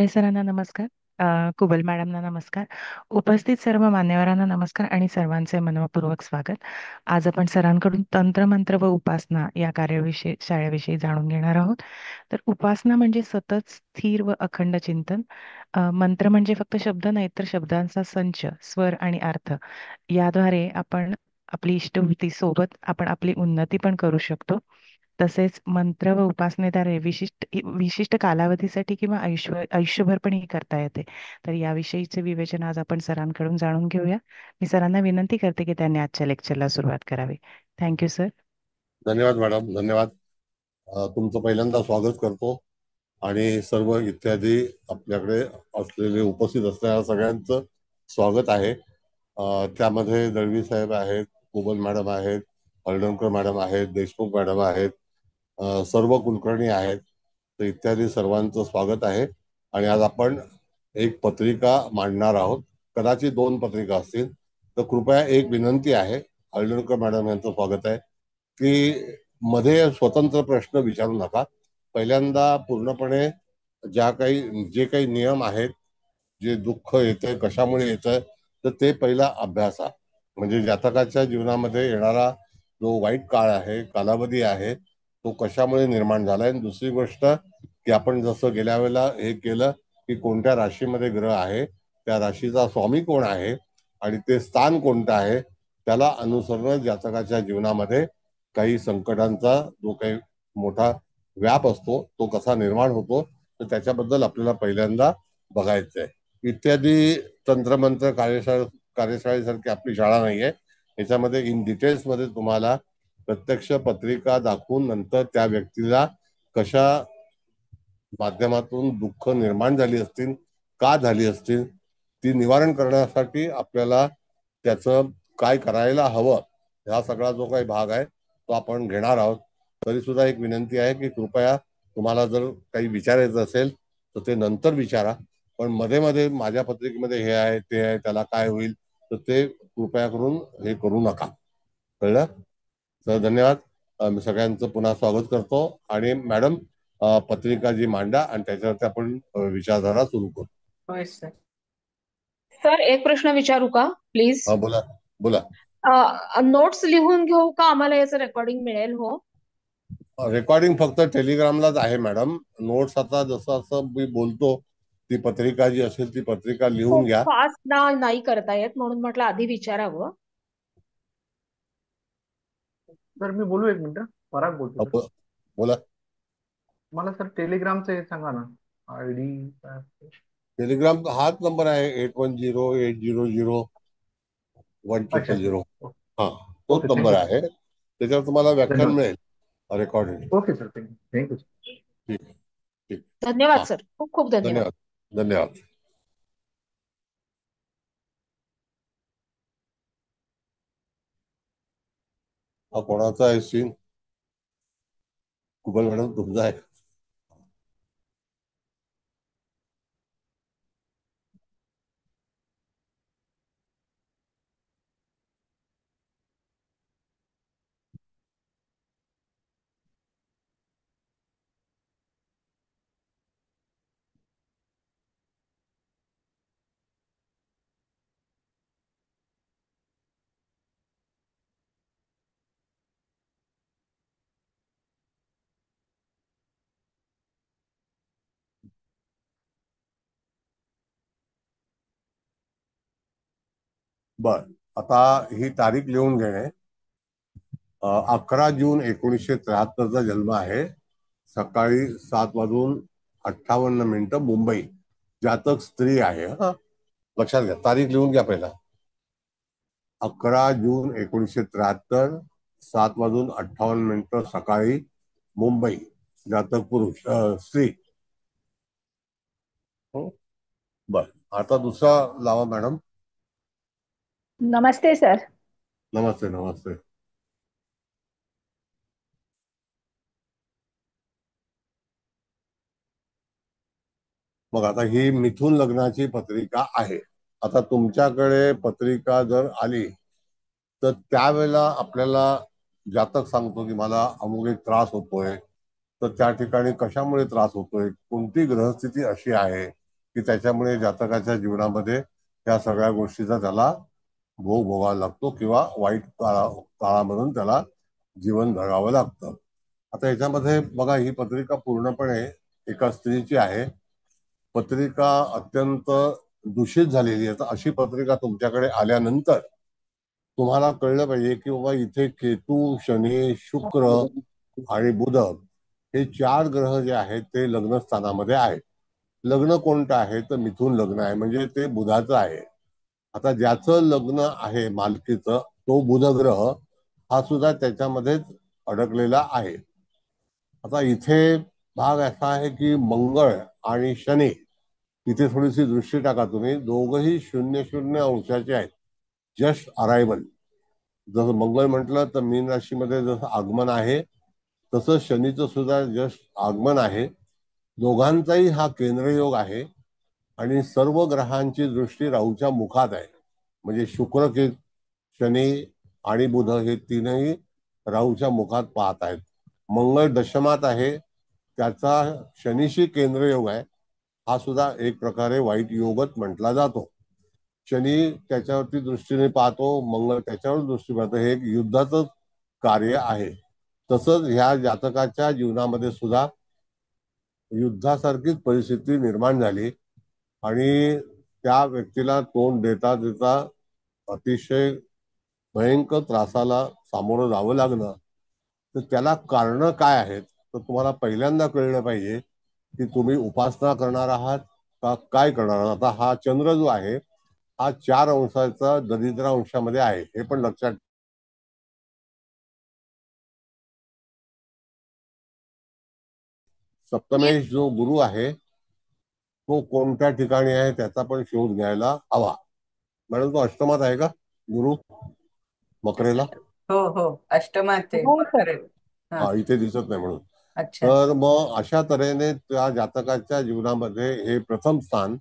खरे सरांना नमस्कार. कुबल मॅडमना नमस्कार. उपस्थित सर्व मान्यवरांना नमस्कार आणि सर्वांचे मनःपूर्वक स्वागत. आज आपण सरांकडून तंत्रमंत्र व उपासना या कार्याविषयी शाळेविषयी जाणून घेणार आहोत. तर उपासना म्हणजे सतत स्थिर व अखंड चिंतन. मंत्र म्हणजे फक्त शब्द नाहीत तर शब्दांचा संच, स्वर आणि अर्थ याद्वारे आपण आपली इष्टवृत्ती सोबत आपण आपली उन्नती पण करू शकतो. तसेच मंत्र व उपासनेद्वारे विशिष्ट विशिष्ट कालावधीसाठी किंवा आयुष्यभर पण ही करता येते. तर याविषयीचे विवेचन आज आपण सरांकडून जाणून घेऊया. मी सरांना विनंती करते की त्यांनी आजच्या लेक्चरला सुरुवात करावी. Thank you sir. धन्यवाद मॅडम, धन्यवाद. तुमचं पहिल्यांदा स्वागत करतो आणि सर्व इत्यादी आपल्याकडे असलेले उपस्थित असलेल्या सगळ्यांचं स्वागत आहे. त्यामध्ये दळवी साहेब आहेत, कुबल मॅडम आहेत, हळदणकर मॅडम आहेत, देशमुख मॅडम आहेत, सर्व कुलकर्णी आहेत. तर इत्यादी सर्वांचं स्वागत आहे. आणि आज आपण एक पत्रिका मांडणार आहोत. कदाचित 2 पत्रिका असतील. तर कृपया एक विनंती आहे, हळदणकर मॅडम यांचं स्वागत आहे, की मध्ये स्वतंत्र प्रश्न विचारू नका. पहिल्यांदा पूर्णपणे जे काही नियम आहेत, जे दुःख येतंय कशामुळे येतंय, तर ते पहिला अभ्यासा. म्हणजे जातकाच्या जीवनामध्ये येणारा जो वाईट काळ आहे, कालावधी आहे, तो कशामुळे निर्माण झालाय. आणि दुसरी गोष्ट की आपण जसं गेल्या वेळेला हे केलं की कोणत्या राशीमध्ये ग्रह आहे, त्या राशीचा स्वामी कोण आहे आणि ते स्थान कोणतं आहे, त्याला अनुसरून जातकाच्या जीवनामध्ये काही संकटांचा जो काही मोठा व्याप असतो तो कसा निर्माण होतो, तर त्याच्याबद्दल आपल्याला पहिल्यांदा बघायचं आहे. इत्यादी तंत्रमंत्र कार्यशाळेसारखी आपली शाळा नाहीये. याच्यामध्ये इन डिटेल्स मध्ये तुम्हाला प्रत्यक्ष पत्रिका दाखवून नंतर त्या व्यक्तीला कशा माध्यमातून दुःख निर्माण झाली असतील, का झाली असतील, ती निवारण करण्यासाठी आपल्याला त्याचं काय करायला हवं, हा सगळा जो काही भाग आहे तो आपण घेणार आहोत. तरी सुद्धा एक विनंती आहे की कृपया तुम्हाला जर काही विचारायचं असेल तर ते नंतर विचारा. पण मध्ये मध्ये माझ्या पत्रिकेमध्ये हे आहे ते आहे त्याला काय होईल, तर ते कृपया करून हे करू नका. कळलं? तर धन्यवाद. मी सगळ्यांचं पुन्हा स्वागत करतो. आणि मॅडम, पत्रिका जी मांडा आणि त्याच्यावरती आपण विचारधारा सुरू करू. होय सर. सर, एक प्रश्न विचारू का प्लीज? हा, बोला बोला. नोट्स लिहून घेऊ का, आम्हाला याचं रेकॉर्डिंग मिळेल? हो. रेकॉर्डिंग फक्त टेलिग्रामलाच आहे मॅडम. नोट्स आता जसं असं मी बोलतो, ती पत्रिका जी असेल ती पत्रिका लिहून खूप घ्या. फास्ट ना नाही करता येत, म्हणून म्हटलं आधी विचारावं. सर मी बोलू एक मिनिट. पराग बोलतो सर. बोला. मला सर टेलिग्रामचं हे सांगा ना, आयडी काय? टेलिग्राम हाच नंबर आहे, 8108001000. अच्छा. हा, तोच ओके, नंबर थँक्यू सर. आहे. त्याच्यावर तुम्हाला व्याख्यान धन्यवाद. मिळेल, recording. Okay sir, thank you sir. ठीक आहे, ठीक. धन्यवाद हा, सर, खूप खूप धन्यवाद. धन्यवाद, धन्यवाद. हा कोणाचा आहे सीन? कुबल मॅडम तुमचा आहे? बर, आता ही तारीख लिहून घेणे. 11 जून 1973 जन्म आहे. सकाळी 7:58 मुंबई. जातक स्त्री आहे. हा, लक्षात घ्या, तारीख लिहून घ्या पहिला. 11 जून 1973, 7:58 सकाळी, मुंबई. जातक पुरुष, स्त्री. हो, बर. आता दुसरा लावा मॅडम. नमस्ते सर. नमस्ते, नमस्ते. मग आता ही मिथुन लग्नाची पत्रिका आहे. आता तुमच्याकडे पत्रिका जर आली तर त्यावेळेला आपल्याला जातक सांगतो की मला अमुक एक त्रास होतोय, तर त्या ठिकाणी कशामुळे त्रास होतोय, कोणती ग्रहस्थिती अशी आहे, की त्याच्यामुळे जातकाच्या जीवनामध्ये या सगळ्या गोष्टीचा त्याला भोग भोगावा लागतो किंवा वाईट काळामधून त्याला जीवन जगावं लागतं. आता याच्यामध्ये बघा, ही पत्रिका पूर्णपणे एका स्त्रीची आहे. पत्रिका अत्यंत दूषित झालेली आहे. तर अशी पत्रिका तुमच्याकडे आल्यानंतर तुम्हाला कळलं पाहिजे की बाबा इथे केतू, शनी, शुक्र आणि बुध हे 4 ग्रह जे आहेत ते लग्न स्थानामध्ये आहेत. लग्न कोणतं आहे तर मिथुन लग्न आहे, म्हणजे ते बुधाचं आहे. आता ज्याचं लग्न आहे मालकीचं, तो बुध ग्रह हा सुद्धा त्याच्यामध्येच अडकलेला आहे. आता इथे भाग असा आहे की मंगळ आणि शनी, इथे थोडीशी दृष्टी टाका तुम्ही. दोघही 0-0 अंशाचे आहेत, जस्ट अरायवल. जसं मंगळ म्हटलं तर मीन राशीमध्ये जसं आगमन आहे, तसं शनीचं सुद्धा जस्ट आगमन आहे. दोघांचाही हा केंद्रयोग आहे आणि सर्व ग्रहांची दृष्टी राहूच्या मुखात आहे. म्हणजे शुक्र, के शनी आणि बुध हे तीनही राहूच्या मुखात पाहत आहेत. मंगळ दशमात आहे, त्याचा शनीशी केंद्रयोग आहे. हा सुद्धा एक प्रकारे वाईट योगच म्हटला जातो. शनी त्याच्यावरती दृष्टीने पाहतो, मंगळ त्याच्यावर दृष्टी पाहतो. हे एक युद्धाचं कार्य आहे. तसंच ह्या जातकाच्या जीवनामध्ये सुद्धा युद्धासारखीच परिस्थिती निर्माण झाली आणि त्या व्यक्तीला तोंड देता देता अतिशय भयंकर त्रासाला सामोरं जावं लागलं. तर त्याला कारण काय आहेत तर तुम्हाला पहिल्यांदा कळलं पाहिजे की तुम्ही उपासना करणार आहात का काय करणार आहात. आता हा चंद्र जो आहे हा 4 अंशाचा दरिद्र अंशामध्ये आहे, हे पण लक्षात. सप्तमेश जो गुरु आहे तो कोणत्या ठिकाणी आहे त्याचा पण शोध घ्यायला हवा. मॅडम, तो अष्टमात आहे का गुरु मकरेला? हो हो, अष्टमात आहे. हो सर. हा. इथे दिसत नाही म्हणून. अच्छा. तर मग अशा तऱ्हेने त्या जातकाच्या जीवनामध्ये हे प्रथम स्थान,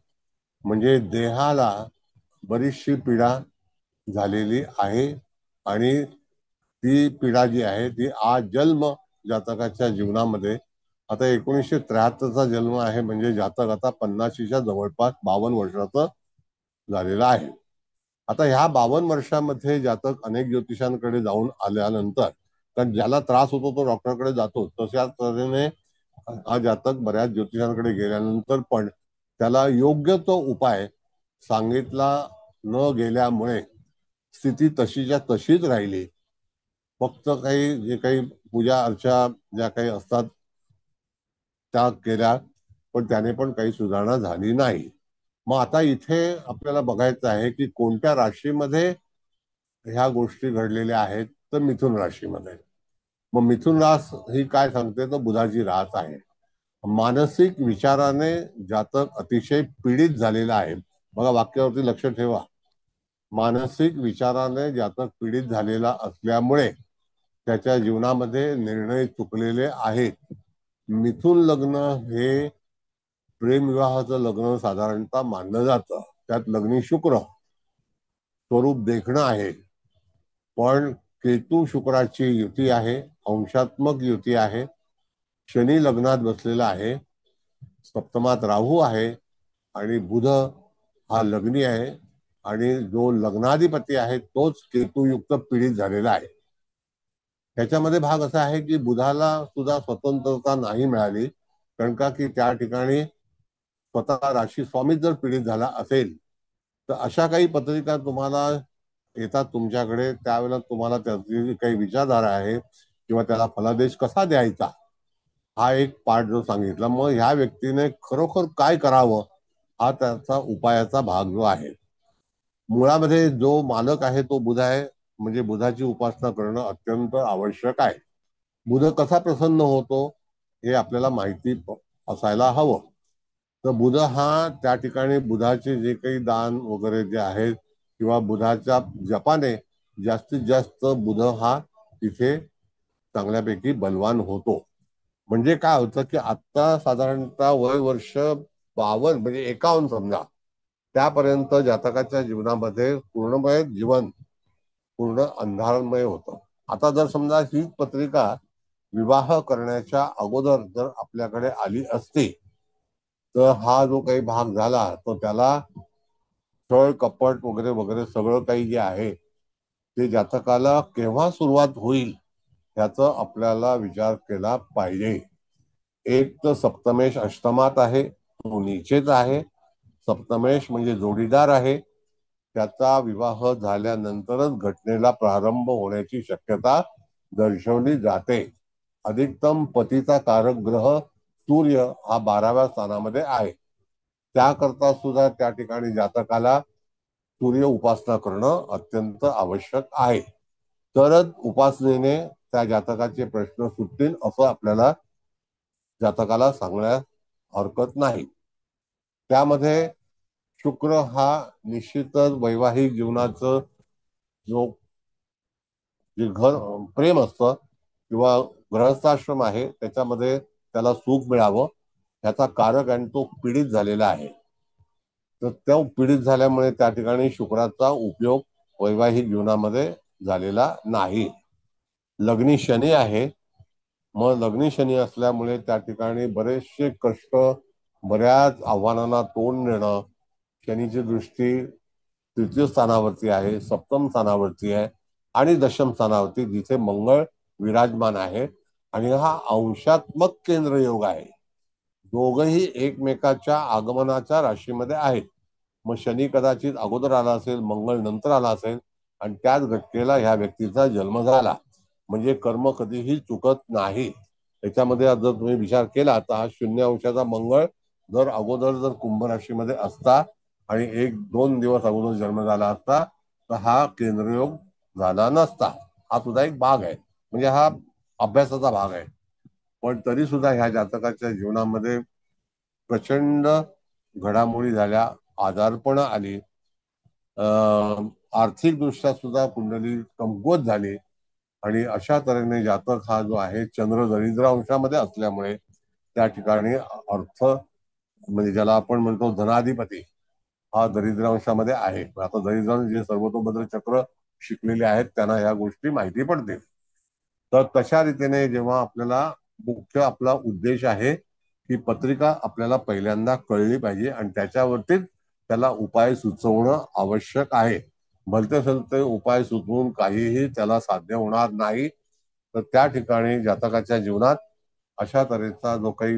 म्हणजे देहाला बरीचशी पीडा झालेली आहे आणि ती पीडा जी आहे ती आज जन्म जातकाच्या जीवनामध्ये, आता 1973चा जन्म आहे, म्हणजे जातक आता 50च्या जवळपास 52 वर्षाचं झालेलं आहे. आता ह्या 52 वर्षामध्ये जातक अनेक ज्योतिषांकडे जाऊन आल्यानंतर, कारण ज्याला त्रास होतो तो डॉक्टरकडे जातो, तशाच तऱ्हेने हा जातक बऱ्याच ज्योतिषांकडे गेल्यानंतर पण त्याला योग्य तो उपाय सांगितला न गेल्यामुळे स्थिती तशीच्या तशीच राहिली. फक्त काही जे काही पूजा अर्चा ज्या काही असतात त्या केल्या, पण त्याने पण काही सुधारणा झाली नाही. मग आता इथे आपल्याला बघायचं आहे की कोणत्या राशीमध्ये ह्या गोष्टी घडलेल्या आहेत. तर मिथुन राशीमध्ये. मग मिथुन रास ही काय सांगते तर बुधाची रास आहे. मानसिक विचाराने जातक अतिशय पीडित झालेला आहे. बघा, वाक्यावरती लक्ष ठेवा. मानसिक विचाराने जातक पीडित झालेला असल्यामुळे त्याच्या जीवनामध्ये निर्णय चुकलेले आहेत. मिथुन लग्न हे प्रेमविवाहाचं लग्न साधारणतः मानलं जातं. त्यात लग्नी शुक्र स्वरूप देखणं आहे, पण केतू शुक्राची युती आहे, अंशात्मक युती आहे. शनी लग्नात बसलेला आहे, सप्तमात राहू आहे आणि बुध हा लग्नी आहे आणि जो लग्नाधिपती आहे तोच केतुयुक्त पीडित झालेला आहे. त्याच्यामध्ये भाग असा आहे की बुधाला सुद्धा स्वतंत्रता नाही मिळाली, कारण का की त्या ठिकाणी स्वतः राशी स्वामीच जर पीडित झाला असेल तर अशा काही पत्रिका तुम्हाला येतात तुमच्याकडे, त्यावेळेला तुम्हाला त्याची काही विचारधारा आहे किंवा त्याला फलादेश कसा द्यायचा हा एक पाठ जो सांगितला. मग ह्या व्यक्तीने खरोखर काय करावं हा त्याचा उपायाचा भाग जो आहे. मुळामध्ये जो मालक आहे तो बुध आहे, म्हणजे बुधाची उपासना करणं अत्यंत आवश्यक आहे. बुध कसा प्रसन्न होतो हे आपल्याला माहिती असायला हवं. तर बुध हा त्या ठिकाणी बुधाचे जे काही दान वगैरे जे आहेत किंवा बुधाच्या जपाने जास्तीत जास्त बुध हा तिथे चांगल्यापैकी बलवान होतो. म्हणजे काय होतं की आता साधारणतः वय वर्ष 52 म्हणजे 51 समजा, त्यापर्यंत जातकाच्या जीवनामध्ये पूर्णमय जीवन पूर्ण अंधारमय होतं. आता जर समजा ही पत्रिका विवाह करण्याच्या अगोदर जर आपल्याकडे आली असती तर हा जो काही भाग झाला तो त्याला छळ कपट वगैरे वगैरे सगळं काही जे आहे ते जातकाला केव्हा सुरुवात होईल ह्याचा आपल्याला विचार केला पाहिजे. एक तर सप्तमेश अष्टमात आहे, तो नीचेच आहे. सप्तमेश म्हणजे जोडीदार आहे, त्याचा विवाह झाल्यानंतरच घटनेला प्रारंभ होण्याची शक्यता दर्शवली जाते. अधिकतम पतीचा कारक ग्रह सूर्य हा 12व्या स्थानामध्ये आहे. त्याकरता सुद्धा त्या ठिकाणी जातकाला सूर्य उपासना करणं अत्यंत आवश्यक आहे. तरच उपासनेने त्या जातकाचे प्रश्न सुटतील असं आपल्याला जातकाला सांगण्यास हरकत नाही. त्यामध्ये शुक्र हा निश्चितच वैवाहिक जीवनाचं जो जे घर प्रेम असतं किंवा गृहस्थाश्रम आहे त्याच्यामध्ये त्याला सुख मिळावं ह्याचा कारक आणि तो पीडित झालेला आहे. तर तो पीडित झाल्यामुळे त्या ठिकाणी शुक्राचा उपयोग वैवाहिक जीवनामध्ये झालेला नाही. लग्नी शनी आहे, मग लग्नी शनी असल्यामुळे त्या ठिकाणी बरेचसे कष्ट, बऱ्याच आव्हानांना तोंड देणं. शनीची दृष्टी तृतीय स्थानावरती आहे, सप्तम स्थानावरती आहे आणि दशम स्थानावरती जिथे मंगळ विराजमान आहे आणि हा अंशात्मक केंद्र योग आहे. दोघही एकमेकाच्या आगमनाच्या राशीमध्ये आहेत. मग शनी कदाचित अगोदर आला असेल, मंगळ नंतर आला असेल आणि त्याच घटनेला ह्या व्यक्तीचा जन्म झाला. म्हणजे कर्म कधीही चुकत नाही. त्याच्यामध्ये जर तुम्ही विचार केला तर हा 0 अंशाचा मंगळ जर अगोदर जर कुंभ राशीमध्ये असता आणि 1-2 दिवस अगोदर जन्म झाला असता तर हा केंद्रयोग झाला नसता. हा सुद्धा एक भाग आहे, म्हणजे हा अभ्यासाचा भाग आहे. पण तरी सुद्धा ह्या जातकाच्या जीवनामध्ये प्रचंड घडामोडी झाल्या, आजारपण आली, आर्थिक दृष्ट्या सुद्धा कुंडली कमकुवत झाली आणि अशा तऱ्हेने जातक हा जो आहे चंद्र दरिद्र अंशामध्ये असल्यामुळे त्या ठिकाणी अर्थ म्हणजे ज्याला आपण म्हणतो धनाधिपती हा दरिद्र अंशामध्ये आहे. आता दरिद्र जे सर्वतोभद्र चक्र शिकलेले आहेत त्यांना ह्या गोष्टी माहिती पडतील. तर तशा रीतीने जेव्हा आपल्याला मुख्य आपला उद्देश आहे की पत्रिका आपल्याला पहिल्यांदा कळली पाहिजे आणि त्याच्यावरतीच त्याला उपाय सुचवणं आवश्यक आहे. भलते सलते उपाय सुचवून काहीही त्याला साध्य होणार नाही. तर त्या ठिकाणी जातकाच्या जीवनात अशा तऱ्हेचा जो काही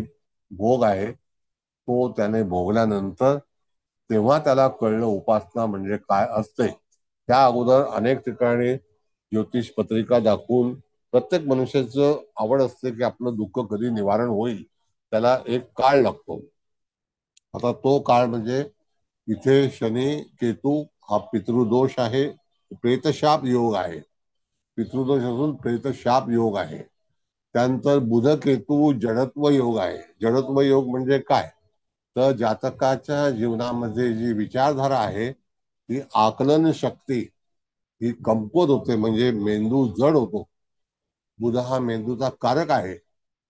भोग आहे तो त्याने भोगल्यानंतर तेव्हा त्याला कळलं उपासना म्हणजे काय असते. त्या अगोदर अनेक ठिकाणी ज्योतिष पत्रिका दाखवून प्रत्येक मनुष्याचं आवड असते की आपलं दुःख कधी निवारण होईल. त्याला एक काळ लागतो. आता तो काळ म्हणजे इथे शनी केतू हा पितृदोष आहे, प्रेतशाप योग आहे. पितृदोष असून प्रेतशाप योग आहे. त्यानंतर बुध केतू जडत्व योग आहे. जडत्व योग म्हणजे काय, तर जातकाच्या जीवनामध्ये जी विचारधारा आहे ती आकलन शक्ती ही कमकुवत होते, म्हणजे मेंदू जड होतो. बुध हा मेंदूचा कारक आहे.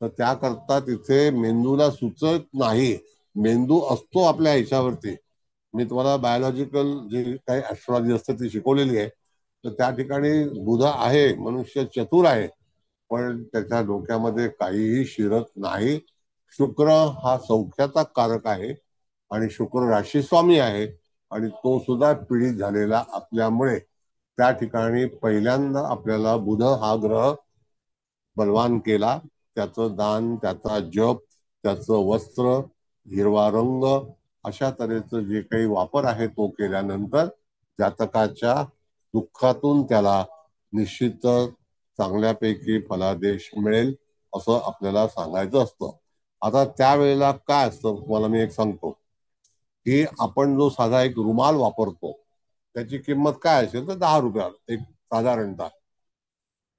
तर त्याकरता तिथे मेंदूला सुचत नाही. मेंदू असतो आपल्या ह्याच्यावरती. मी तुम्हाला बायोलॉजिकल जे काही ऍस्ट्रॉलॉजी असते ती शिकवलेली आहे. तर त्या ठिकाणी बुध आहे, मनुष्य चतुर आहे, पण त्याच्या डोक्यामध्ये काहीही शिरत नाही. शुक्र हा सौख्याचा कारक आहे आणि शुक्र राशी स्वामी आहे आणि तो सुद्धा पीडित झालेला असल्यामुळे त्या ठिकाणी पहिल्यांदा आपल्याला बुध हा ग्रह बलवान केला. त्याचं दान, त्याचा जप, त्याचं वस्त्र, हिरवा रंग अशा तऱ्हेचं जे काही वापर आहे तो केल्यानंतर जातकाच्या दुःखातून त्याला निश्चित चांगल्यापैकी फलादेश मिळेल असं आपल्याला सांगायचं असतं. आता त्यावेळेला काय असतं तुम्हाला मी एक सांगतो की आपण जो साधा एक रुमाल वापरतो त्याची किंमत काय असेल तर 10 रुपया एक साधारणतः.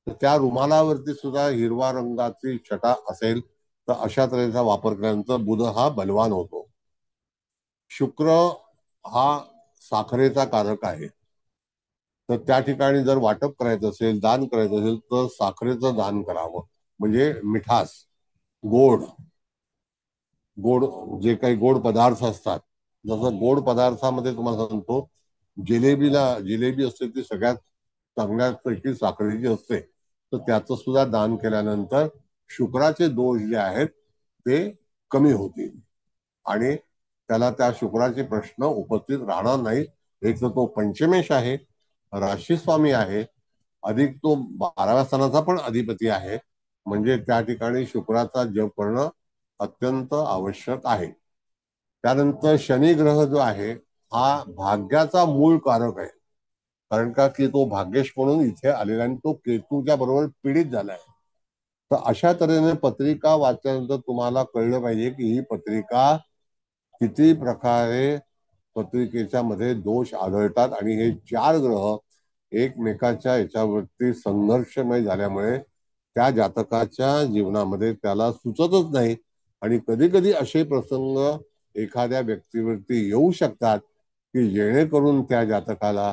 तर त्या रुमालावरती सुद्धा हिरवा रंगाची छटा असेल तर अशा तऱ्हेचा वापर केल्यानंतर बुध हा बलवान होतो. शुक्र हा साखरेचा कारक आहे. तर त्या ठिकाणी जर वाटप करायचं असेल, दान करायचं असेल तर साखरेचं दान करावं. म्हणजे मिठास, गोड गोड जे काही गोड पदार्थ असतात, जसं गोड पदार्थामध्ये तुम्हाला सांगतो जिलेबी असते ती सगळ्यात चांगल्यापैकी साखरेची असते. तर त्याचं सुद्धा दान केल्यानंतर शुक्राचे दोष जे आहेत ते कमी होतील. आणि त्याला त्या शुक्राचे प्रश्न उपस्थित राहणार नाही. एक तर तो पंचमेश आहे, राशी स्वामी आहे, अधिक तो 12व्या स्थानाचा पण अधिपती आहे. म्हणजे त्या ठिकाणी शुक्राचा जप करणं अत्यंत आवश्यक आहे. त्यानंतर शनी ग्रह जो आहे हा भाग्याचा मूळ कारक आहे. कारण का की तो भाग्येश म्हणून इथे आलेला आणि तो केतूच्या बरोबर पीडित झालाय. तर अशा तऱ्हेने पत्रिका वाचल्यानंतर तुम्हाला कळलं पाहिजे की ही पत्रिका किती प्रकारे पत्रिकेच्या मध्ये दोष आढळतात आणि हे 4 ग्रह एकमेकाच्या याच्यावरती संघर्षमय झाल्यामुळे त्या जातकाच्या जीवनामध्ये त्याला सुचतच नाही. आणि कधी कधी असे प्रसंग एखाद्या व्यक्तीवरती येऊ शकतात की जेणेकरून त्या जातकाला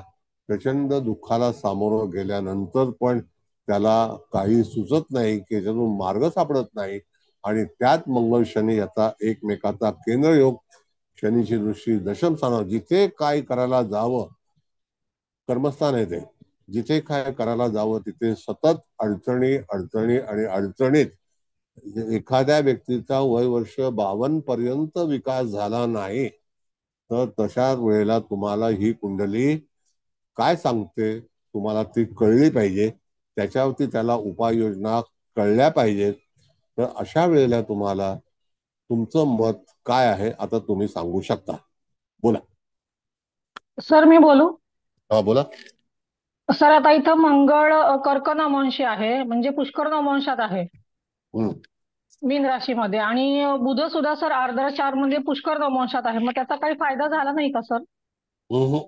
प्रचंड दुःखाला सामोरं गेल्यानंतर पण त्याला काही सुचत नाही, की त्याच्यातून मार्ग सापडत नाही. आणि त्यात मंगळ शनी याचा एकमेकाचा केंद्रयोग, शनीची दृष्टी दशम स्थानावर, जिथे काय करायला जावं, कर्मस्थान आहे ते, जिथे काय करायला जावं तिथे सतत अडचणी अडचणी आणि अडचणीत एखाद्या व्यक्तीचा वय वर्ष 52 पर्यंत विकास झाला नाही तर तशा वेळेला तुम्हाला ही कुंडली काय सांगते तुम्हाला ती कळली पाहिजे. त्याच्यावरती त्याला उपाययोजना कळल्या पाहिजेत. तर अशा वेळेला तुम्हाला तुमचं मत काय आहे आता तुम्ही सांगू शकता. बोला. सर मी बोलू? हा बोला. सर आता इथं मंगळ कर्क नवंशी आहे, म्हणजे पुष्कर नवंशात आहे हम्म. मीन राशीमध्ये, आणि बुध सुद्धा सर आर्द्रा चार मध्ये पुष्कर नवंशात आहे. मग त्याचा काही फायदा झाला नाही का सर? हम्म.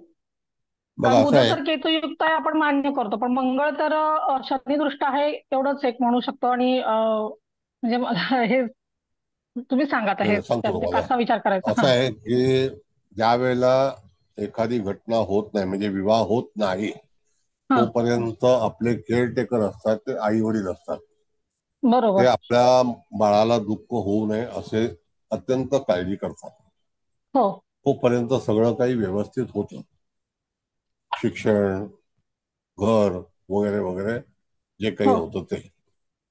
बघा कारण असं बुध आहे. तर केतुयुक्त आहे आपण मान्य करतो, पण मंगळ तर शनीदृष्ट आहे, एवढंच एक म्हणू शकतो. आणि म्हणजे मला हे तुम्ही सांगा आता, हे सांगतो त्यात तुम्हाला. कसा विचार करायचा. असं हा. आहे की ज्या वेळेला एखादी घटना होत नाही म्हणजे विवाह होत नाही हा. तोपर्यंत आपले केअरटेकर असतात ते आई वडील असतात. ते बरोबर. आपल्या बाळाला दुःख होऊ नये असे अत्यंत काळजी करतात. हो. तोपर्यंत सगळं काही व्यवस्थित होतं. शिक्षण, घर वगैरे वगैरे जे काही हो. होतं ते.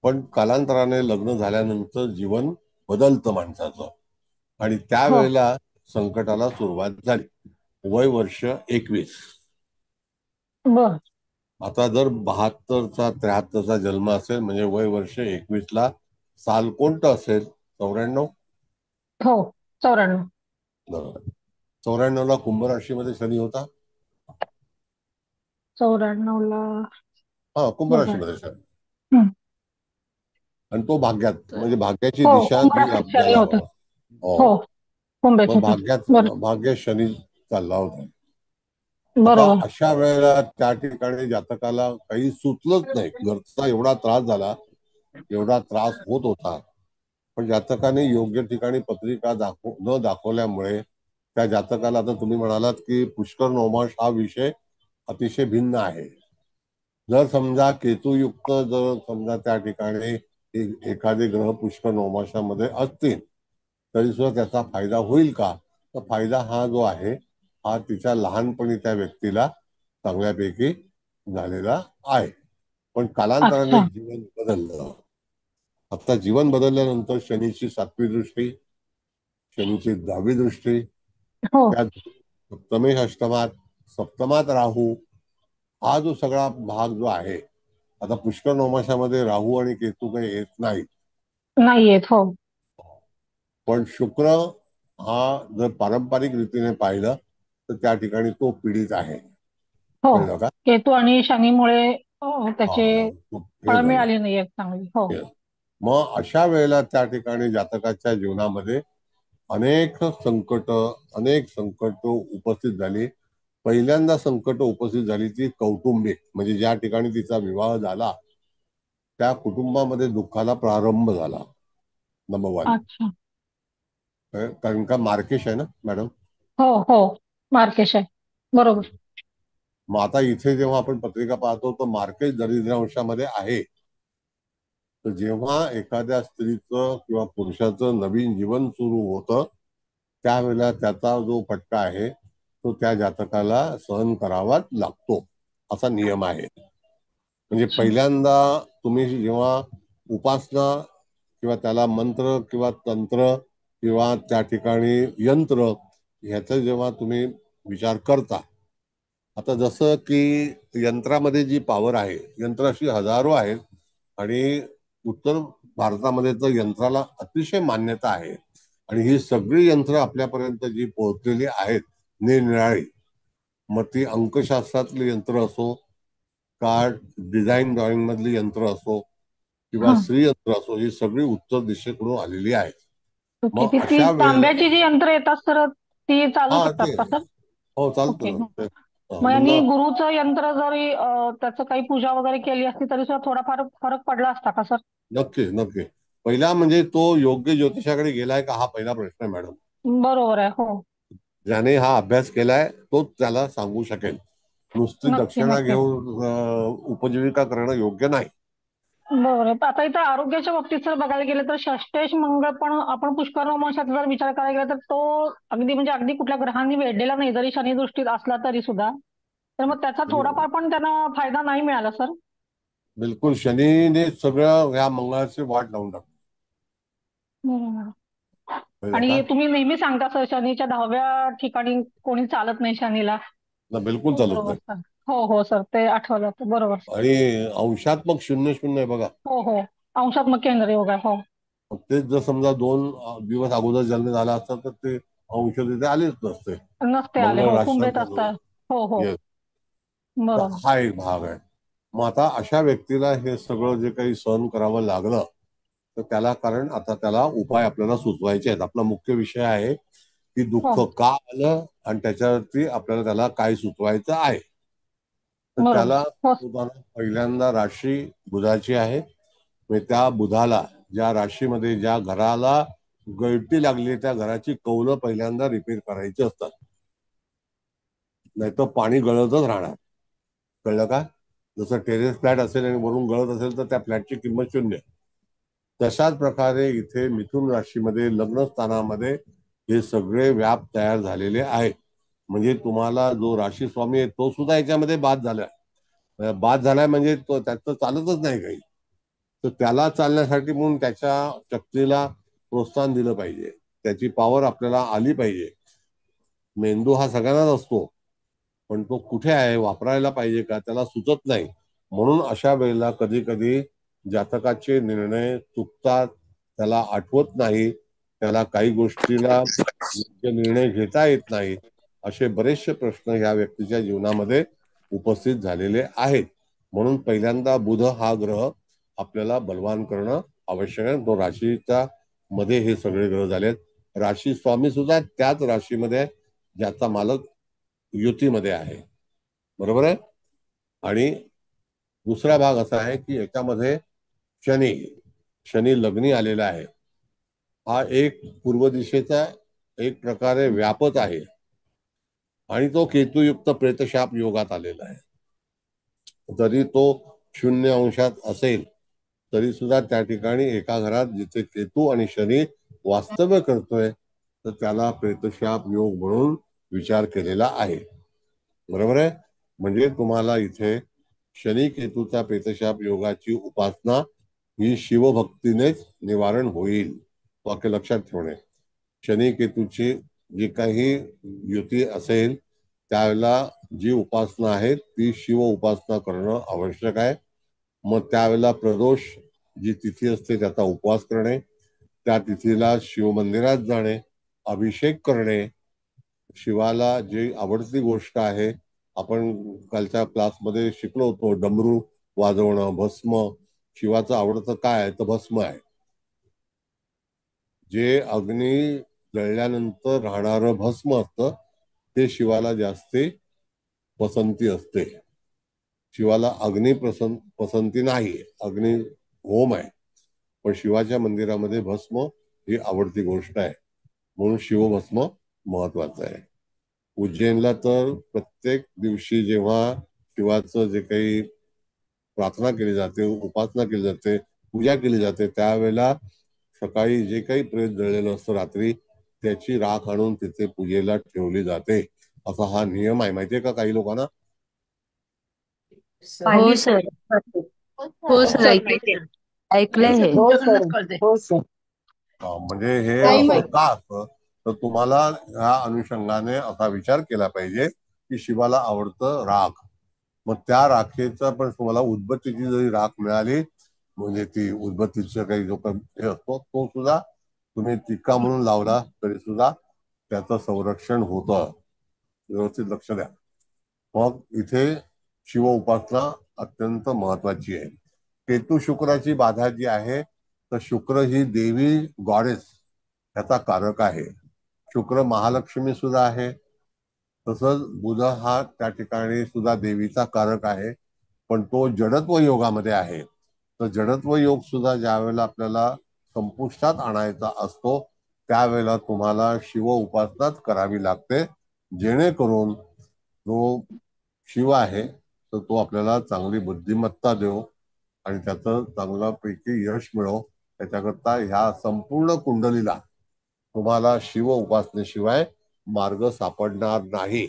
पण कालांतराने लग्न झाल्यानंतर जीवन बदलतं माणसाचं आणि हो. त्यावेळेला संकटाला सुरुवात झाली. वय वर्ष 21. बर. आता जर 72चा 73चा जन्म असेल म्हणजे वय वर्ष 21ला साल कोणतं असेल? 94. हो. 94. बरोबर. 94ला कुंभ राशीमध्ये शनी होता. 94ला हा, कुंभ बघा. राशीमध्ये शनी. हं. आणि तो भाग्यात म्हणजे भाग्याची हो, दिशा कुंभ जी राशीत शनी आपल्याला होता. हो. हो, मग कुंभेत. बर. भाग्यात शनी चालला होता. आता बरोबर. अशा वेळेला त्या ठिकाणी जातकाला काही सुचलंच नाही. घरचा एवढा त्रास झाला, एवढा त्रास होत होता, पण जातकाने योग्य ठिकाणी पत्रिका न दाखवल्यामुळे त्या जातकाला, आता तुम्ही म्हणालात की पुष्कर नवमाश हा विषय अतिशय भिन्न आहे. जर समजा केतुयुक्त जर समजा त्या ठिकाणी एखादे ग्रह पुष्कर नवमाशामध्ये असतील तरी सुद्धा त्याचा फायदा होईल का? तर फायदा हा जो आहे हा तिच्या लहानपणी त्या व्यक्तीला चांगल्यापैकी झालेला आहे. पण कालांतराने अच्छा. जीवन बदललं. आता जीवन बदलल्यानंतर शनीची 7वी दृष्टी, शनीची 10वी दृष्टी, हो. त्या सप्तमेश अष्टमात, सप्तमात राहू, हा जो सगळा भाग जो आहे, आता पुष्कर नवमाशामध्ये राहू आणि केतू काही येत नाही. नाही येत. हो. पण शुक्र हा जर पारंपरिक रीतीने पाहिलं तर त्या ठिकाणी तो पीडित आहे. हो. कळलं का? केतू आणि शनीमुळे हा, त्याचे हे फळ झालं. मिळाली नाही आहेत चांगली. हो. मग अशा वेळेला त्या ठिकाणी जातकाच्या जीवनामध्ये अनेक संकट उपस्थित झाली. पहिल्यांदा संकट उपस्थित झाली ती कौटुंबिक, म्हणजे ज्या ठिकाणी तिचा विवाह झाला त्या कुटुंबामध्ये दुःखाला प्रारंभ झाला. नंबर 1. अच्छा. कारण का मार्केश आहे ना मॅडम. हो. हो. मार्केश आहे. बरोबर. मग आता इथे जेव्हा आपण पत्रिका पाहतो तर मार्केश दरिद्रांशामध्ये आहे. तर जेव्हा एखाद्या स्त्रीचं किंवा पुरुषाचं नवीन जीवन सुरू होतं त्यावेळेला त्याचा जो फटका आहे तो त्या जातकाला सहन करावाच लागतो, असा नियम आहे. म्हणजे अच्छा. पहिल्यांदा तुम्ही जेव्हा उपासना किंवा त्याला मंत्र किंवा तंत्र किंवा त्या ठिकाणी यंत्र ह्याचा जेव्हा तुम्ही विचार करता, आता जसं की यंत्रामध्ये जी पॉवर आहे, यंत्र अशी हजारो आहेत आणि उत्तर भारतामध्ये तर यंत्राला अतिशय मान्यता आहे आणि ही सगळी यंत्र आपल्यापर्यंत जी पोहोचलेली आहेत निरनिराळी, मग ती अंकशास्त्रातली यंत्र असो का डिझाईन ड्रॉइंग मधली यंत्र असो किंवा हं. श्रीयंत्र असो, ही सगळी उत्तर दिशेकडून आलेली आहेत. ओके. मग ती अशा वेळेला तांब्याची जी यंत्र येतात सर, ती चालू हा शकतात ते का सर? हो चालतं ओके. ना ते. मग यांनी म्हणलं गुरुचं यंत्र जरी त्याचं काही पूजा वगैरे केली असती तरी सुद्धा थोडाफार फरक पडला असता का सर? नक्की नक्की. पहिला म्हणजे तो योग्य ज्योतिषाकडे गेलाय का, हा पहिला प्रश्न आहे मॅडम. बरोबर आहे. हो. ज्याने हा अभ्यास केलाय तोच त्याला सांगू शकेल. नुसती नक्की दक्षिणा नक्की. घेऊन उपजीविका करणं योग्य नाही. बरोबर आहे. आता इथं आरोग्याच्या बाबतीत जर बघायला गेलं तर षष्टेश मंगळ पण आपण पुष्कळ वंशाचा जर विचार करायला गेला तर तो अगदी म्हणजे अगदी कुठल्या ग्रहांनी वेढलेला नाही, जरी शनी दृष्टीत असला तरी सुद्धा. तर मग त्याचा थोडाफार पण त्यांना फायदा नाही मिळाला सर. बिलकुल शनीने सगळं ह्या मंगळाची वाट लावून टाकली. बरोबर. कळलं का? आणि तुम्ही नेहमी सांगता सर शनीच्या 10व्या ठिकाणी कोणी चालत नाही शनीला. ना बिलकुल चालत बरोबर नाही. सर. हो हो सर, ते आठवलं होतं. बरोबर. आणि अंशात्मक शून्य शून्य आहे बघा. हो हो. अंशात्मक केंद्र योग आहे. हो. तेच जर समजा 2 दिवस अगोदर जन्म झाला असता तर ते अंश तिथे आलेच नसते. नसते आले. मंगळ हो, राष्ट्रात कुंभेत झालं. असतात. हो हो. येस. तर बरोबर. हा एक भाग आहे. मग आता अशा व्यक्तीला हे सगळं जे काही सहन करावं लागलं, तर त्याला कारण आता त्याला उपाय आपल्याला सुचवायचे आहेत. आपला मुख्य विषय आहे की हो. दुःख का आलं आणि त्याच्यावरती आपल्याला त्याला काय सुचवायचं आहे. तर बरोबर. त्याला हो. सुधारणा पहिल्यांदा राशी बुधाची आहे. म्हणजे त्या बुधाला ज्या राशीमध्ये ज्या घराला गळती लागली त्या घराची कौलं पहिल्यांदा रिपेअर करायची असतात. नाहीतर पाणी गळतच राहणार. कळलं का? जसं टेरेस फ्लॅट असेल आणि वरून गळत असेल तर त्या फ्लॅटची किंमत शून्य. तशाच प्रकारे इथे मिथुन राशीमध्ये लग्न स्थानामध्ये हे सगळे व्याप तयार झालेले आहेत. म्हणजे तुम्हाला जो राशी स्वामी आहे तो सुद्धा याच्यामध्ये बाद झालाय. बाद झालाय म्हणजे तो त्याचं चालतच नाही काही. तर त्याला चालण्यासाठी म्हणून त्याच्या शक्तीला प्रोत्साहन दिलं पाहिजे. त्याची पॉवर आपल्याला आली पाहिजे. मेंदू हा सगळ्यांनाच असतो, पण तो कुठे आहे, वापरायला पाहिजे का, त्याला सुचत नाही. म्हणून अशा वेळेला कधी कधी जातकाचे निर्णय चुकतात, त्याला आठवत नाही, त्याला काही गोष्टीला योग्य निर्णय घेता येत नाही. असे बरेचसे प्रश्न ह्या व्यक्तीच्या जीवनामध्ये उपस्थित झालेले आहेत. म्हणून पहिल्यांदा बुध हा ग्रह आपल्याला बलवान करणं आवश्यक आहे. तो राशीच्या मध्ये हे सगळे ग्रह झालेत. राशी स्वामी सुद्धा त्याच राशीमध्ये ज्याचा मालक युतीमध्ये आहे. बरोबर आहे. आणि दुसरा भाग असा आहे की याच्यामध्ये शनी शनी लग्नी आलेला आहे. हा एक पूर्व दिशेचा एक प्रकारे व्यापच आहे आणि तो केतुयुक्त प्रेतशाप योगात आलेला आहे. जरी तो 0 अंशात असेल तरी सुद्धा त्या ठिकाणी एका घरात जिथे केतू आणि शनी वास्तव्य करतोय तर त्याला प्रेतशाप योग म्हणून विचार केलेला आहे. बरोबर आहे. म्हणजे तुम्हाला इथे शनी केतूच्या प्रेतशाप योगाची उपासना ही शिवभक्तीनेच निवारण होईल. वाक्य लक्षात ठेवणे. शनी केतूची जी काही युती असेल त्यावेळेला जी उपासना आहे ती शिव उपासना करणं आवश्यक आहे. मग त्यावेळेला प्रदोष जी तिथी असते त्याचा उपवास करणे, त्या तिथीला शिवमंदिरात जाणे, अभिषेक करणे, शिवाला जी आवडती गोष्ट आहे, आपण कालच्या क्लासमध्ये शिकलो होतो, डमरू वाजवणं, भस्म. शिवाचं आवडतं काय आहे तर भस्म आहे. जे अग्नी जळल्यानंतर राहणारं भस्म असतं ते शिवाला जास्ती पसंती असते. शिवाला अग्नी पसंती नाही, अग्नी होम आहे. पण शिवाच्या मंदिरामध्ये भस्म ही आवडती गोष्ट आहे. म्हणून शिवभस्म महत्वाचं आहे. उज्जैनला तर प्रत्येक दिवशी जेव्हा शिवाचं जे काही प्रार्थना केली जाते, उपासना केली जाते, पूजा केली जाते, त्यावेळेला सकाळी जे काही प्रेत जळलेलं असतं रात्री त्याची राख आणून तिथे पूजेला ठेवली जाते. असा हा नियम आहे. माहितीये का काही लोकांना? हो पाहिली सर. सर. हो हो सर, सर, ऐकलंय माहिती आहे. ऐकलंय हे हे. सर तुमच्याकडूनच कळते. हो सर. म्हणजे हे नाही असं माहित. का असतं, तर तुम्हाला ह्या अनुषंगाने असा विचार केला पाहिजे की शिवाला आवडतं राख. मग त्या राखेचा पण तुम्हाला उदबत्तीची जरी राख मिळाली, म्हणजे ती उदबत्तीचा काही जो काही हे असतो तो सुद्धा तुम्ही टिक्का म्हणून लावला तरी सुद्धा त्याचं संरक्षण होतं. व्यवस्थित लक्ष द्या. मग इथे शिव उपासना अत्यंत महत्वाची आहे. केतू शुक्राची बाधा जी आहे, तर शुक्र ही देवी गॉडेस याचा कारक आहे. शुक्र महालक्ष्मी सुद्धा आहे. तसंच बुध हा त्या ठिकाणी सुद्धा देवीचा कारक आहे, पण तो जडत्व योगामध्ये आहे. तर जडत्व योग सुद्धा ज्या वेळेला आपल्याला संपुष्टात आणायचा असतो त्यावेळेला तुम्हाला शिव उपासनाच करावी लागते, जेणेकरून जो शिव आहे तर तो आपल्याला चांगली बुद्धिमत्ता देव आणि त्याचं चांगल्यापैकी यश मिळव. त्याच्याकरता ह्या संपूर्ण कुंडलीला तुम्हाला शिव उपासनेशिवाय मार्ग सापडणार नाही.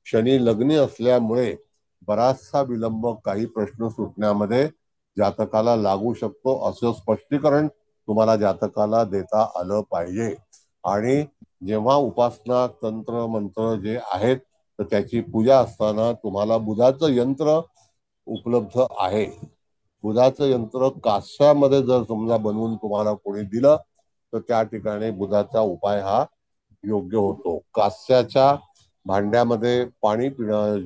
शनी लग्नी असल्यामुळे बराचसा विलंब काही प्रश्न सुटण्यामध्ये जातकाला लागू शकतो, असं स्पष्टीकरण तुम्हाला जातकाला देता आलं पाहिजे. आणि जेव्हा उपासना तंत्र मंत्र जे आहेत तर त्याची पूजा असताना तुम्हाला बुधाचं यंत्र उपलब्ध आहे. बुधाचं यंत्र कास्यामध्ये जर समजा बनवून तुम्हाला कोणी दिलं तर त्या ठिकाणी बुधाचा उपाय हा योग्य होतो. कास्याच्या भांड्यामध्ये पाणी पिणं,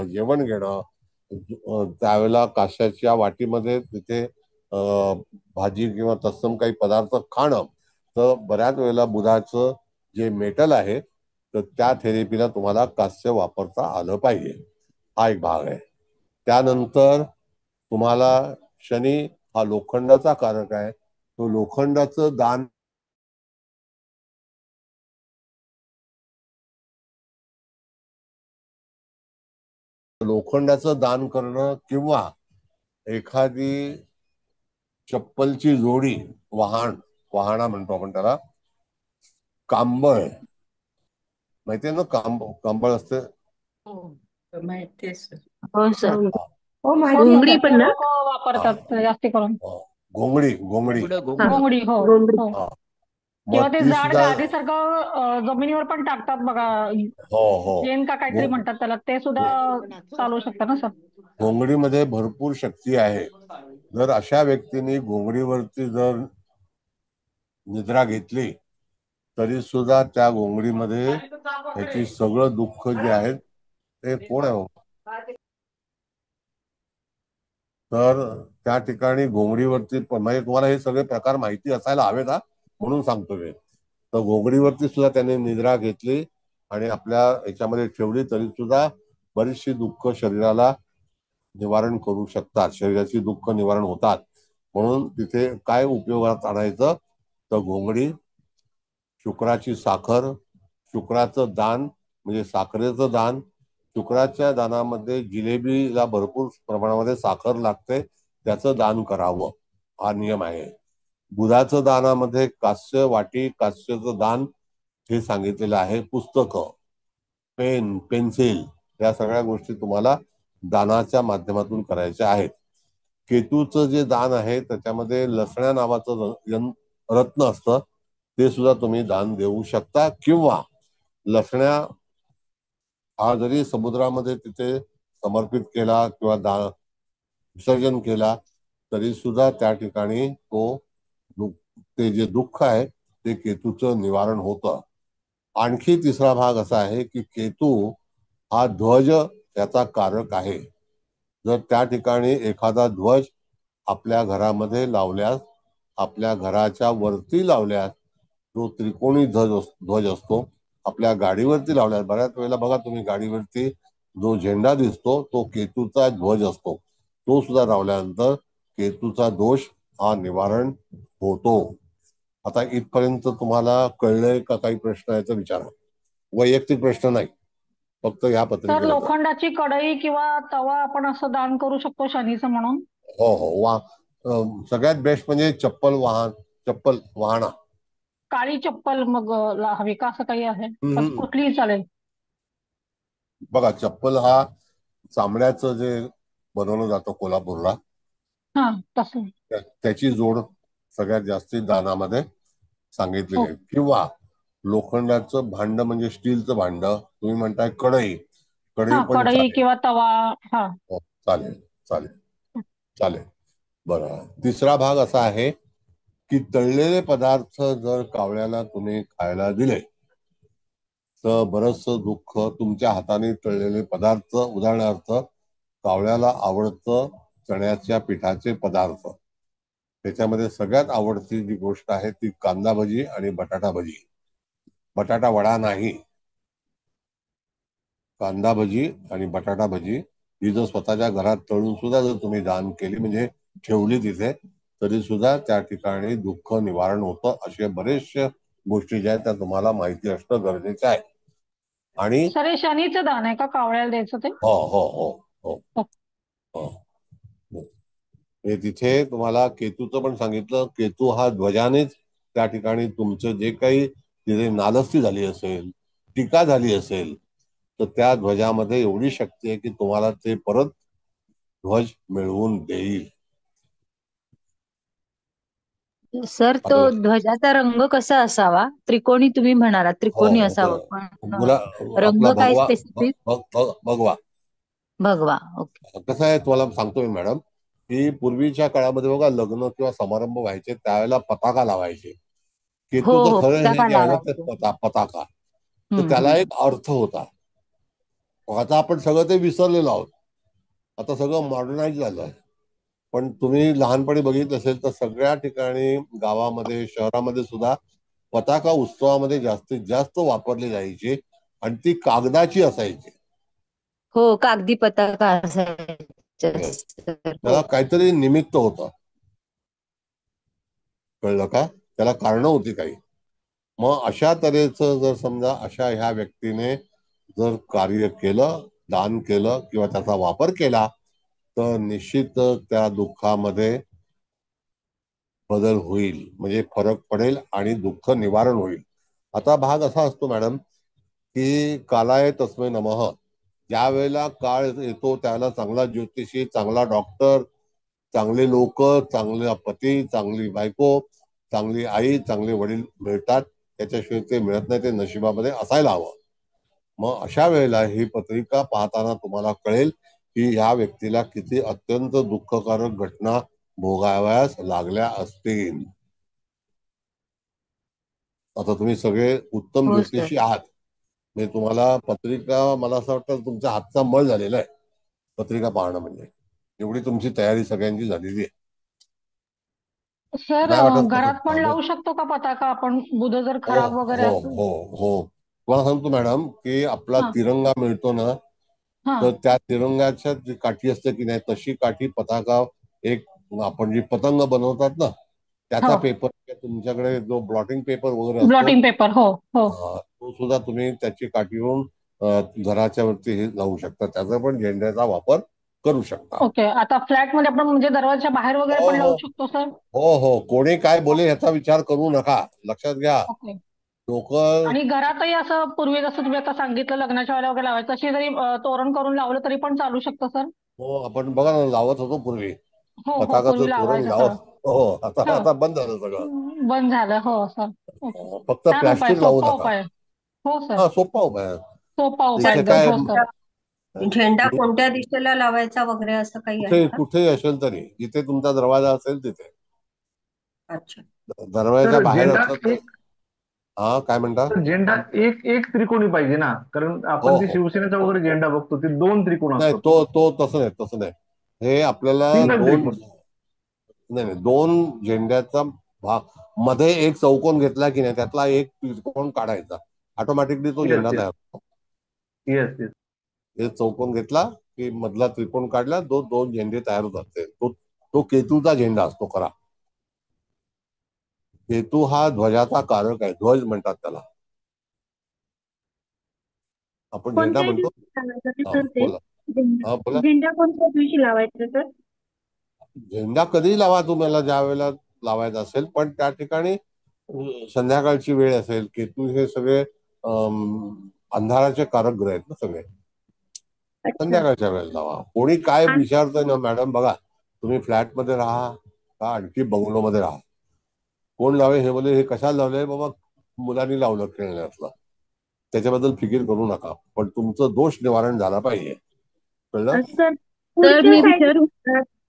जेवण घेणं, त्यावेळेला कास्याच्या वाटीमध्ये तिथे भाजी किंवा तत्सम काही पदार्थ खाणं, तर बऱ्याच वेळेला बुधाचं जे मेटल आहे तर त्या थेरपीला तुम्हाला कास्य वापरता आलं पाहिजे. हा एक भाग आहे. त्यानंतर तुम्हाला शनी हा लोखंडाचा कारक आहे. तो लोखंडाचं दान लोखंडाचं दान करणं किंवा एखादी चप्पलची जोडी, वाहणा म्हणतो आपण त्याला, कांबळ माहितीये ना, कांबळ असते. माहिती आहे सर. हो सर. हो माहिती आहे, घोंगडी पण ना? लोक वापरतात जास्ती करून. घोंगडी हा. घोंगडी, हो घोंगडी. हो. हा. किंवा मग ते ती जाड सुद्धा गादीसारखं जमिनीवर पण टाकतात बघा, हो हो चेन का काहीतरी म्हणतात त्याला, ते सुद्धा चालू शकतं ना सर? घोंगडीमध्ये भरपूर शक्ती आहे. जर अशा व्यक्तीने घोंगडीवरती जर निद्रा घेतली तरी सुद्धा त्या घोंगडीमध्ये त्याची सगळं दुःख जे आहे ते कोण आहे हो? तर त्या ठिकाणी घोंगडीवरती म्हणजे तुम्हाला हे सगळे प्रकार माहिती असायला हवेत हा, म्हणून सांगतो मी. तर घोंगडीवरती सुद्धा त्याने निद्रा घेतली आणि आपल्या याच्यामध्ये ठेवली तरी सुद्धा बरीचशी दुःख शरीराला निवारण करू शकतात, शरीराची दुःख निवारण होतात. म्हणून तिथे काय उपयोगात आणायचं, तर घोंगडी, शुक्राची साखर, शुक्राचं दान म्हणजे साखरेचं दान. शुक्राच्या दानामध्ये जिलेबीला भरपूर प्रमाणामध्ये साखर लागते, त्याचं दान करावं, हा नियम आहे. बुधाचं दानामध्ये कास्य वाटी, कास्याचं दान हे सांगितलेलं आहे. पुस्तकं, पेन, पेन्सिल या सगळ्या गोष्टी तुम्हाला दानाच्या माध्यमातून करायच्या आहेत. केतूचं जे दान आहे त्याच्यामध्ये लसण्या नावाचं रत्न असतं, ते सुद्धा तुम्ही दान देऊ शकता. किंवा लसण्या हा जरी समुद्रामध्ये तिथे समर्पित केला किंवा विसर्जन केला तरी सुद्धा त्या ठिकाणी ते जे दुःख आहे ते केतूचं निवारण होतं. आणखी तिसरा भाग असा आहे की केतू हा ध्वज याचा कारक आहे. जर त्या ठिकाणी एखादा ध्वज आपल्या घरामध्ये लावल्यास, आपल्या घराच्या वरती लावल्यास, जो त्रिकोणी ध्वज असतो, आपल्या गाडीवरती लावल्यास, बऱ्याच वेळेला बघा तुम्ही गाडीवरती जो झेंडा दिसतो तो केतूचा ध्वज असतो, तो सुद्धा लावल्यानंतर केतूचा दोष हा निवारण होतो. आता इथपर्यंत तुम्हाला कळलंय का? काही प्रश्न आहे तर विचारा. वैयक्तिक प्रश्न नाही, फक्त या तर पत्रिकेबद्दल. लोखंडाची कढई किंवा तवा आपण असं दान करू शकतो शनीचं म्हणून? हो हो. सगळ्यात बेस्ट म्हणजे चप्पल वाहना. काळी चप्पल मग हवी का, असं काही आहे? बस हम्म. कुठलीही चालेल? बघा, चप्पल हा चामड्याचं जे बनवलं जातं कोल्हापूरला, हा, तसं. त्याची जोड सगळ्यात जास्ती दानामध्ये सांगितलेले हो. आहेत. किंवा लोखंडाचं भांड म्हणजे स्टीलचं भांड, तुम्ही म्हणताय कढई, कढई हा, पण कढई चालेल. किंवा तवा. हा. हो, चालेल चालेल चालेल. बरं, तिसरा भाग असा आहे की तळलेले पदार्थ जर कावळ्याला तुम्ही खायला दिले तर बरचसं दुःख तुमच्या हाताने तळलेले पदार्थ, उदाहरणार्थ कावळ्याला आवडतं चण्याच्या पिठाचे पदार्थ. त्याच्यामध्ये सगळ्यात आवडती जी गोष्ट आहे ती कांदा भजी आणि बटाटा भजी. बटाटा वडा नाही, कांदा भजी आणि बटाटा भजी ही जर स्वतःच्या घरात तळून सुद्धा जर तुम्ही दान केली, म्हणजे ठेवली तिथे, तरी सुद्धा त्या ठिकाणी दुःख निवारण होतं. अशा बरेचशा गोष्टी ज्या आहेत त्या तुम्हाला माहिती असणं गरजेचं आहे. आणि सर, हे शनीचं दान आहे का कावळ्याला द्यायचं ते? हो हो हो हो हो. हो हो. हे तिथे तुम्हाला केतूचं पण सांगितलं. केतू हा ध्वजानेच त्या ठिकाणी तुमचं जे काही तिथे नालस्ती झाली असेल, टीका झाली असेल, तर त्या ध्वजामध्ये एवढी शक्ती आहे की तुम्हाला ते परत ध्वज मिळवून देईल. सर, तो आलं? ध्वजाचा रंग कसा असावा? त्रिकोणी तुम्ही म्हणालात, हो त्रिकोणी हो असावं, पण गुला रंग आपला काय भगवा स्पेसिफिक? भगवा. भगवा. ओके. कसं आहे तुम्हाला सांगतो मी मॅडम, की पूर्वीच्या काळामध्ये बघा लग्न किंवा समारंभ व्हायचे त्यावेळेला पताका लावायचे. हो केतूचं हो, खरं हे पताका जे आहे ना ते लावायचे. पताका, तर त्याला हम्म. एक अर्थ होता. आता आपण सगळं ते विसरलेलो आहोत. आता सगळं मॉडर्नाइज झालं. पण तुम्ही लहानपणी बघितलं असेल तर सगळ्या ठिकाणी गावामध्ये, शहरामध्ये सुद्धा पताका उत्सवामध्ये जास्तीत जास्त वापरली जायची आणि ती कागदाची असायची. हो, कागदी पताका असायचा Yes. सर. हो. त्याला काहीतरी निमित्त होतं, कळलं का? त्याला कारणं होती काही. मग अशा तऱ्हेचं जर समजा अशा ह्या व्यक्तीने जर कार्य केलं, दान केलं किंवा त्याचा वापर केला, तर निश्चित त्या दुःखामध्ये बदल होईल, म्हणजे फरक पडेल आणि दुःख निवारण होईल. आता भाग असा असतो मॅडम की कालाय तस्मै नमः. ज्या वेळेला काळ येतो त्यावेळेला चांगला ज्योतिषी, चांगला डॉक्टर, चांगले लोक, चांगला पती, चांगली बायको, चांगली आई, चांगले वडील मिळतात. त्याच्याशिवाय ते मिळत नाही, ते नशिबामध्ये असायला हवं. मग अशा वेळेला ही पत्रिका पाहताना तुम्हाला कळेल की ह्या व्यक्तीला किती अत्यंत दुःखकारक घटना भोगाव्यास लागल्या असतील. आता तुम्ही सगळे उत्तम हो सर. ज्योतिषी आहात, म्हणजे तुम्हाला पत्रिका, मला असं वाटतं तुमच्या हातचा मळ झालेला आहे पत्रिका पाहणं म्हणजे. एवढी तुमची तयारी सगळ्यांची झालेली आहे. सर, नाही वाटत का घरात पण तुम्हाला? लावू शकतो का पताका आपण, बुध जर हो खराब वगैरे हो असेल? हो हो. तुम्हाला सांगतो मॅडम की आपला हा. तिरंगा मिळतो ना, हा. तर त्या तिरंगाच्या जी काठी असते की नाही, तशी काठी पताका, एक आपण जी पतंग बनवतात ना त्याचा हो. पेपर, तुमच्याकडे जो ब्लॉटिंग पेपर वगैरे असतो, ब्लॉटिंग पेपर. हो हो. तो सुद्धा तुम्ही त्याची काठी घेऊन घराच्या वरती हे लावू शकता. त्याचा पण झेंड्याचा वापर करू शकता. ओके. आता फ्लॅट मध्ये आपण म्हणजे दरवाजाच्या बाहेर वगैरे हो पण हो लावू शकतो सर? हो हो. कोणी काय बोले ह्याचा विचार करू नका, लक्षात घ्या. ओके. लोक आणि घरातही असं पूर्वी जसं तुम्ही आता सांगितलं लग्नाच्या वेळेला वगैरे लावायचं, तशी जरी तोरण करून लावलं तरी पण चालू शकतं सर? हो, आपण बघा ना लावत होतो पूर्वी, हो हो, पताकाचं पूर्वी तोरण लावायचं सर. लावत. हो, आता हो. आता बंद झालं सगळं. बंद झालं. हो सर. ओके. फक्त छान उपाय, प्लॅस्टिक लावू सोपा नका. उपाय. हो सर. हा, सोपा उपाय आहे. सोपा उपाय इथे एकदम. काय, हो सर. झेंडा कोणत्या दिशेला लावायचा वगैरे असं काही आहे कुठे का? कुठे असेल तरी, जिथे तुमचा दरवाजा असेल तिथे. अच्छा. दरवाजाच्या तर बाहेर झेंडा असलं तर. एक हा, काय म्हणता? झेंडा एक एक त्रिकोणी पाहिजे ना, कारण हो आपण जे हो. शिवसेनेचा वगैरे झेंडा बघतो ते दोन त्रिकोण नाही, असतात. तो तो तसं नाही, तसं नाही. हे आपल्याला सिंगल दोन, त्रिकोण. नाही नाही, दोन झेंड्याचा भाग, मध्ये एक चौकोन घेतला की नाही त्यातला एक त्रिकोण काढायचा, ऑटोमॅटिकली तो येस झेंडा येस तयार होतो. Yes yes. एक चौकोन घेतला की मधला त्रिकोण काढला, दोन झेंडे तयार होतात. तो तो केतूचा झेंडा असतो खरा. केतू हा ध्वजाचा कारक आहे, ध्वज म्हणतात त्याला. आपण झेंडा कोणत्याही म्हणतो. दिवशी लावायचं हा सर ते बोला. झेंडा? हा बोला. झेंडा कोणत्या दिवशी लावायचा सर? झेंडा कधीही लावा तुम्हाला ज्या वेळेला लावायचा असेल, पण त्या ठिकाणी संध्याकाळची वेळ असेल. केतू हे सगळे अंधाराचे कारक ग्रह आहेत ना सगळे. अच्छा. संध्याकाळच्या वेळेला लावा. कोणी काय विचारतंय ना मॅडम, बघा तुम्ही फ्लॅटमध्ये राहा का आणखी बंगलोमध्ये राहा, कोण लावे हे बोले, हे कशाला लावलंय बाबा, मुलांनी लावलं खेळण्यातलं, त्याच्याबद्दल फिकीर करू नका, पण तुमचं दोष निवारण झाला पाहिजे. कळलं? सर सर पुढच्या मी साईड विचारू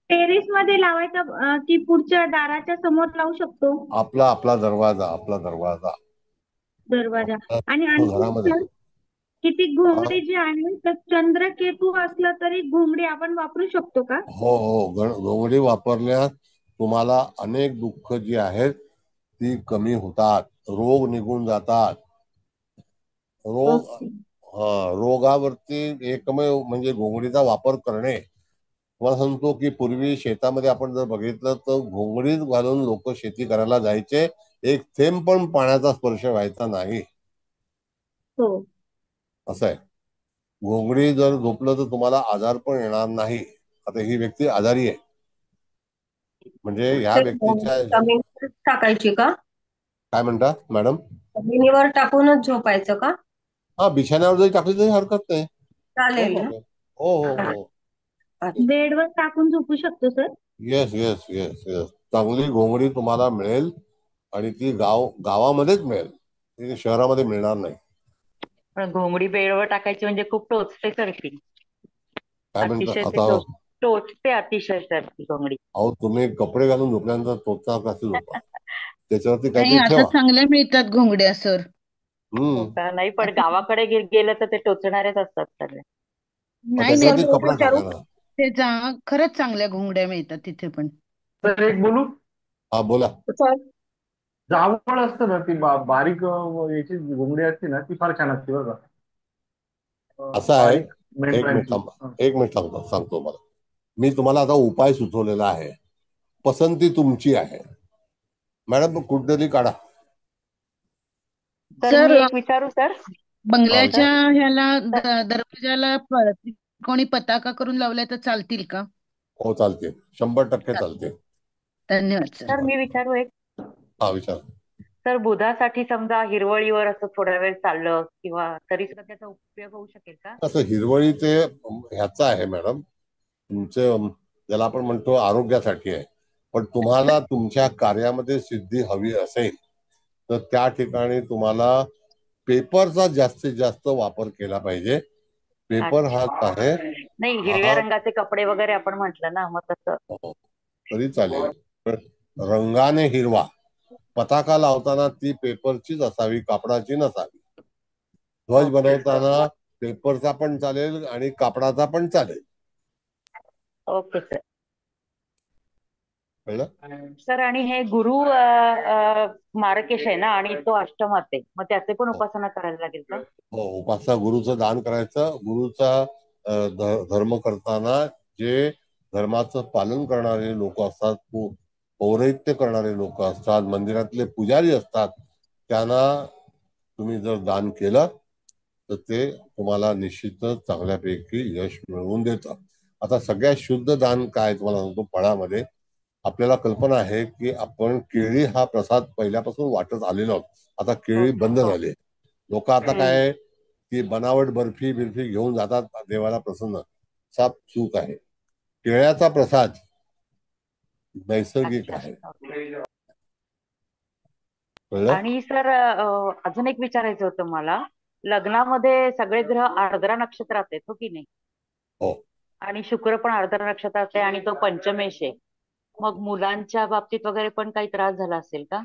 टेरेस मध्ये लावायचा की पुढच्या दाराच्या समोर लावू शकतो आपला आपला दरवाजा दरवाजा. आणि आपल्या आणखी घरामध्ये. सर, किती हा, घोंगडी जे आहे तर चंद्रकेतू असलं तरी घोंगडी आपण वापरू शकतो का? हो हो, घोंगडी वापरण्यात तुम्हाला अनेक दुःख जी आहेत ती कमी होतात, रोग निघून जातात. रोग, ओके. रोगावरती एकमेव म्हणजे घोंगडीचा वापर करणे. तुम्हाला सांगतो की पूर्वी शेतामध्ये आपण जर बघितलं तर घोंगडीच घालून लोक शेती करायला जायचे, एक थेंब पण पाण्याचा स्पर्श व्हायचा नाही. हो. असं आहे. घोंगडी जर झोपलं तर तुम्हाला आजार पण येणार नाही. आता ही व्यक्ती आजारी आहे, म्हणजे ह्या ते व्यक्तीच्या जमिनीवर टाकायची का? काय म्हणता मॅडम? जमिनीवर टाकूनच झोपायचं का? हा, बिछाण्यावर जरी टाकली तरी हरकत नाही. नो चालेल ना? प्रॉब्लेम. हो हो हो. अच्छा. बेडवर टाकून झोपू शकतो sir? Yes yes yes yes, चांगली घोंगडी तुम्हाला मिळेल आणि ती गावामध्येच मिळेल, ती शहरामध्ये मिळणार नाही. पण घोंगडी बेडवर टाकायची म्हणजे खूप टोचते सर ती. काय म्हणता अतिशय ते आता? टोचते अतिशय सर ती घोंगडी. अहो, तुम्ही कपडे घालून झोपल्यानंतर तोचा कसे झोपा? त्याच्यावरती नाही, काहीतरी आता ठेवा. चांगल्या मिळतात घोंगड्या सर. हो हम्म. का? नाही, पण आता गावाकडे गेलं तर ते टोचणारेच असतात सगळे. नाही नाही, त्याच्यावरती कपडा विचारू? टाका ना. त्याचा खरंच चांगल्या घोंगड्या मिळतात तिथे पण. तर एक बोलू. हा, बोला. सर जावळ असतं ना, ती बारीक याची घोंगडी असते ना, ती फार छान असते बरं का. असं आहे, बारीक एक मिनिट मेंढरांची. थांबा, एक मिनिट सांगतो मला. मी तुम्हाला आता उपाय सुचवलेला आहे, पसंती तुमची आहे. मॅडम कुंडली काढा. तर सर मी एक विचारू सर? हा, बंगल्याच्या विचार. ह्याला दरवाजाला कोणी पताका करून लावलाय तर चालतील का? हो, चालते, 100% चा- चालते. धन्यवाद सर. सर मी विचारू एक? हा, विचार. तर बुधासाठी समजा हिरवळीवर असं थोडा वेळ चाललं किंवा तरी सुद्धा त्याचा उपयोग होऊ शकेल का? असं हिरवळी ते ह्याचं आहे मॅडम, तुमचे ज्याला आपण म्हणतो आरोग्यासाठी आहे, पण तुम्हाला तुमच्या कार्यामध्ये सिद्धी हवी असेल तर त्या ठिकाणी तुम्हाला पेपरचा जास्तीत जास्त वापर केला पाहिजे. पेपर हाच अच्छा. आहे, नाही, हिरव्या हा. रंगाचे कपडे वगैरे आपण म्हटलं ना, मग तसं. हो, तरी चालेल, पण रंगाने हिरवा. पताका लावताना ती पेपरचीच असावी, कापडाची नसावी. ध्वज ओके सर. बनवताना पेपरचा पण चालेल आणि कापडाचा पण चालेल. Okay sir. कळलं? सर, आणि हे गुरु मार्गशीर्ष आहे ना, आणि तो अष्टमात आहे, मग त्याचे पण हो उपासना करायला लागेल का? हो, उपासना गुरुचं दान करायचं. गुरुचा धर्म करताना जे धर्माचं पालन करणारे लोक असतात, पौरोहित्य करणारे लोक असतात, मंदिरातले पुजारी असतात, त्यांना तुम्ही जर दान केलं तर ते तुम्हाला निश्चितच चांगल्यापैकी यश मिळवून देतं. आता सगळ्यात शुद्ध दान काय तुम्हाला सांगतो. फळामध्ये आपल्याला कल्पना आहे की आपण केळी हा प्रसाद पहिल्यापासून वाटत आलेलो आहोत. आता केळी ओके. बंद हो. झाली. लोक आता काय की बनावट बर्फी बिर्फी घेऊन जातात देवाला प्रसन्न. साप चूक आहे. केळ्याचा प्रसाद नैसर्गिक अच्छा. आहे. ओके. कळलं? आणि सर अजून एक विचारायचं होतं मला. लग्नामध्ये सगळे ग्रह आर्द्रा नक्षत्रात आहेत, हो की नाही? हो, आणि शुक्र पण आर्द्रा नक्षत्रात आहे आणि तो पंचमेश आहे. मग मुलांच्या बाबतीत वगैरे पण काही त्रास झाला असेल का?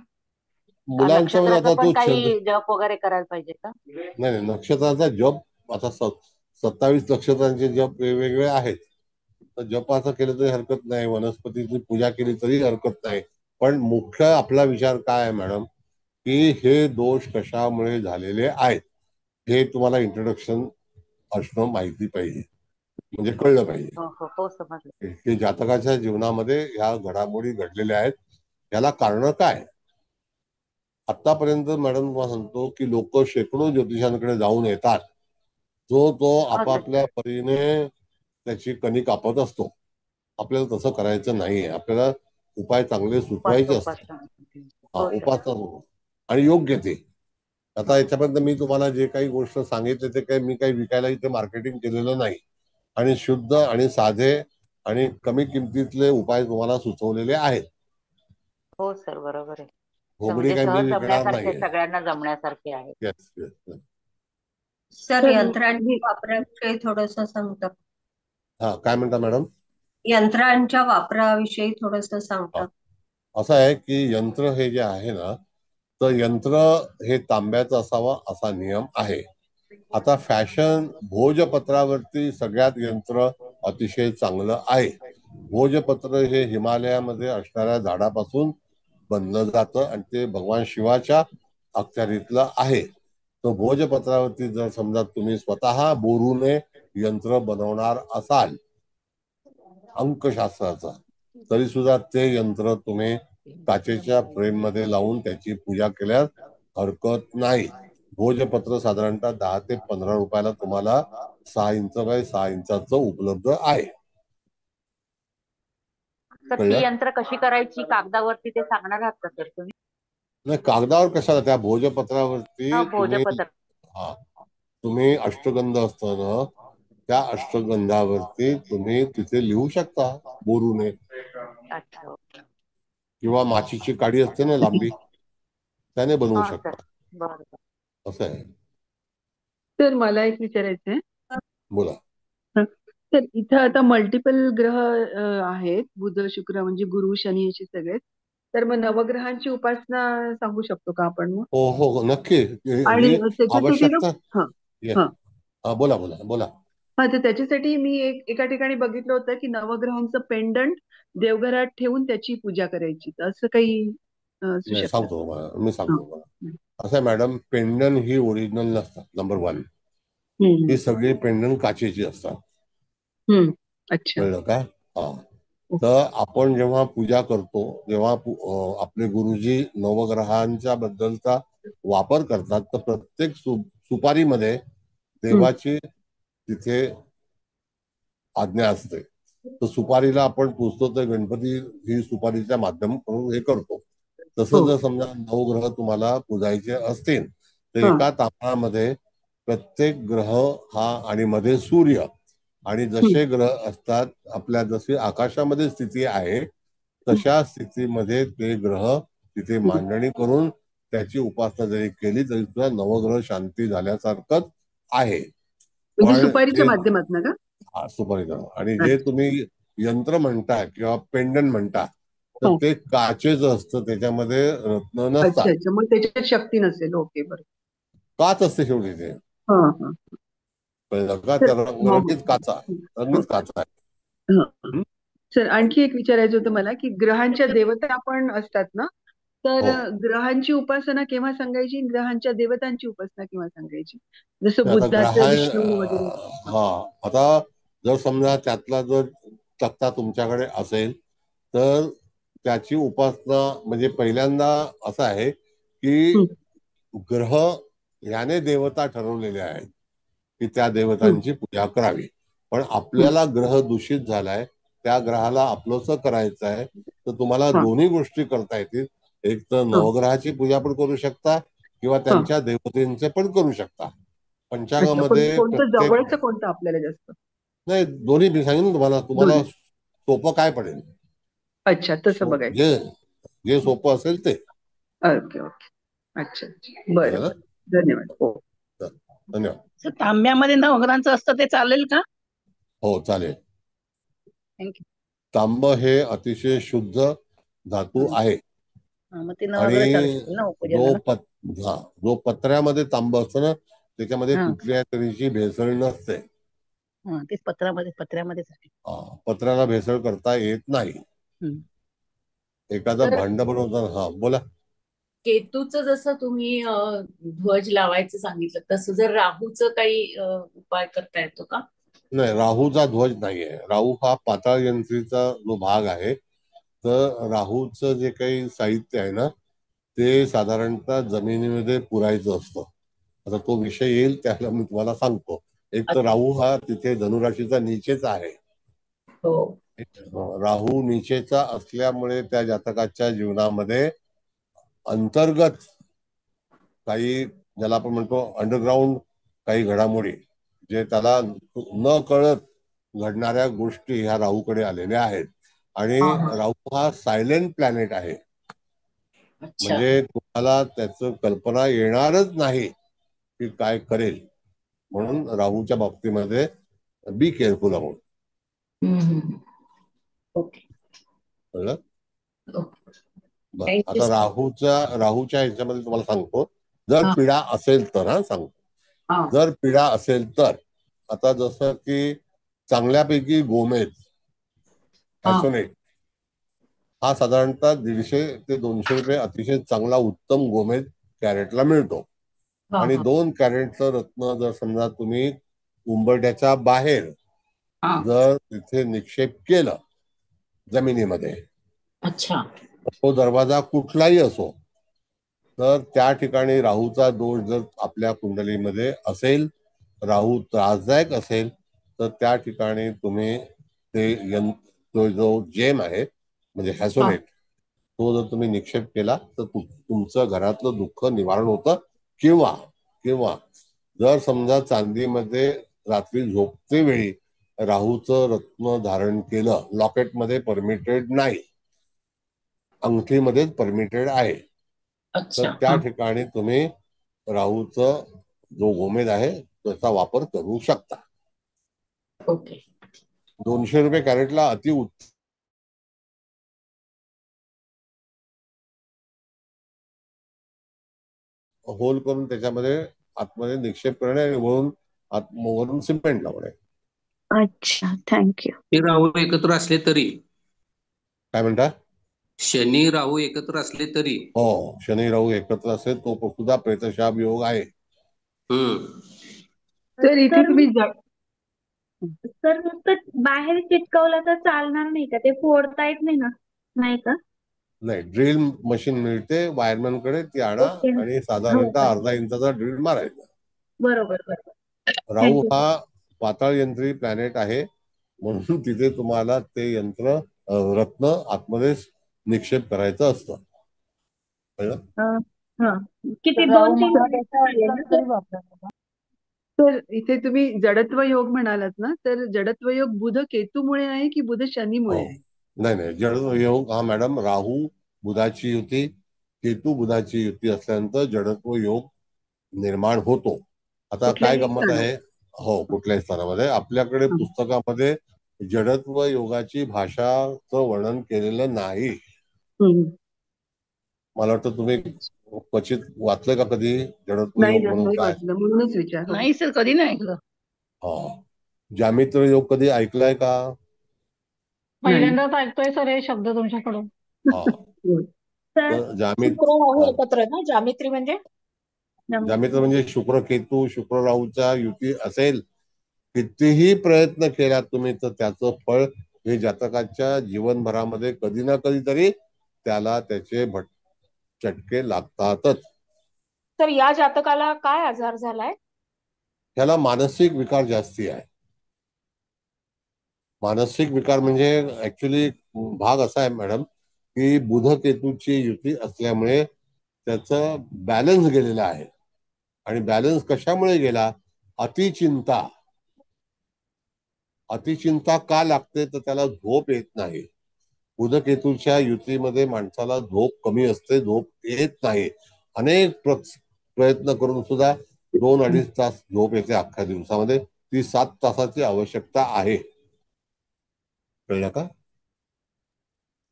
मुलांच्या मध्ये नक्षत्राचं आता पण तो छंद. काही जप वगैरे करायला पाहिजे का? नाही नाही, नक्षत्राचा जप आता 27 नक्षत्रांचे जप वेगवेगळे आहेत. तर जपाचं केलं तरी हरकत नाही, वनस्पतीची पूजा केली तरी हरकत नाही. पण मुख्य आपला विचार काय आहे मॅडम, की हे दोष कशामुळे झालेले आहेत हे तुम्हाला इंट्रोडक्शन असणं माहिती पाहिजे, म्हणजे कळलं पाहिजे हो हो हो, समजलं. की जातकाच्या जीवनामध्ये ह्या घडामोडी घडलेल्या आहेत, याला कारण काय. आतापर्यंत मॅडम तुम्हाला सांगतो की लोक शेकडो ज्योतिषांकडे जाऊन येतात. जो तो हो सर. आपापल्या परीने त्याची कणी कापत असतो. आपल्याला तसं करायचं नाहीये. आपल्याला उपाय चांगले सुचवायचे असतात. उपासना. हा, हो सर. उपासना आणि योग्य ते. आता याच्यापर्यंत मी तुम्हाला जे काही गोष्ट सांगितले ते काही मी काही विकायला इथे मार्केटिंग केलेलं नाही, आणि शुद्ध आणि साधे आणि कमी किमतीतले उपाय तुम्हाला सुचवलेले आहेत. हो सर, बरोबर आहे. अच्छा, घोंगडी म्हणजे काही मी सहज विकणार जमण्यासारखे, नाहीये. सगळ्यांना जमण्यासारखे आहे. Yes yes. सर, तर यंत्रांच्या वापराविषयी थोडस सांगता? हा, काय म्हणता मॅडम? यंत्रांच्या वापराविषयी थोडस सांगता? असं आहे की यंत्र हे जे आहे ना, तर यंत्र हे तांब्याचं असावं असा नियम आहे. आता फॅशन भोजपत्रावरती सगळ्यात यंत्र अतिशय चांगलं आहे. भोजपत्र हे हिमालयामध्ये असणाऱ्या झाडापासून बनलं जातं आणि ते भगवान शिवाच्या अखत्यारीतलं आहे. तो भोजपत्रावरती जर समजा तुम्ही स्वतः बोरूने यंत्र बनवणार असाल अंकशास्त्राचं, तरी सुद्धा ते यंत्र तुम्ही काचेच्या फ्रेम मध्ये लावून त्याची पूजा केल्यास हरकत नाही. भोजपत्र साधारणतः 10 ते 15 रुपयाला तुम्हाला 6 इंच बाय 6 इंचाचं उपलब्ध आहे. तर ती कळलं? यंत्र कशी करायची कागदावरती ते सांगणार आहात का सर तुम्ही? नाही, कागदावर कशाला, त्या भोजपत्रावरती तुम्ही भोजपत्र. तुम्ही अष्टगंध असतं ना, त्या अष्टगंधावरती तुम्ही तिथे लिहू शकता बोरूने, अच्छा. किंवा माचीची काडी असते ना लांबी, त्याने बनवू हा सर, शकता. बरं. असं आहे. तर मला एक विचारायचं आहे. बोला. तर इथं आता मल्टिपल ग्रह आहेत, बुध शुक्र म्हणजे गुरु शनी असे सगळे. तर मग नवग्रहांची उपासना सांगू शकतो का आपण मग? हो हो हो, नक्की. आणि जी त्याच्यासाठी ना, आवश्यकता. हा Yes. हा बोला बोला बोला. हा तर त्याच्यासाठी मी एका ठिकाणी बघितलं होतं की नवग्रहांचं पेंडंट देवघरात ठेवून त्याची पूजा करायची. तर असं काही असू नाही, शकतं? सांगतो तुम्हाला, मी हा. सांगतो तुम्हाला. असं आहे मॅडम, पेंडन ही ओरिजिनल नसतात. नंबर 1, हम्म, ही सगळी पेंडन काचेची असतात. हम्म. अच्छा. कळलं का? हा. तर आपण जेव्हा पूजा करतो, जेव्हा आपले गुरुजी नवग्रहांच्या बद्दलचा वापर करतात, तर प्रत्येक सुपारीमध्ये देवाची तिथे आज्ञा असते. तर सुपारीला आपण पुजतो, तर गणपती ही सुपारीच्या माध्यमातून हे करतो. तसं हो. जर समजा नवग्रह तुम्हाला पुजायचे असतील, तर हा. एका तांब्यामध्ये प्रत्येक ग्रह हा, आणि मध्ये सूर्य, आणि जसे ग्रह असतात आपल्या जशी आकाशामध्ये स्थिती आहे तशा स्थितीमध्ये ते ग्रह तिथे मांडणी करून त्याची उपासना जरी केली तरी सुद्धा नवग्रह शांती झाल्यासारखंच आहे. म्हणजे पण सुपारीच्या जे माध्यमातून का? सुपारीचा, आणि जे तुम्ही यंत्र म्हणता किंवा पेंडन म्हणता, तर हो. ते काचेच असतं, त्याच्यामध्ये रत्न अच्छा नसतात. अच्छा, मग त्याच्यात शक्ती नसेल. ओके, बरं. काच असते शेवटी ते. हा हा. कळलं का? तर त्या हो, रंगीत काचा, हो. रंगीत काचा आहे. हा. सर, आणखी एक विचारायचं होतं मला की ग्रहांच्या देवता पण असतात ना, तर हो. ग्रहांची उपासना केव्हा सांगायची, ग्रहांच्या देवतांची उपासना केव्हा सांगायची? जसं आता बुद्धाचं विष्णू वगैरे. हा, आता जर समजा त्यातला जर तक्ता तुमच्याकडे असेल, तर त्याची उपासना म्हणजे पहिल्यांदा असं आहे की ग्रह याने देवता ठरवलेले आहेत की त्या देवतांची पूजा करावी. पण आपल्याला ग्रह दूषित झालाय, त्या ग्रहाला आपलंसं करायचं आहे, तर तुम्हाला दोन्ही गोष्टी करता येतील. एक तर नवग्रहाची पूजा पण करू शकता, किंवा त्यांच्या देवतेंचे पण करू शकता. अच्छा, पण पंचांगामध्ये कोणतं प्रत्येक, जवळचं कोणतं आपल्याला जास्त? नाही, दोन्ही मी सांगितलं तुम्हाला, तुम्हाला दोन्ही. सोपं काय पडेल. अच्छा, तसं बघायचं. जे जे सोपं असेल ते. Okay okay. अच्छा अच्छा, बरं कळलं ना? बरं. धन्यवाद. हो. धन्यवाद. तांब्यामध्ये नवग्रहांचं असतं ते चालेल का? हो, चालेल. थँक्यू. तांब हे अतिशय शुद्ध धातू आहे. मग ते नवग्रह चालू आणि शकतील ना पूजेला ना? जो पत्र्यामध्ये तांब असतो ना, त्याच्यामध्ये हा. कुठल्या तऱ्हेची भेसळ नसते. तेच पत्र्यामध्येच आहे. पत्र्याला भेसळ करता येत नाही. एखादं भांड बनवताना. हा, बोला. केतूचं जसं तुम्ही ध्वज लावायचं सांगितलं, तसं जर राहूचं काही उपाय करता येतो का? नाही, राहूचा ध्वज नाहीये. राहू हा पाताळ यंत्रीचा जो भाग आहे, तर राहूचं जे काही साहित्य आहे ना, ते साधारणतः जमिनीमध्ये पुरायचं असतं. आता तो विषय येईल त्याला मी तुम्हाला सांगतो. एक तर राहू हा तिथे धनुराशीचा नीचेच आहे. हो. राहू नीचेचा असल्यामुळे त्या जातकाच्या जीवनामध्ये अंतर्गत काही, ज्याला आपण म्हणतो अंडरग्राऊंड, काही घडामोडी, जे त्याला न कळत घडणाऱ्या गोष्टी ह्या राहूकडे आलेल्या आहेत. आणि राहू हा सायलेंट प्लॅनेट आहे. अच्छा. म्हणजे तुम्हाला त्याचं कल्पना येणारच नाही की काय करेल. म्हणून राहूच्या बाबतीमध्ये बी केअरफुल आहोत. ओके. कळलं? ओके. बरं, थँक्यू आता सर. राहूच्या ह्याच्यामध्ये तुम्हाला सांगतो, जर हा पीडा असेल तर सांगतो. हा जर पीडा असेल तर आता जसं की चांगल्यापैकी गोमेद हा ॲसोनेट हा साधारणतः 150 ते 200 रुपये अतिशय चांगला उत्तम गोमेद कॅरेटला मिळतो. हा आणि हा 2 कॅरेटचं रत्न जर समजा तुम्ही उंबरठ्याच्या बाहेर हा. जर तिथे निक्षेप केलं जमिनीमध्ये, अच्छा. तो दरवाजा कुठलाही असो, तर त्या ठिकाणी राहूचा दोष जर आपल्या कुंडलीमध्ये असेल, राहू त्रासदायक असेल, तर त्या ठिकाणी तुम्ही ते तो जो जेम आहे म्हणजे हा हॅसोनेट, तो जर तुम्ही निक्षेप केला तर तुमचं घरातलं दुःख निवारण होतं. किंवा किंवा जर समजा चांदीमध्ये रात्री झोपते वेळी राहूचं रत्न धारण केलं, लॉकेटमध्ये परमिटेड नाही, अंगठीमध्येच परमिटेड आहे, तर अच्छा. त्या हा ठिकाणी तुम्ही राहूचं जो गोमेद आहे त्याचा वापर करू शकता. ओके. 200 रुपये कॅरेटला होल करून त्याच्यामध्ये आतमध्ये निक्षेप करणे आणि वरून सिमेंट लावणे. अच्छा, थँक्यू. ते राहू एकत्र असले तरी, काय म्हणता? शनी राहू एकत्र असले तरी. हो, शनी राहू एकत्र असेल तो सुद्धा प्रेतशाप योग आहे. तर इथे सर तुम्ही सर नुसतं बाहेर चिटकवलं तर चालणार नाही का? ते फोडता येत नाही ना? नाही का? नाही, ड्रिल मशीन मिळते वायरमॅन कडे, ती आणा ओके. आणि हो साधारणतः का? अर्धा इंचाचा ड्रिल मारायचा. बरोबर बरोबर. राहू थँक्यू हा सर. पाताळ यंत्री प्लॅनेट आहे, म्हणून तिथे तुम्हाला ते यंत्र रत्न आतमध्ये निक्षेप करायचं असतं. कळलं? हा किती तर राहू 200 महाराजाचा झाले ना तरी सर? वापरायचा. तर इथे तुम्ही जडत्व योग म्हणालात ना, तर जडत्व योग बुध केतूमुळे आहे की बुध शनीमुळे हो, आहे? नाही, जड योग हा मॅडम राहू बुधाची युती, केतू बुधाची युती असल्यानंतर जडत्व योग निर्माण होतो. आता काय कुठल्याही गंमत स्थानात. आहे, हो, कुठल्याही स्थानामध्ये आपल्याकडे हं. पुस्तकामध्ये जडत्व योगाची भाषाचं वर्णन केलेलं नाही. हं. मला वाटतं तुम्ही क्वचित वाचलंय का कधी जडत्व नाही योग म्हणून नाही काय? वाचलं म्हणूनच विचारलं. नाही सर, कधी नाही ऐकलं. हा, जामित्र योग कधी ऐकलाय का? नाही. पहिल्यांदाच ऐकतोय सर हे शब्द तुमच्याकडून. हा, सर तर शुक्र राहू एकत्र ना, जामित्री म्हणजे? जामित्र म्हणजे शुक्र केतू, शुक्र राहूचा युती असेल, कितीही प्रयत्न केला तुम्ही तर त्याचं फळ हे जातकाच्या जीवनभरामध्ये कधी ना कधीतरी त्याला त्याचे चटके लागतातच. तर या जातकाला काय आजार झालाय? त्याला मानसिक विकार जास्ती आहे. मानसिक विकार म्हणजे ऍक्च्युली भाग असा आहे मॅडम, की बुध केतूची युती असल्यामुळे त्याचं बॅलन्स गेलेला आहे. आणि बॅलन्स कशामुळे गेला? अतिचिंता. अतिचिंता का लागते? तर त्याला झोप येत नाही. बुध केतूच्या युतीमध्ये माणसाला झोप कमी असते, झोप येत नाही. अनेक प्रयत्न करून सुद्धा 2-2.5 तास झोप येते अख्ख्या दिवसामध्ये. ती 7 तासाची आवश्यकता आहे. कळलं का?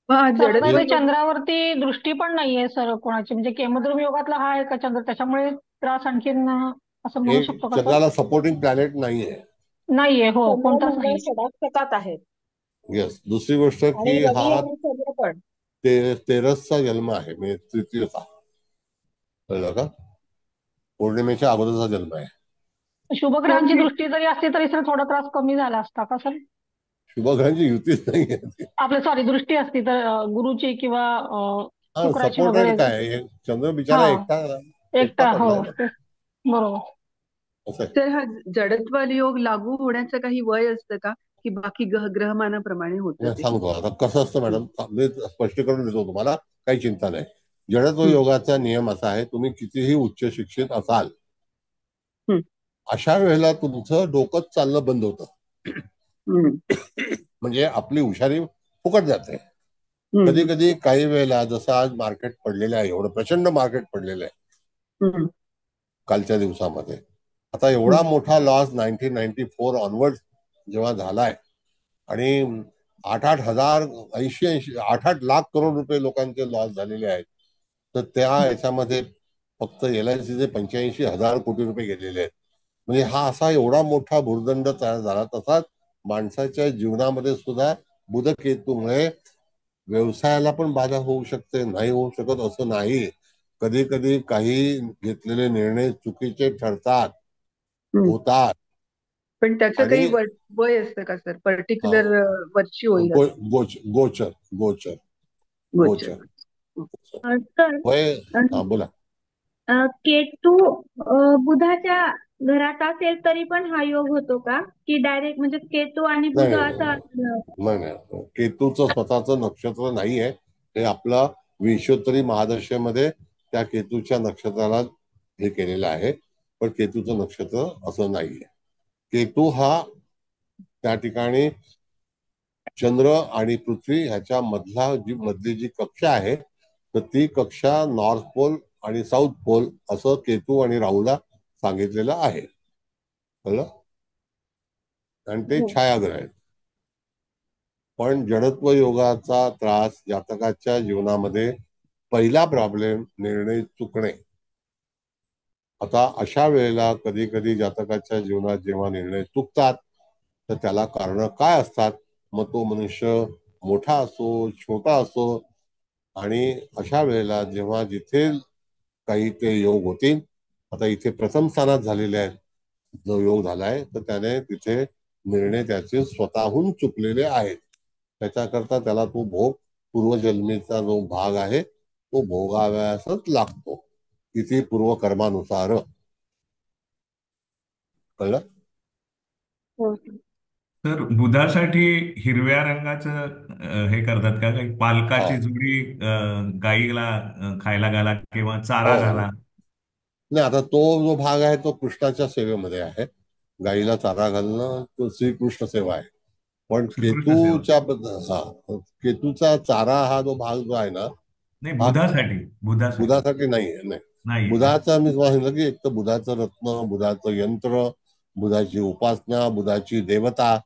सर जडत्व चंद्रावरती दृष्टी पण नाहीये सर कोणाची, म्हणजे केमद्रुम योगातला हा आहे का चंद्र, त्याच्यामुळे त्रास आणखीन असं म्हणू एक शकतो का सर? चंद्राला सपोर्टिंग प्लॅनेट नाहीये. नाहीये, हो, चंद्र कोणताच मंगळ नाही. षडाक्षकात आहेत येस. दुसरी गोष्ट आणि की रवी हा आणि चंद्र पण. तेरसचा जन्म आहे, म्हणजे तृतीयचा. कळलं का? पौर्णिमेच्या अगोदरचा जन्म आहे. शुभग्रहांची दृष्टी जरी असली तरी सर थोडा त्रास कमी झाला असता का सर? शुभग्रहांची युतीच नाहीये. आपलं सॉरी दृष्टी असती तर गुरुची किंवा शुक्राची सपोर्टेड वगैरे. काय, चंद्र बिचारा हा, एकटा एकटा, हो, पडलाय ना. बरोबर. असं आहे. तर हा जडत्व योग लागू होण्याचं काही वय असतं का, की बाकी ग्रहमानाप्रमाणे होतं मी ते? सांगतो आता कसं असतं मॅडम, मी स्पष्टीकरण देतो तुम्हाला, काही चिंता नाही. जडत्व हं. योगाचा नियम असा आहे, तुम्ही कितीही उच्च शिक्षित असाल, हं. अशा वेळेला तुमचं डोकंच चालणं बंद होतं. हं. म्हणजे आपली हुशारी फुकट जाते. कधी कधी काही वेळेला जसं आज मार्केट पडलेलं आहे, एवढं प्रचंड मार्केट पडलेलं आहे कालच्या दिवसामध्ये. आता एवढा मोठा लॉस 1994 ऑनवर्ड जेव्हा झालाय आणि 8,000 8 लाख करोड रुपये लोकांचे लॉस झालेले आहेत, तर त्या याच्यामध्ये फक्त LICचे 85,000 कोटी रुपये गेलेले आहेत. म्हणजे हा असा एवढा मोठा भूर्दंड तयार झाला. तसाच माणसाच्या जीवनामध्ये सुद्धा बुधकेतूमुळे व्यवसायाला पण बाधा होऊ शकते, नाही होऊ शकत असं नाही. कधी कधी काही घेतलेले निर्णय चुकीचे ठरतात, होतात. पण त्याचं काही आणि वय असतं का सर? पर्टिक्युलर वर्षी होईल असं? गोचर गोचर गोचर. गोचर सर वय. हा बोला. केतू बुधाच्या घरात असेल तरी पण हा योग होतो का, की डायरेक्ट म्हणजे केतू आणि बुध नाही असा? नाही नाही, केतूचं स्वतःचं नक्षत्र नाहीये. हे आपला विश्वोत्तरी महादशेमध्ये त्या केतूच्या नक्षत्राला हे केलेलं आहे, पण केतूचं नक्षत्र असं नाहीये. केतू हा त्या ठिकाणी चंद्र आणि पृथ्वी ह्याच्या मधली जी कक्षा आहे, तर ती कक्षा नॉर्थ पोल आणि साऊथ पोल असं केतू आणि राहूला सांगितलेलं आहे. कळलं? आणि ते छायाग्रह आहेत. पण जडत्व योगाचा त्रास जातकाच्या जीवनामध्ये पहिला प्रॉब्लेम निर्णय चुकणे. आता अशा वेळेला कधी कधी जातकाच्या जीवनात जेव्हा निर्णय चुकतात, तर त्याला कारण काय असतात? मग तो मनुष्य मोठा असो छोटा असो, आणि अशा वेळेला जेव्हा जिथे काही ते योग होतील, आता इथे प्रथम स्थानात झालेले आहेत, जो योग झालाय तर त्याने तिथे निर्णय त्याचे स्वतःहून चुकलेले आहेत. त्याच्याकरता त्याला तो भोग, पूर्वजन्मीचा जो भाग आहे तो भोगाव्यासच लागतो, किती पूर्वकर्मानुसार. कळलं? तर बुधासाठी हिरव्या रंगाचं हे करतात का, काही पालकाची जोडी गाईला खायला घाला किंवा चारा घाला? नाही, आता तो जो भाग आहे तो कृष्णाच्या सेवेमध्ये आहे. गाईला चारा घालणं तो श्रीकृष्ण सेवा आहे. पण श्रीकृष्ण सेवा. केतूचा चारा हा जो भाग जो आहे ना, नाही, बुधासाठी बुधासाठी नाहीये. नाही, बुधाचा मी तुम्हाला सांगितलं की एक तर बुधाचं रत्न, बुधाचं यंत्र, बुधाची उपासना, बुधाची देवता.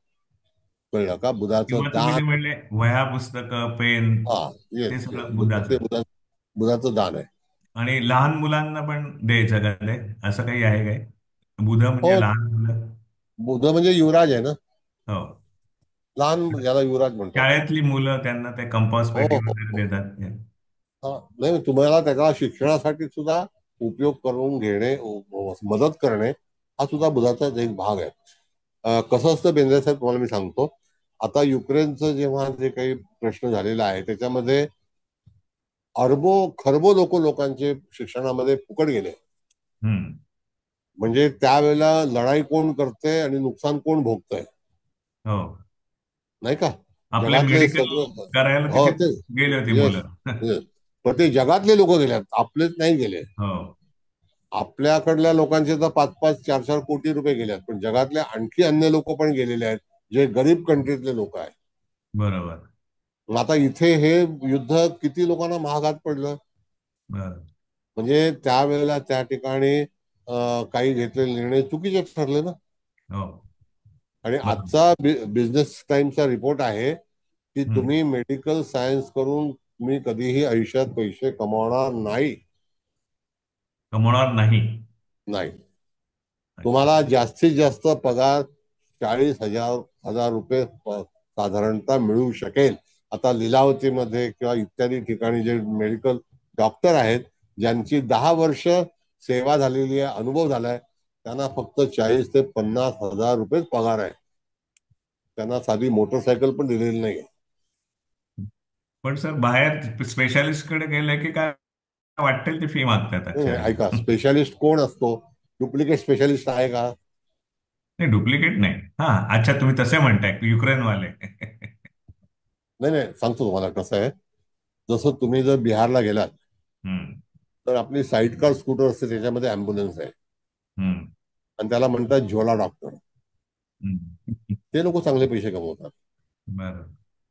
कळलं का? बुधाचं किंवा तुम्ही जे दान. म्हणले वह्या, पुस्तकं, पेन, ते सगळं बुधाचं. बुधाचं दान आहे. आणि लहान मुलांना पण द्यायचं का ते? असं काही आहे काय? बुध म्हणजे लहान मुलं? बुध म्हणजे युवराज आहे ना, हो. लहान याला युवराज म्हणतात. शाळेतली मुलं त्यांना ते कंपास पेटी वगैरे देतात. नाही, तुम्हाला त्याचा शिक्षणासाठी सुद्धा उपयोग करून घेणे, मदत करणे, हा सुद्धा बुधाचाच एक भाग आहे. कसं असतं बेंद्रे साहेब, तुम्हाला मी सांगतो. आता युक्रेनचं जेव्हा जे काही प्रश्न झालेला आहे त्याच्यामध्ये खरबो लोकांचे शिक्षणामध्ये फुकट गेले. म्हणजे त्यावेळेला लढाई कोण करते आणि नुकसान कोण भोगतंय, नाही का? जगातले सगळं करायला हो तिथे गेले होते मुलं. पण ते जगातले लोक गेले, आपलेच नाही गेले. आपल्याकडल्या लोकांचे तर 5-5, 4-4 कोटी रुपये गेल्यात, पण जगातले आणखी अन्य लोक पण गेलेले आहेत, जे गरीब कंट्रीतले लोक आहेत. बरोबर. आता इथे हे युद्ध किती लोकांना महागात पडलं. म्हणजे त्यावेळेला त्या ठिकाणी काही घेतलेले निर्णय चुकीचे ठरले ना. आणि आजचा बिझनेस टाइमचा रिपोर्ट आहे की तुम्ही मेडिकल सायन्स करून तुम्ही कधीही आयुष्यात पैसे कमावणार नाही. नाही. तुम्हाला जास्तीत जास्त पगार 40,000 रुपये साधारणतः मिळू शकेल. आता लीलावतीमध्ये किंवा इत्यादी ठिकाणी जे मेडिकल डॉक्टर आहेत, ज्यांची 10 वर्ष सेवा झालेली आहे, अनुभव झालाय, त्यांना फक्त 40,000 ते 50,000 रुपयेच पगार आहे. त्यांना साधी मोटरसायकल पण दिलेली नाही. पण सर बाहेर स्पेशालिस्ट कडे गेले की काय वाटेल ती फी मागतात. ऐका, स्पेशालिस्ट कोण असतो? डुप्लिकेट स्पेशालिस्ट आहे का? नाही, डुप्लिकेट नाही. हा, अच्छा, तुम्ही तसे म्हणताय युक्रेनवाले. नाही, सांगतो तुम्हाला कसं आहे. जसं तुम्ही जर बिहारला गेलात तर आपली साईड कार स्कूटर असते, त्याच्यामध्ये अँब्युलन्स आहे आणि त्याला म्हणतात झोला डॉक्टर. ते लोक चांगले पैसे कमवतात.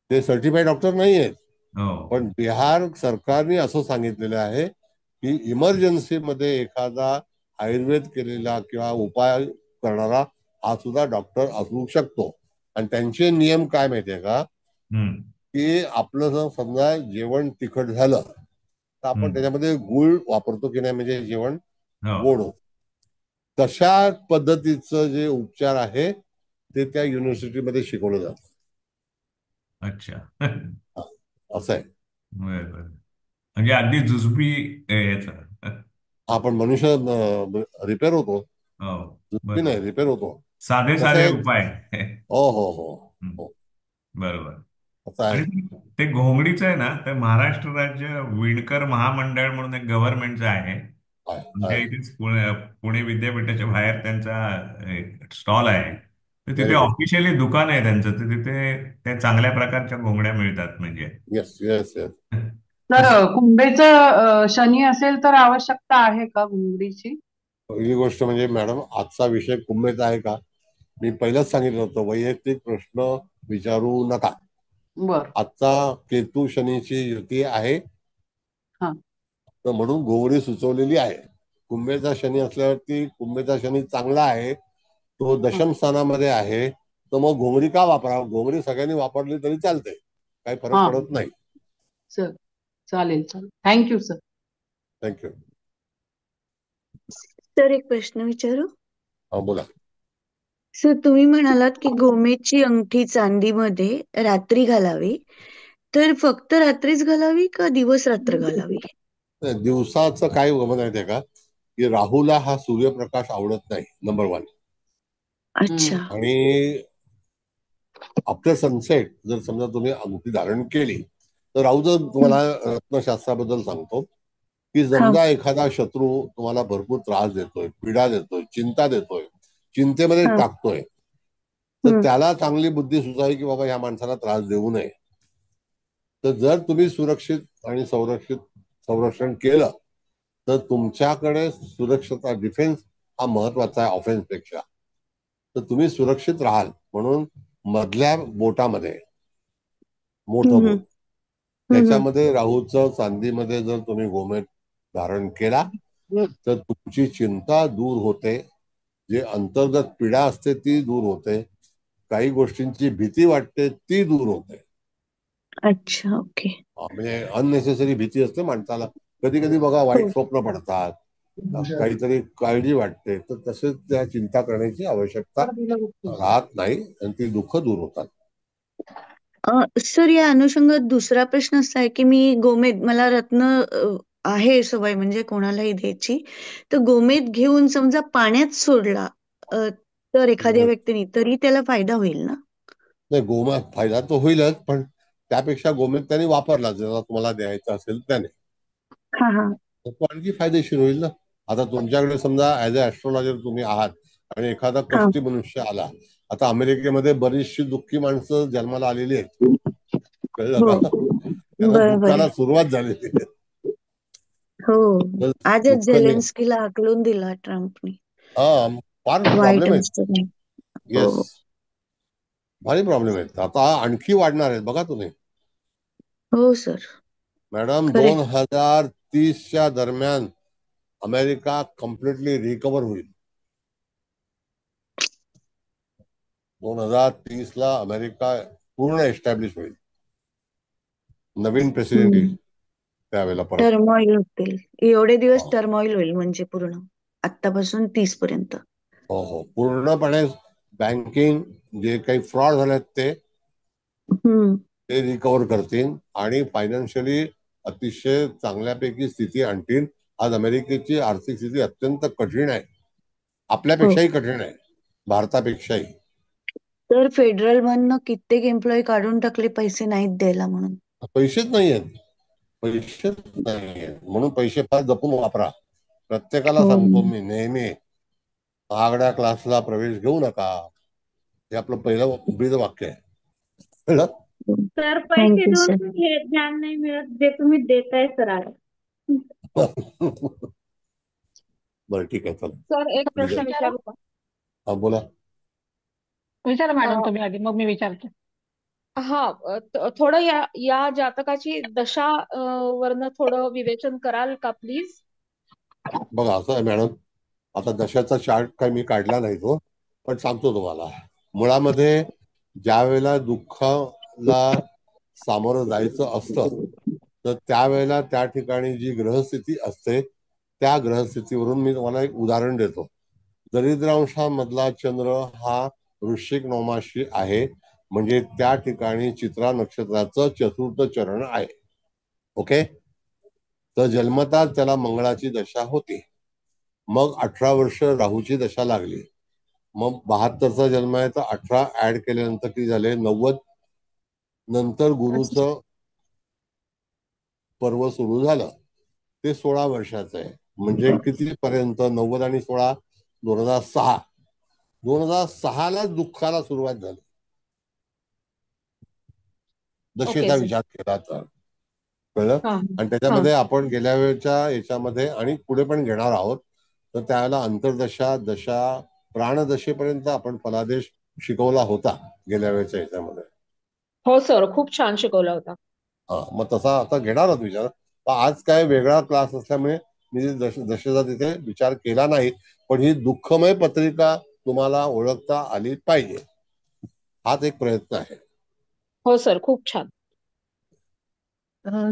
ते सर्टिफाईड डॉक्टर नाही आहेत. हो. पण बिहार सरकारने असं सांगितलेलं आहे की इमर्जन्सीमध्ये एखादा आयुर्वेद केलेला किंवा उपाय करणारा हा सुद्धा डॉक्टर असू शकतो. आणि त्यांचे नियम काय माहितीये का, हम्म. की आपलं जर समजा जेवण तिखट झालं तर आपण हम्म. त्याच्यामध्ये गुळ वापरतो की नाही, म्हणजे जेवण हो. गोड होतं. तशा पद्धतीचं जे उपचार आहे ते त्या युनिव्हर्सिटीमध्ये शिकवलं जातं. अच्छा. असं आहे. बरं बरं. म्हणजे अगदी जुजबी याच. आपण मनुष्य रिपेअर होतो, हो. जुजबी नाही, बरोबर. रिपेअर होतो. साधे कसं साधे आहे, उपाय. हो हो हो हम्म. हो, बरोबर. असं आहे. आणि ते घोंगडीचं आहे ना, तर महाराष्ट्र राज्य विणकर महामंडळ म्हणून एक गव्हर्नमेंटचं आहे. आमच्या आहे. इथेच पुणे विद्यापीठाच्या बाहेर त्यांचा स्टॉल आहे. तर तिथे व्हेरी गुड. ऑफिशियली दुकान आहे त्यांचं, तर तिथे त्या चांगल्या प्रकारच्या घोंगड्या मिळतात म्हणजे. Yes yes yes. तर कुंभेचं शनी असेल तर आवश्यकता आहे का घुंगडीची? पहिली गोष्ट म्हणजे मॅडम, आजचा विषय कुंभेचा आहे का, मी पहिलंच सांगितलं होतं वैयक्तिक प्रश्न विचारू नका. बर. आजचा केतू शनीची युती आहे, हा. तर म्हणून घोंगडी सुचवलेली आहे. कुंभेचा शनी असल्यावरती, कुंभेचा शनी चांगला आहे, तो दशम स्थानामध्ये आहे, तर मग घोंगडी का वापरावं? घोंगडी सगळ्यांनी वापरली तरी चालते, काही फरक हा पडत नाही. सर, चालेल चालेल, थँक्यू सर. थँक्यू. सर एक प्रश्न विचारू? हा बोला. सर तुम्ही म्हणालात की गोमेदची अंगठी चांदीमध्ये रात्री घालावी, तर फक्त रात्रीच घालावी का दिवस रात्र घालावी? दिवसाचं काय गमत आहे का, की राहूला हा सूर्यप्रकाश आवडत नाही, नंबर 1. अच्छा. आणि आफ्टर सनसेट जर समजा तुम्ही अंगठी धारण केली तर राहू, जर तुम्हाला रत्नशास्त्राबद्दल सांगतो की समजा एखादा शत्रू तुम्हाला भरपूर त्रास देतोय, पीडा देतोय, चिंता देतोय, चिंतेमध्ये टाकतोय, तर त्याला चांगली बुद्धी सुचावी की बाबा ह्या माणसाला त्रास देऊ नये. तर जर तुम्ही सुरक्षित आणि संरक्षण केलं तर तुमच्याकडे सुरक्षता, डिफेन्स हा महत्वाचा आहे ऑफेन्स पेक्षा. तर तुम्ही सुरक्षित राहाल म्हणून मधल्या बोटामध्ये मोठं बोट, त्याच्यामध्ये राहूचं चांदीमध्ये जर तुम्ही गोमेद धारण केला तर तुमची चिंता दूर होते, जे अंतर्गत पीडा असते ती दूर होते, काही गोष्टींची भीती वाटते ती दूर होते. अच्छा, ओके. म्हणजे अननेसेसरी भीती असते माणसाला, कधी कधी बघा वाईट स्वप्न पडतात, काहीतरी काळजी वाटते, तर तसेच त्या चिंता करण्याची आवश्यकता राहत नाही आणि ती दुःख दूर होतात. सर या अनुषंगात दुसरा प्रश्न असा आहे की मी गोमेद, मला रत्न आहे सवय म्हणजे कोणालाही द्यायची, तर गोमेद घेऊन समजा पाण्यात सोडला तर एखाद्या व्यक्तीने, तरी त्याला फायदा होईल ना? नाही, गोमेद फायदा तो होईलच, पण त्यापेक्षा गोमेद त्याने वापरला ज्याला तुम्हाला द्यायचा असेल त्याने, तर तो आणखी फायदेशीर होईल ना. आता तुमच्याकडे समजा ऍज अ ऍस्ट्रॉलॉजर तुम्ही आहात आणि एखादा कष्टी मनुष्य आला, आता अमेरिकेमध्ये बरीचशी दुःखी माणसं जन्माला आलेली आहेत, कळलं का, त्यांना दुःखाला सुरुवात झालेली आहे. हो, आजच झेलेन्स्कीला हाकलून दिला ट्रम्पने. हा, फार वाईट प्रॉब्लेम आहेत. असतं. येस, भारी प्रॉब्लेम आहेत, आता आणखी वाढणार आहेत बघा तुम्ही. हो सर. मॅडम 2030च्या दरम्यान अमेरिका कम्प्लिटली रिकवर होईल. 2030ला अमेरिका पूर्ण एस्टॅब्लिश होईल, नवीन प्रेसिडेंट येईल त्यावेळेला परत. टर्मॉइल होतील, एवढे दिवस टर्मॉइल होईल म्हणजे पूर्ण आतापासून 30 पर्यंत. हो हो, पूर्णपणे बँकिंग जे काही फ्रॉड झालेत ते रिकवर करतील आणि फायनान्शियली अतिशय चांगल्यापैकी स्थिती आणतील. आज अमेरिकेची आर्थिक स्थिती अत्यंत कठीण आहे, आपल्यापेक्षाही कठीण आहे, भारतापेक्षाही. तर फेडरल वननं कित्येक एम्प्लॉई काढून टाकले पैसे नाहीत द्यायला म्हणून. पैसेच नाहीयेत, पैसेच नाहीयेत, म्हणून पैसे फार जपून वापरा. प्रत्येकाला सांगतो मी नेहमी, महागड्या क्लासला प्रवेश घेऊ नका, हे आपलं पहिलं उभीचं वाक्य आहे, कळलं? सर पैसे देऊन हे ज्ञान नाही मिळत जे तुम्ही देताय सर आज. बरं ठीक आहे, चला. सर एक प्रश्न विचारू का? हा बोला. विचारा मॅडम तुम्ही आधी, मग मी विचारते. थोडं या जातकाची दशा वरनं थोडं विवेचन कराल का प्लीज? बघा असं आहे मॅडम, आता दशाचा चार्ट काही मी काढला नाही तो, पण सांगतो तुम्हाला. मुळामध्ये ज्या वेळेला दुःखाला सामोरं जायचं असतं तर त्यावेळेला त्या ठिकाणी जी ग्रहस्थिती असते त्या ग्रहस्थितीवरून मी तुम्हाला एक उदाहरण देतो. दरिद्रांशामधला चंद्र हा वृश्चिक नवमाशी आहे, म्हणजे त्या ठिकाणी चित्रा नक्षत्राचं चतुर्थ चरण आहे. ओके, तर जन्मता त्याला मंगळाची दशा होती. मग 18 वर्ष राहूची दशा लागली. मग 72चा जन्म आहे तर 18 ऍड केल्यानंतर किती झाले? 90. नंतर गुरुचं पर्व सुरू झालं, ते 16 वर्षाचं आहे. म्हणजे किती पर्यंत? 90 आणि 16 2006. 2006ला दुःखाला सुरुवात झाली दशेचा सर. विचार केला तर. कळलं? हा आणि त्याच्यामध्ये आपण गेल्या वेळच्या याच्यामध्ये आणि पुढे पण घेणार आहोत, तर त्यावेळेला अंतर्दशा, दशा, प्राणदशेपर्यंत आपण फलादेश शिकवला होता गेल्या वेळेच्या याच्यामध्ये. हो सर, खूप छान शिकवला होता. मग तसा आता घेणार आहोत विचार. आज काय वेगळा क्लास असल्यामुळे मी दशेचा तिथे विचार केला नाही, पण ही दुःखमय पत्रिका तुम्हाला ओळखता आली पाहिजे, हाच एक प्रयत्न आहे. हो सर, खूप छान.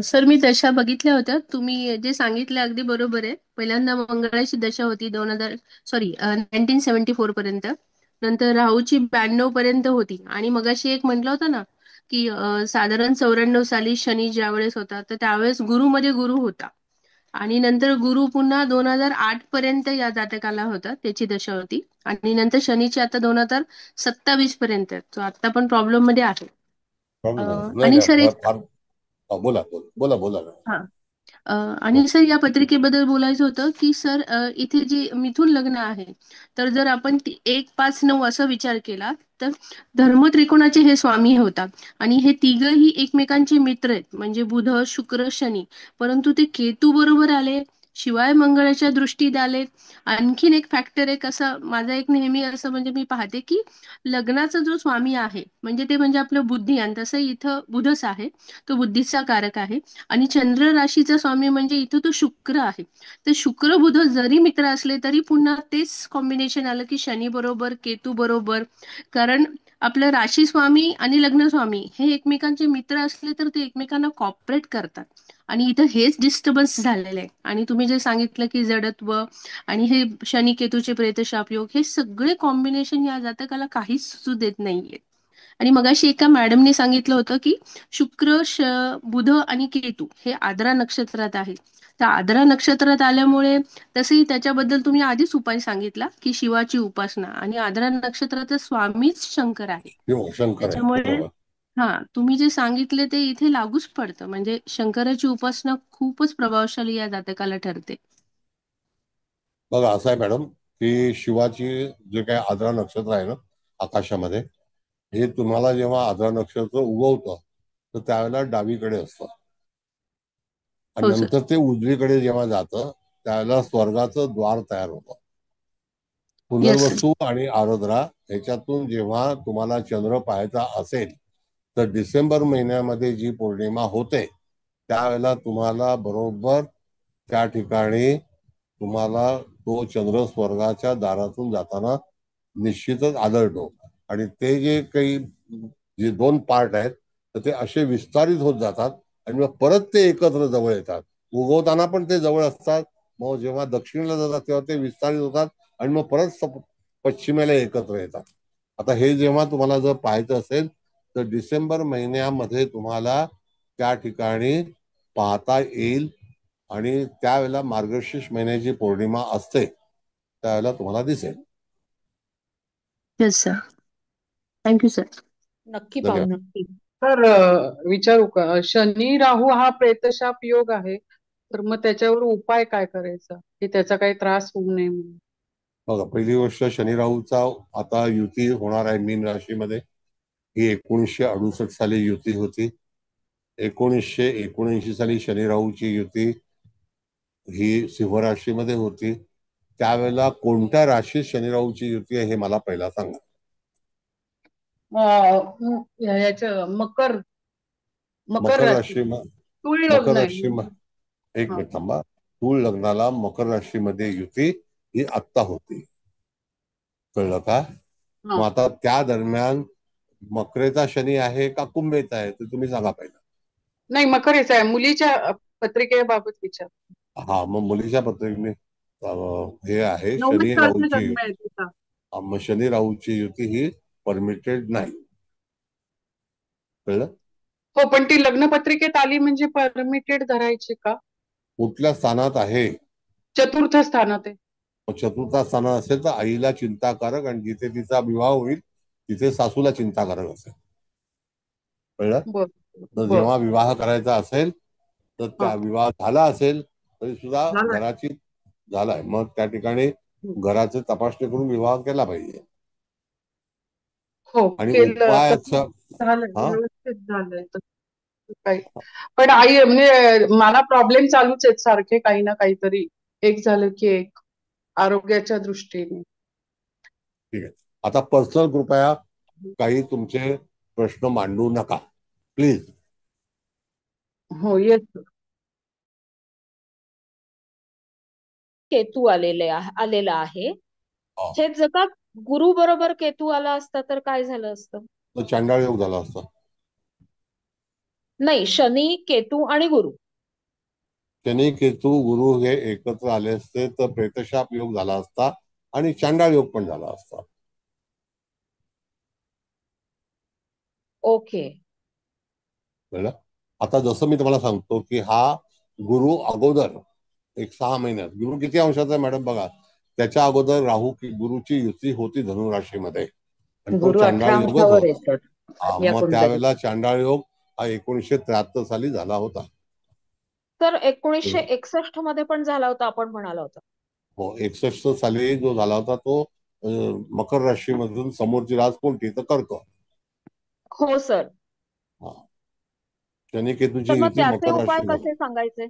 सर मी दशा बघितल्या होत्या, तुम्ही जे सांगितलं अगदी बरोबर आहे. पहिल्यांदा मंगळाची दशा होती 1974 पर्यंत, नंतर राहूची 92 पर्यंत होती, आणि मगाशी एक म्हटलं होतं ना की साधारण 94 साली शनी ज्यावेळेस होता तर त्यावेळेस गुरुमध्ये गुरु होता, आणि नंतर गुरु पुन्हा 2008 पर्यंत या जातकाला होता, त्याची दशा होती, आणि नंतर शनीची आता 2027 पर्यंत, तो आता पण प्रॉब्लेम मध्ये आहे. नाही आणि सर नाही, एक बोला बोला बोला. हा आणि सर या पत्रिकेबद्दल बोलायचं होतं की सर इथे जे मिथुन लग्न आहे, तर जर आपण 1-5-9 असा विचार केला तर धर्म त्रिकोणाचे हे स्वामी होतात, आणि हे तिघही एकमेकांचे मित्र आहेत, म्हणजे बुध, शुक्र, शनी, परंतु ते केतू बरोबर आले, शिवाय मंगळाच्या दृष्टीत आले. आणखीन एक फॅक्टर एक असं माझा एक नेहमी असं म्हणजे मी पाहते की लग्नाचा जो स्वामी आहे म्हणजे ते म्हणजे आपलं बुद्धी, आणि तसं इथं बुधच आहे, तो बुद्धीचा कारक आहे, आणि चंद्र राशीचा स्वामी म्हणजे इथं तो शुक्र आहे. तर शुक्र बुध जरी मित्र असले तरी पुन्हा तेच कॉम्बिनेशन आलं की शनी बरोबर, केतू बरोबर, कारण आपलं राशी स्वामी आणि लग्न स्वामी हे एकमेकांचे मित्र असले तर ते एकमेकांना कॉपरेट करतात, आणि इथं हेच डिस्टर्बन्स झालेलं आहे. आणि तुम्ही जे सांगितलं की जडत्व आणि हे शनी केतूचे प्रेतशाप योग, हे सगळे कॉम्बिनेशन या जातकाला काहीच सुचू देत नाहीये. आणि मगाशी एका मॅडमने सांगितलं होतं की शुक्र, बुध आणि केतू हे आद्रा नक्षत्रात आहे. तर आद्रा नक्षत्रात आल्यामुळे तसंही त्याच्याबद्दल तुम्ही आधीच उपाय सांगितला की शिवाची उपासना, आणि आद्रा नक्षत्राचा स्वामीच शंकर आहे, शंकर आहे, त्याच्यामुळे बरोबर. तुम्ही जे सांगितले ते इथे लागूच पडतं, म्हणजे शंकराची उपासना खूपच प्रभावशाली या जातकाला ठरते. बघा असं आहे मॅडम की शिवाची जे काही आद्रा नक्षत्र आहे ना आकाशामध्ये, हे तुम्हाला जेव्हा आद्रा नक्षत्र उगवतं तर त्यावेळेला डावीकडे असतं, आणि नंतर ते उजवीकडे जेव्हा जातं त्यावेळेला स्वर्गाचं द्वार तयार होतं. पुनर्वसू आणि आरद्रा ह्याच्यातून जेव्हा तुम्हाला चंद्र पाहायचा असेल तर डिसेंबर महिन्यामध्ये जी पौर्णिमा होते त्यावेळेला तुम्हाला बरोबर त्या ठिकाणी तुम्हाला तो चंद्र स्वर्गाच्या दारातून जाताना निश्चितच आढळतो. आणि ते जे काही जे 2 पार्ट आहेत तर ते असे विस्तारित होत जातात, आणि मग परत ते एकत्र जवळ येतात. उगवताना पण ते जवळ असतात, मग जेव्हा दक्षिणेला जातात तेव्हा ते विस्तारित होतात, आणि मग परत पश्चिमेला एकत्र येतात. आता हे जेव्हा तुम्हाला जर पाहायचं असेल तर डिसेंबर महिन्यामध्ये तुम्हाला त्या ठिकाणी पाहता येईल, आणि त्यावेळेला मार्गशीर्ष महिन्याची पौर्णिमा असते त्यावेळेला तुम्हाला दिसेल. Yes sir, thank you sir. नक्की पाहू, नक्की. सर विचारू का, शनी राहू हा प्रेतशाप योग आहे, तर मग त्याच्यावर उपाय काय करायचा की त्याचा काही त्रास होऊ नये म्हणून? बघा, पहिली गोष्ट शनी राहूचा आता युती होणार आहे मीन राशीमध्ये. ही 1968 साली युती होती. 1979 साली शनी राहूची युती ही सिंह राशीमध्ये होती. त्यावेळेला कोणत्या राशीत शनी राहूची युती आहे हे मला पहिला सांगा. याचं मकर मकर मकर राशी राशी तुळ मकर लग्न राशी आहे. एक हा मिनिट थांबा. तूळ लग्नाला मकर राशीमध्ये युती ही आत्ता होती, कळलं का? हा मग आता त्या दरम्यान मकरेचा शनी आहे का कुंभेचा आहे ते तुम्ही सांगा पहिला. नाही मकरेचा आहे. मुलीच्या पत्रिकेबाबत विचार. हा, मग मुलीच्या पत्रिकेने हे आहे 9वी शनी तारखेला राहूची जन्म आहे तिचा. मग शनी राहूची युती ही परमिटेड नाही, कळलं? हो पण ती लग्न पत्रिकेत आली म्हणजे परमिटेड धरायची का? कुठल्या स्थानात आहे? चतुर्थ स्थानात आहे. मग चतुर्थ स्थानात असेल तर आईला चिंताकारक, आणि जिथे तिचा विवाह होईल तिथे सासूला चिंताकारक असेल, कळलं? बर तर बर जेव्हा विवाह करायचा असेल तर हा त्या विवाह झाला असेल तरी सुद्धा झालाय. घराची झालाय, मग त्या ठिकाणी घराची तपासणी करून विवाह केला पाहिजे. हो आणि केलं तर उपायाचं झालंय, हा व्यवस्थित झालंय तर काही. पण आई म्हणजे मला प्रॉब्लेम चालूच आहेत सारखे काही ना काहीतरी, एक झालं की एक आरोग्याच्या दृष्टीने. ठीक आहे. आता पर्सनल कृपया काही तुमचे प्रश्न मांडू नका प्लीज. हो येस. केतू आलेला आहे. हे जर का गुरु बरोबर केतू आला असता तर काय झालं असतं? तर चांडाळ योग झाला असता. नाही, शनी केतू आणि गुरु. शनी केतू गुरु हे एकत्र आले असते तर प्रेतशाप योग झाला असता आणि चांडाळ योग पण झाला असता. ओके. कळलं? आता जसं मी तुम्हाला सांगतो की हा गुरु अगोदर एक 6 महिन्यात, गुरु किती अंशाचा आहे मॅडम बघा, त्याच्या अगोदर राहू की गुरुची युती होती धनु राशीमध्ये आणि तो गुरु चांडाळ 18 योगच अंशावर होता. येतात या मग कुंडलीत. त्यावेळेला चांडाळ योग हा 1973 साली झाला होता. तर 1961 मध्ये पण झाला होता आपण म्हणाला होता. हो, 61 साली जो झाला होता तो मकर राशीमधून समोरची रास कोणती तर कर्क. हो सर. शनी केतूची तर मग युती त्याचे मकर उपाय राशीमध्ये. कसे सांगायचे?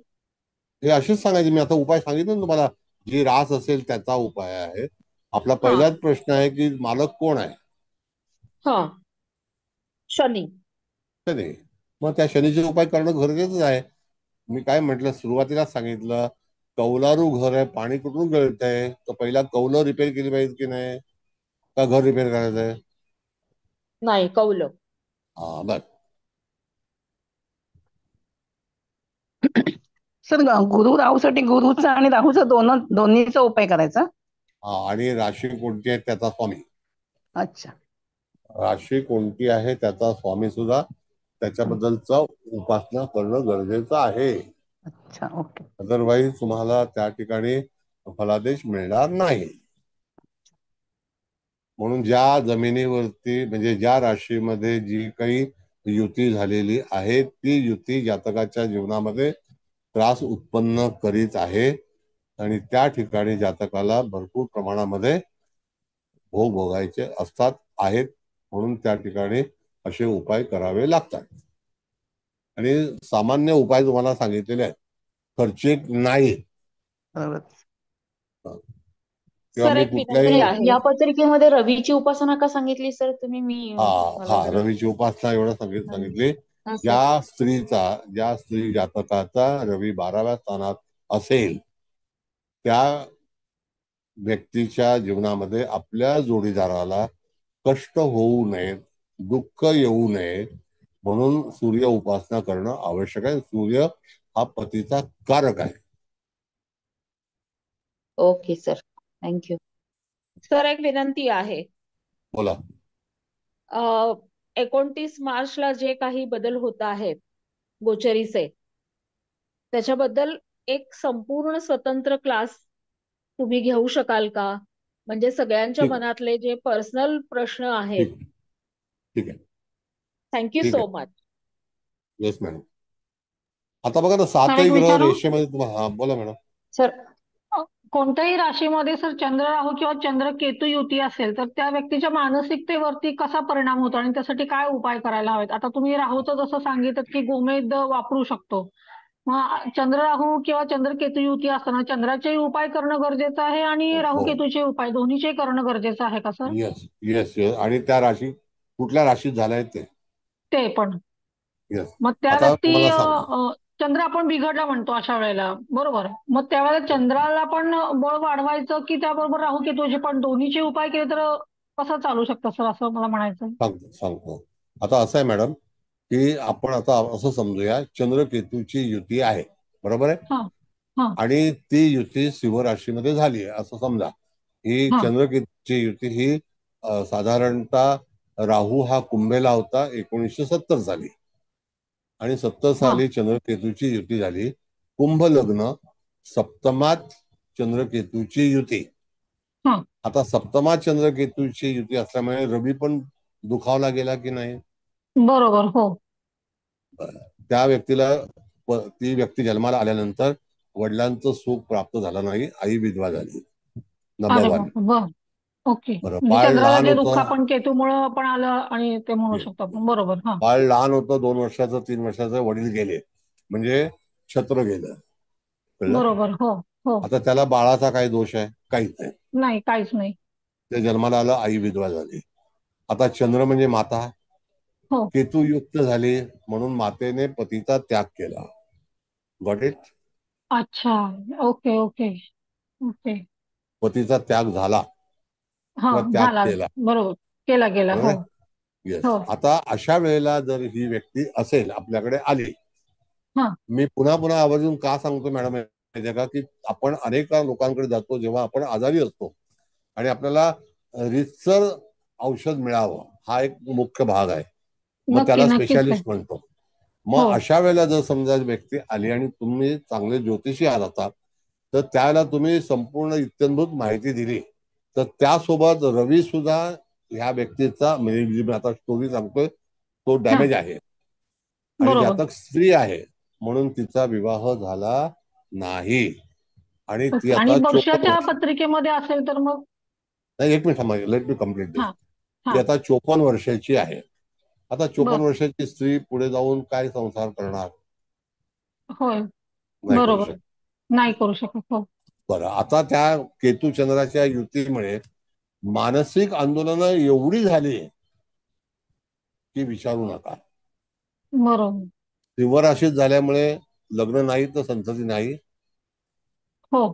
हे असेच सांगायचे, मी आता उपाय सांगितले ना तुम्हाला. जी रास असेल त्याचा उपाय आहे. आपला हा पहिलाच प्रश्न आहे की मालक कोण आहे? हा शनी. शनी. मग त्या शनीचे उपाय करणं गरजेचंच आहे. मी काय म्हटलं, सुरुवातीला सांगितलं कौलारू घर आहे, पाणी कुठून गळतंय, तर पहिला कौलं रिपेअर केली पाहिजे की नाही, का घर रिपेअर करायचंय? नाही, कौल. हा बस. सर गुरु राहूसाठी गुरुचा आणि राहूचा दोन्हीचा उपाय करायचा. आणि राशी कोणती आहे त्याचा स्वामी. अच्छा. राशी कोणती आहे त्याचा स्वामी सुद्धा त्याच्याबद्दलचा उपासना करणं गरजेचं आहे. अच्छा ओके. अदरवाईज तुम्हाला त्या ठिकाणी फलादेश मिळणार नाही. म्हणून ज्या जमिनीवरती म्हणजे ज्या राशीमध्ये जी काही युती झालेली आहे ती युती जातकाच्या जीवनामध्ये त्रास उत्पन्न करीत आहे आणि त्या ठिकाणी जातकाला भरपूर प्रमाणामध्ये भोग भोगायचे असतात आहेत. म्हणून त्या ठिकाणी असे उपाय करावे लागतात आणि सामान्य उपाय तुम्हाला सांगितलेले आहेत, खर्चिक नाही. किंवा सर मी एक विनंती कुठल्याही आहे. या पत्रिकेमध्ये रवीची उपासना का सांगितली सर तुम्ही? मला जरा रवीची उपासना एवढं सांगितली. हा सर. ज्या स्त्री जातकाचा रवी 12व्या स्थानात असेल त्या व्यक्तीच्या जीवनामध्ये आपल्या जोडीदाराला कष्ट होऊ नये, दुःख येऊ नये म्हणून सूर्य उपासना करणं आवश्यक आहे. सूर्य हा पतीचा कारक आहे. Okay sir, thank you. सर एक विनंती आहे. बोला. 29 मार्चला जे काही बदल होत आहेत गोचरीचे, त्याच्याबद्दल एक संपूर्ण स्वतंत्र क्लास तुम्ही घेऊ शकाल का? म्हणजे सगळ्यांच्या ठीक मनातले जे पर्सनल प्रश्न आहेत. ठीक आहे. थँक्यू ठीक सो आहे. मच. Yes madam. आता बघा ना, सर 7ही एक ग्रह विचारू? रेषेमध्ये हा बोला मॅडम. सर कोणत्याही राशीमध्ये सर चंद्र राहू किंवा चंद्र केतू युती असेल तर त्या व्यक्तीच्या मानसिकतेवरती कसा परिणाम होतो आणि त्यासाठी काय उपाय करायला हवेत? आता तुम्ही राहूचं जसं सांगितलं की गोमेद वापरू शकतो. मग चंद्र राहू किंवा चंद्र केतू युती असताना चंद्राचे उपाय करणं गरजेचं आहे आणि राहू हो. केतूचे उपाय दोन्हीचे करणं गरजेचं आहे का सर? Yes yes yes. आणि त्या राशी कुठल्या राशीत झालाय ते पण. येस. मग त्या आता व्यक्ती मला सांगा. चंद्र आपण बिघडला म्हणतो अशा वेळेला, बरोबर. मग त्यावेळेला चंद्राला पण बळ वाढवायचं की त्याबरोबर राहू केतूचे पण दोन्हीचे उपाय केले तर कसं चालू शकतं सर, असं मला म्हणायचं. सांगतो. आता असं आहे मॅडम, की आपण आता असं समजूया, चंद्रकेतूची युती आहे, बरोबर आहे. आणि ती युती सिंह राशीमध्ये झाली आहे असं समजा. ही चंद्रकेतूची युती ही साधारणतः राहू हा कुंभेला होता 1970 साली, आणि 70 साली चंद्रकेतूची युती झाली. कुंभ लग्न, सप्तमात चंद्रकेतूची युती. आता सप्तमात चंद्रकेतूची युती असल्यामुळे रवी पण दुखावला गेला की नाही? बरोबर. हो. त्या व्यक्तीला ती व्यक्ती जन्माला आल्यानंतर वडिलांचं सुख प्राप्त झालं नाही, आई विधवा झाली. नंबर 1. ओके. बरं, म्हणजे बाळ चंद्राला लहान जे दुःख होतं. आपण केतूमुळं पण आलं आणि ते म्हणू शकतो आपण, बरोबर. बाळ लहान होतं, 2 वर्षाचं 3 वर्षाचं, वडील गेले म्हणजे छत्र गेलं, कळलं? बरोबर. हो हो. आता त्याला बाळाचा काय दोष आहे? काहीच नाही. नाही, काहीच नाही. ते जन्माला आलं, आई विधवा झाली. आता चंद्र म्हणजे माता, केतू युक्त झाली म्हणून मातेने पतीचा त्याग केला. Got it? अच्छा. Okay okay okay. पतीचा त्याग झाला किंवा त्याग झाला. केला, बरोबर. केला गेला. बरोबर हो आहे? येस. हो. आता अशा वेळेला जर ही व्यक्ती असेल, आपल्याकडे आली, मी पुन्हा पुन्हा आवर्जून का सांगतो मॅडम माहिती आहे का, की आपण अनेक लोकांकडे जातो जेव्हा आपण आजारी असतो आणि आपल्याला रीतसर औषध मिळावं हा एक मुख्य भाग आहे. मग त्याला स्पेशालिस्ट म्हणतो. मग अशा वेळेला जर समजा व्यक्ती आली आणि तुम्ही चांगले ज्योतिषी आहात, तर त्यावेळेला तुम्ही संपूर्ण इत्यंभूत माहिती दिली, तर त्यासोबत रवी सुद्धा ह्या व्यक्तीचा, म्हणजे मी आता स्टोरी सांगतोय, तो डॅमेज आहे आणि जातक स्त्री आहे म्हणून तिचा विवाह झाला नाही आणि ती आणि आता 54 वर्षाच्या वर्ष. पत्रिकेमध्ये असेल तर मग नाही, एक मिनिट, लेट मी कंप्लीट दिस. ती आता 54 वर्षाची आहे. आता 54 वर्षाची स्त्री पुढे जाऊन काय संसार करणार? होय, नाही करू बरोबर. शकत. नाही करू शकत. हो. बरं, आता त्या केतू चंद्राच्या युतीमुळे मानसिक आंदोलनं एवढी झाली की विचारू नका. बरोबर. सिंह राशीत झाल्यामुळे लग्न नाही तर संतती नाही. हो.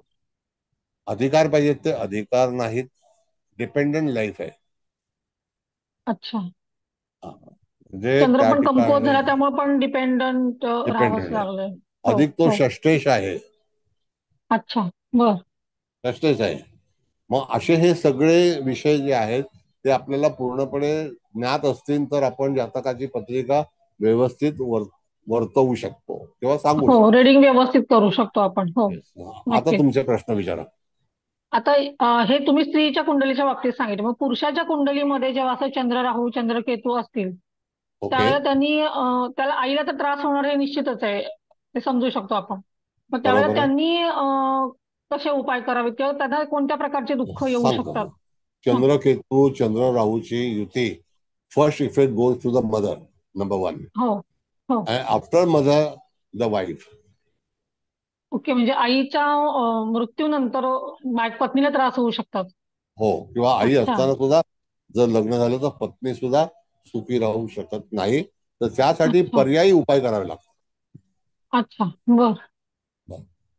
अधिकार पाहिजेत ते अधिकार नाहीत. डिपेंडंट लाईफ आहे. अच्छा. म्हणजे चंद्र त्या पण कमकुवत झाला ठिकाणी त्यामुळे पण डिपेंडंट राहावंच आहे. लागलंय. अधिक तो षष्टेश आहे. अच्छा. बर. षष्टेश आहे. मग असे हे सगळे विषय जे आहेत ते आपल्याला पूर्णपणे ज्ञात असतील तर आपण जातकाची पत्रिका व्यवस्थित वर्तवू शकतो किंवा सांगू शकतो. रिडिंग व्यवस्थित करू शकतो आपण. हो. आता तुमचे प्रश्न विचारा. आता हे तुम्ही स्त्रीच्या कुंडलीच्या बाबतीत सांगितलं. मग पुरुषाच्या कुंडलीमध्ये जेव्हा असं चंद्र राहू चंद्रकेतू असतील त्यावेळेला त्यांनी त्याला आईला तर त्रास होणार हे निश्चितच आहे, ते समजू शकतो आपण. मग त्यावेळेला त्यांनी कसे उपाय करावेत किंवा त्यांना कोणत्या प्रकारचे दुःख येऊ शकतात? चंद्रकेतू चंद्र राहूची युती, first effect goes to the mother, number 1. And after mother the wife. Okay. म्हणजे आईच्या मृत्यूनंतर पत्नीला त्रास होऊ शकतात. हो, किंवा आई असताना सुद्धा जर लग्न झालं तर पत्नी सुद्धा सुखी राहू शकत नाही, तर त्यासाठी पर्यायी उपाय करावे लागतात. अच्छा. बर.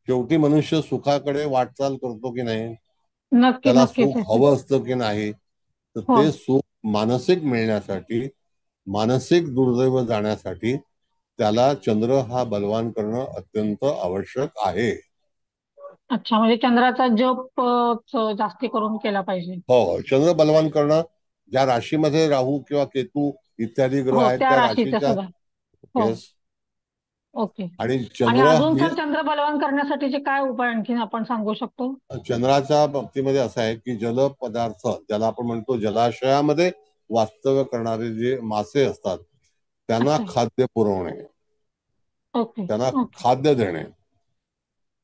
शेवटी मनुष्य सुखाकडे वाटचाल करतो की नाही? नक्की. त्याला नक्कीच. सुख हवं असतं की नाही? तर ते सुख मानसिक मिळण्यासाठी, मानसिक दुर्दैव जाण्यासाठी त्याला चंद्र हा बलवान करणं अत्यंत आवश्यक आहे. अच्छा. म्हणजे चंद्राचा जप जास्ती करून केला पाहिजे. हो, चंद्र बलवान करणं, ज्या राशीमध्ये राहू किंवा केतू इत्यादी ग्रह आहेत त्या राशीच्या. ओके. आणि आणि चंद्र अजून सर चंद्र बलवान करण्यासाठीचे काय उपाय आणखी आपण सांगू शकतो? चंद्राच्या बाबतीमध्ये असं आहे की जल पदार्थ, ज्याला आपण म्हणतो जलाशयामध्ये वास्तव्य करणारे जे मासे असतात त्यांना खाद्य पुरवणे, त्यांना खाद्य देणे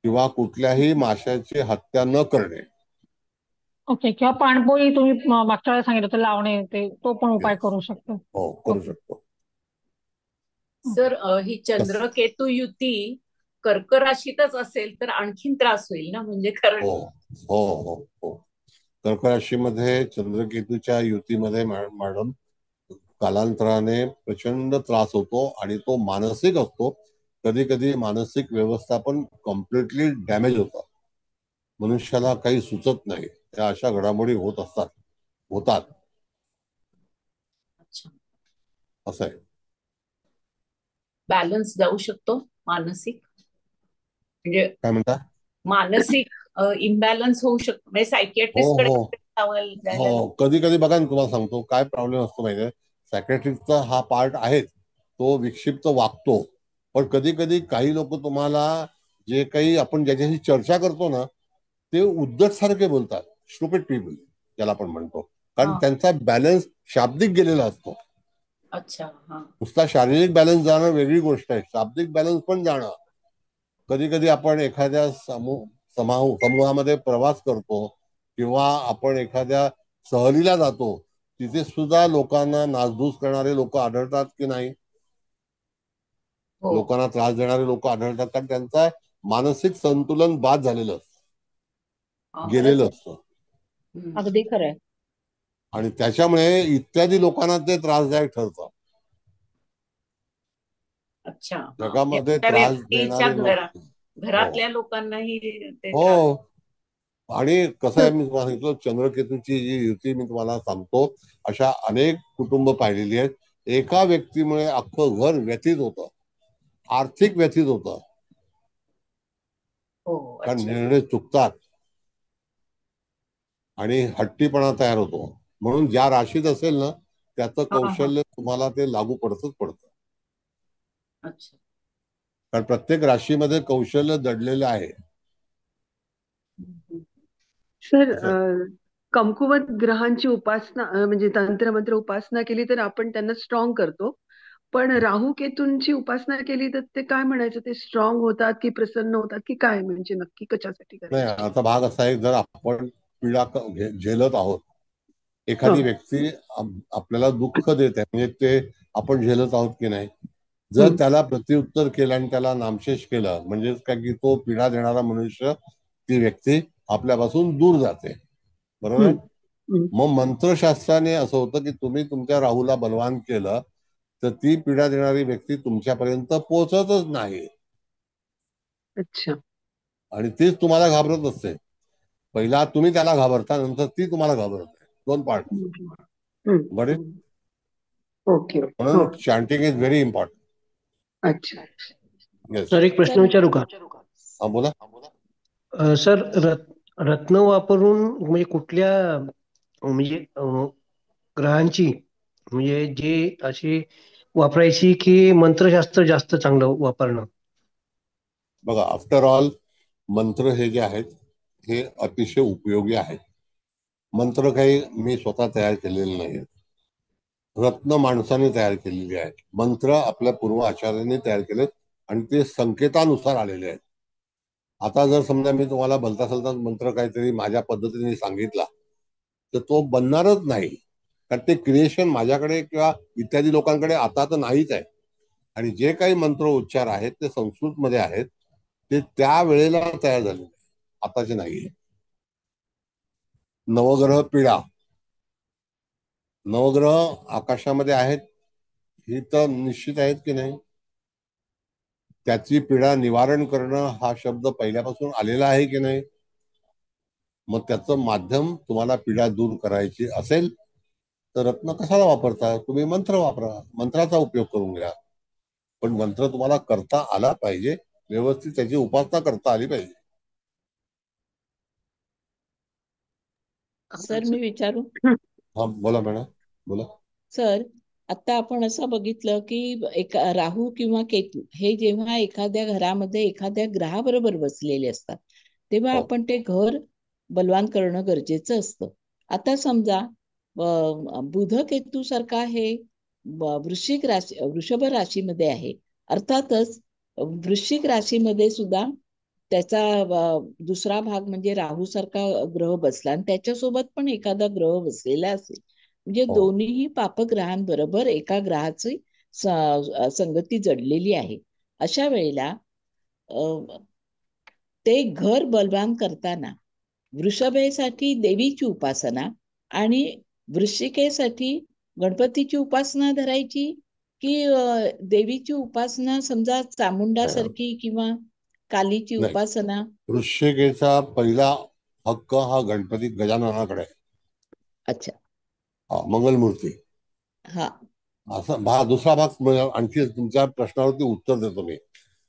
किंवा कुठल्याही माशाची हत्या न करणे. ओके. किंवा पाणपोळी तुम्ही मागच्या वेळेला सांगितलं होतं लावणे, तो पण उपाय करू शकतो. हो, करू शकतो. सर ही चंद्रकेतू युती कर्क राशीतच असेल तर आणखीन त्रास होईल ना, म्हणजे कारण हो हो हो. कर्क राशीमध्ये चंद्रकेतूच्या युतीमध्ये मॅडम कालांतराने प्रचंड त्रास होतो आणि तो मानसिक असतो. कधी कधी मानसिक व्यवस्था पण कम्प्लिटली डॅमेज होतात. मनुष्याला काही सुचत नाही. त्या अशा घडामोडी होतात अच्छा. असं आहे. बॅलन्स जाऊ शकतो मानसिक, म्हणजे काय म्हणता? मानसिक इम्बॅलन्स होऊ शकतो, म्हणजे हो सायकियाट्रिस्ट कडे हो जायला हो, कधी कधी बघा ना, तुम्हाला सांगतो काय प्रॉब्लेम असतो माहितीये. सायकॅट्रिकचा हा पार्ट आहे, तो विक्षिप्त वागतो. पण कधी कधी काही लोक तुम्हाला जे काही आपण ज्याच्याशी चर्चा करतो ना, ते उद्धट सारखे बोलतात. स्टुपिड पीपल ज्याला आपण म्हणतो, कारण हा. त्यांचा बॅलन्स शाब्दिक गेलेला असतो. अच्छा. हा. नुसता शारीरिक बॅलन्स जाणं वेगळी गोष्ट आहे, शाब्दिक बॅलन्स पण जाणं. कधी कधी आपण एखाद्या समूहामध्ये प्रवास करतो किंवा आपण एखाद्या सहलीला जातो, तिथे सुद्धा लोकांना नासधूस करणारे लोक आढळतात की नाही? हो. लोकांना त्रास देणारे लोक आढळतात, कारण त्यांचा मानसिक संतुलन बाद झालेलं असतं, हा, खरंच गेलेलं आहे. असतं. अगदी खरंय. आणि त्याच्यामुळे इत्यादी लोकांना ते त्रासदायक ठरतं. अच्छा. हा. जगामध्ये त्या त्रास व्यक्तीच्या देणारे लोक. हो घरातल्या लोकांनाही ते त्रास. हो. आणि कसं आहे, मी तुम्हाला सांगितलं, चंद्रकेतूची जी युती मी तुम्हाला सांगतो, अशा अनेक कुटुंब पाहिलेली आहेत. एका व्यक्तीमुळे अख्खं घर व्यथित होतं, आर्थिक व्यथित होतं, हो. कारण अच्छा. निर्णय चुकतात आणि हट्टीपणा तयार होतो. म्हणून ज्या राशीत असेल ना, त्याचं हा हा. कौशल्य तुम्हाला ते लागू पडतच पडतं. अच्छा. कारण प्रत्येक राशीमध्ये कौशल्य दडलेलं आहे. सर, असं आहे. कमकुवत ग्रहांची उपासना म्हणजे तंत्रमंत्र उपासना केली तर आपण त्यांना स्ट्रॉंग करतो. पण राहू केतूंची उपासना केली तर ते काय म्हणायचं, ते स्ट्रॉंग होतात की प्रसन्न होतात की काय, म्हणजे नक्की कशासाठी नाही, करायचं? आता भाग असा आहे, जर आपण पीडा झेलत आहोत, हो. एखादी व्यक्ती आपल्याला दुःख देत आहे, म्हणजे ते आपण झेलत आहोत की नाही. जर हम्म, त्याला प्रत्युत्तर केलं आणि त्याला नामशेष केलं, म्हणजेच काय की तो पीडा देणारा मनुष्य, ती व्यक्ती आपल्यापासून दूर जाते. बरोबर आहे? हम्म, हम्म. मग मंत्रशास्त्राने असं होतं की तुम्ही तुमच्या राहूला बलवान केलं तर ती पीडा देणारी व्यक्ती तुमच्यापर्यंत पोहोचतच नाही, अच्छा. आणि तीच तुम्हाला घाबरत असते. पहिला तुम्ही त्याला घाबरता, नंतर ती तुम्हाला घाबरते. दोन पार्ट. हम्म, हम्म, बरे, हम्म. ओके ओके म्हणून okay. Chanting is very important. अच्छा. येस. सर, एक प्रश्न विचारू का? हा, बोला. सर, रत्न वापरून म्हणजे कुठल्या म्हणजे ग्रहांची म्हणजे जे अशी वापरायची की मंत्रशास्त्र जास्त चांगलं वापरणं? बघा, आफ्टर ऑल मंत्र हे जे आहेत हे अतिशय उपयोगी आहेत. मंत्र काही मी स्वतः तयार केलेले नाही, रत्न माणसाने तयार केलेली आहेत. मंत्र आपल्या पूर्व आचार्यांनी तयार केलेत आणि ते संकेतानुसार आलेले आहेत. आता जर समजा मी तुम्हाला भलता सलता मंत्र काहीतरी माझ्या पद्धतीने सांगितला तर तो बनणारच नाही, कारण ते क्रिएशन माझ्याकडे किंवा इत्यादी लोकांकडे आता तर नाहीच आहे. आणि जे काही मंत्र उच्चार आहेत ते संस्कृतमध्ये आहेत, ते त्या वेळेला तयार झालेले, आताचे नाही. नवग्रह पीडा, नवग्रह आकाशामध्ये आहेत ही तर निश्चित आहेत की नाही. त्याची पीडा निवारण करणं हा शब्द पहिल्यापासून आलेला आहे की नाही. मग त्याचं माध्यम तुम्हाला पीडा दूर करायची असेल तर रत्न कशाला वापरता, तुम्ही मंत्र वापरा, मंत्राचा उपयोग करून घ्या. पण मंत्र तुम्हाला करता आला पाहिजे, व्यवस्थित त्याची उपासना करता आली पाहिजे. सर, मी विचारू? हा, बोला मॅडम, बोला. सर, आता आपण असं बघितलं की एक राहू किंवा केतू हे जेव्हा एखाद्या घरामध्ये एखाद्या ग्रहाबरोबर बसलेले असतात तेव्हा हो. आपण ते घर बलवान करणं गरजेचं असतं. आता समजा बुध केतू सारखा हे वृषभ राशीमध्ये आहे. अर्थातच वृश्चिक राशीमध्ये सुद्धा त्याचा दुसरा भाग म्हणजे राहू सारखा ग्रह बसला आणि त्याच्यासोबत पण एखादा ग्रह बसलेला असेल, म्हणजे हो. दोन्ही पापग्रहांबरोबर एका ग्रहाची संगती जडलेली आहे. अशा वेळेला ते घर बलवान करताना वृषभेसाठी देवीची उपासना आणि वृश्चिकेसाठी गणपतीची उपासना धरायची की देवीची उपासना, समजा चामुंडासारखी किंवा कालीची नाही, उपासना? वृश्चिकेचा पहिला हक्क हा गणपती गजाननाकडे आहे. अच्छा. मंगलमूर्ती. हा. असं दुसरा भाग आणखी तुमच्या प्रश्नावरती उत्तर देतो मी.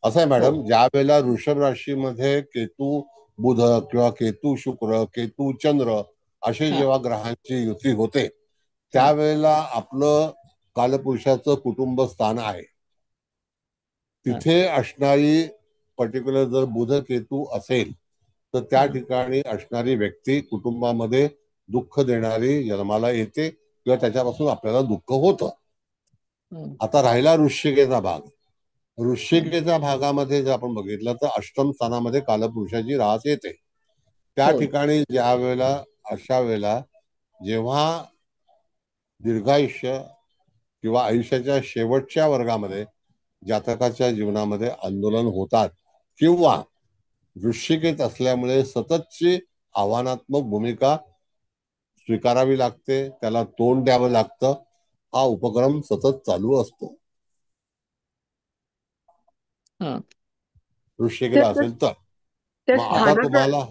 असं आहे मॅडम, ज्या वेळेला वृषभ राशीमध्ये केतू बुध किंवा केतू शुक्र, केतू चंद्र असे जेव्हा ग्रहांची युती होते, त्यावेळेला आपलं कालपुरुषाचं कुटुंब स्थान आहे. तिथे असणारी पर्टिक्युलर जर बुध केतू असेल तर त्या ठिकाणी असणारी व्यक्ती कुटुंबामध्ये दुःख देणारी जन्माला येते किंवा त्याच्यापासून आपल्याला दुःख होतं. आता राहिला वृश्चिकेचा भाग. वृश्चिकेच्या भागामध्ये जर आपण बघितलं तर अष्टम स्थानामध्ये कालपुरुषाची रास येते. त्या ठिकाणी ज्या वेळेला अशा वेळेला जेव्हा दीर्घायुष्य किंवा आयुष्याच्या शेवटच्या वर्गामध्ये जातकाच्या जीवनामध्ये आंदोलन होतात किंवा वृश्चिकेत असल्यामुळे सततची आव्हानात्मक भूमिका स्वीकारावी लागते, त्याला तोंड द्यावं लागतं, हा उपक्रम सतत चालू असतो वृश्चिकेला असेल तर. मग आता तुम्हाला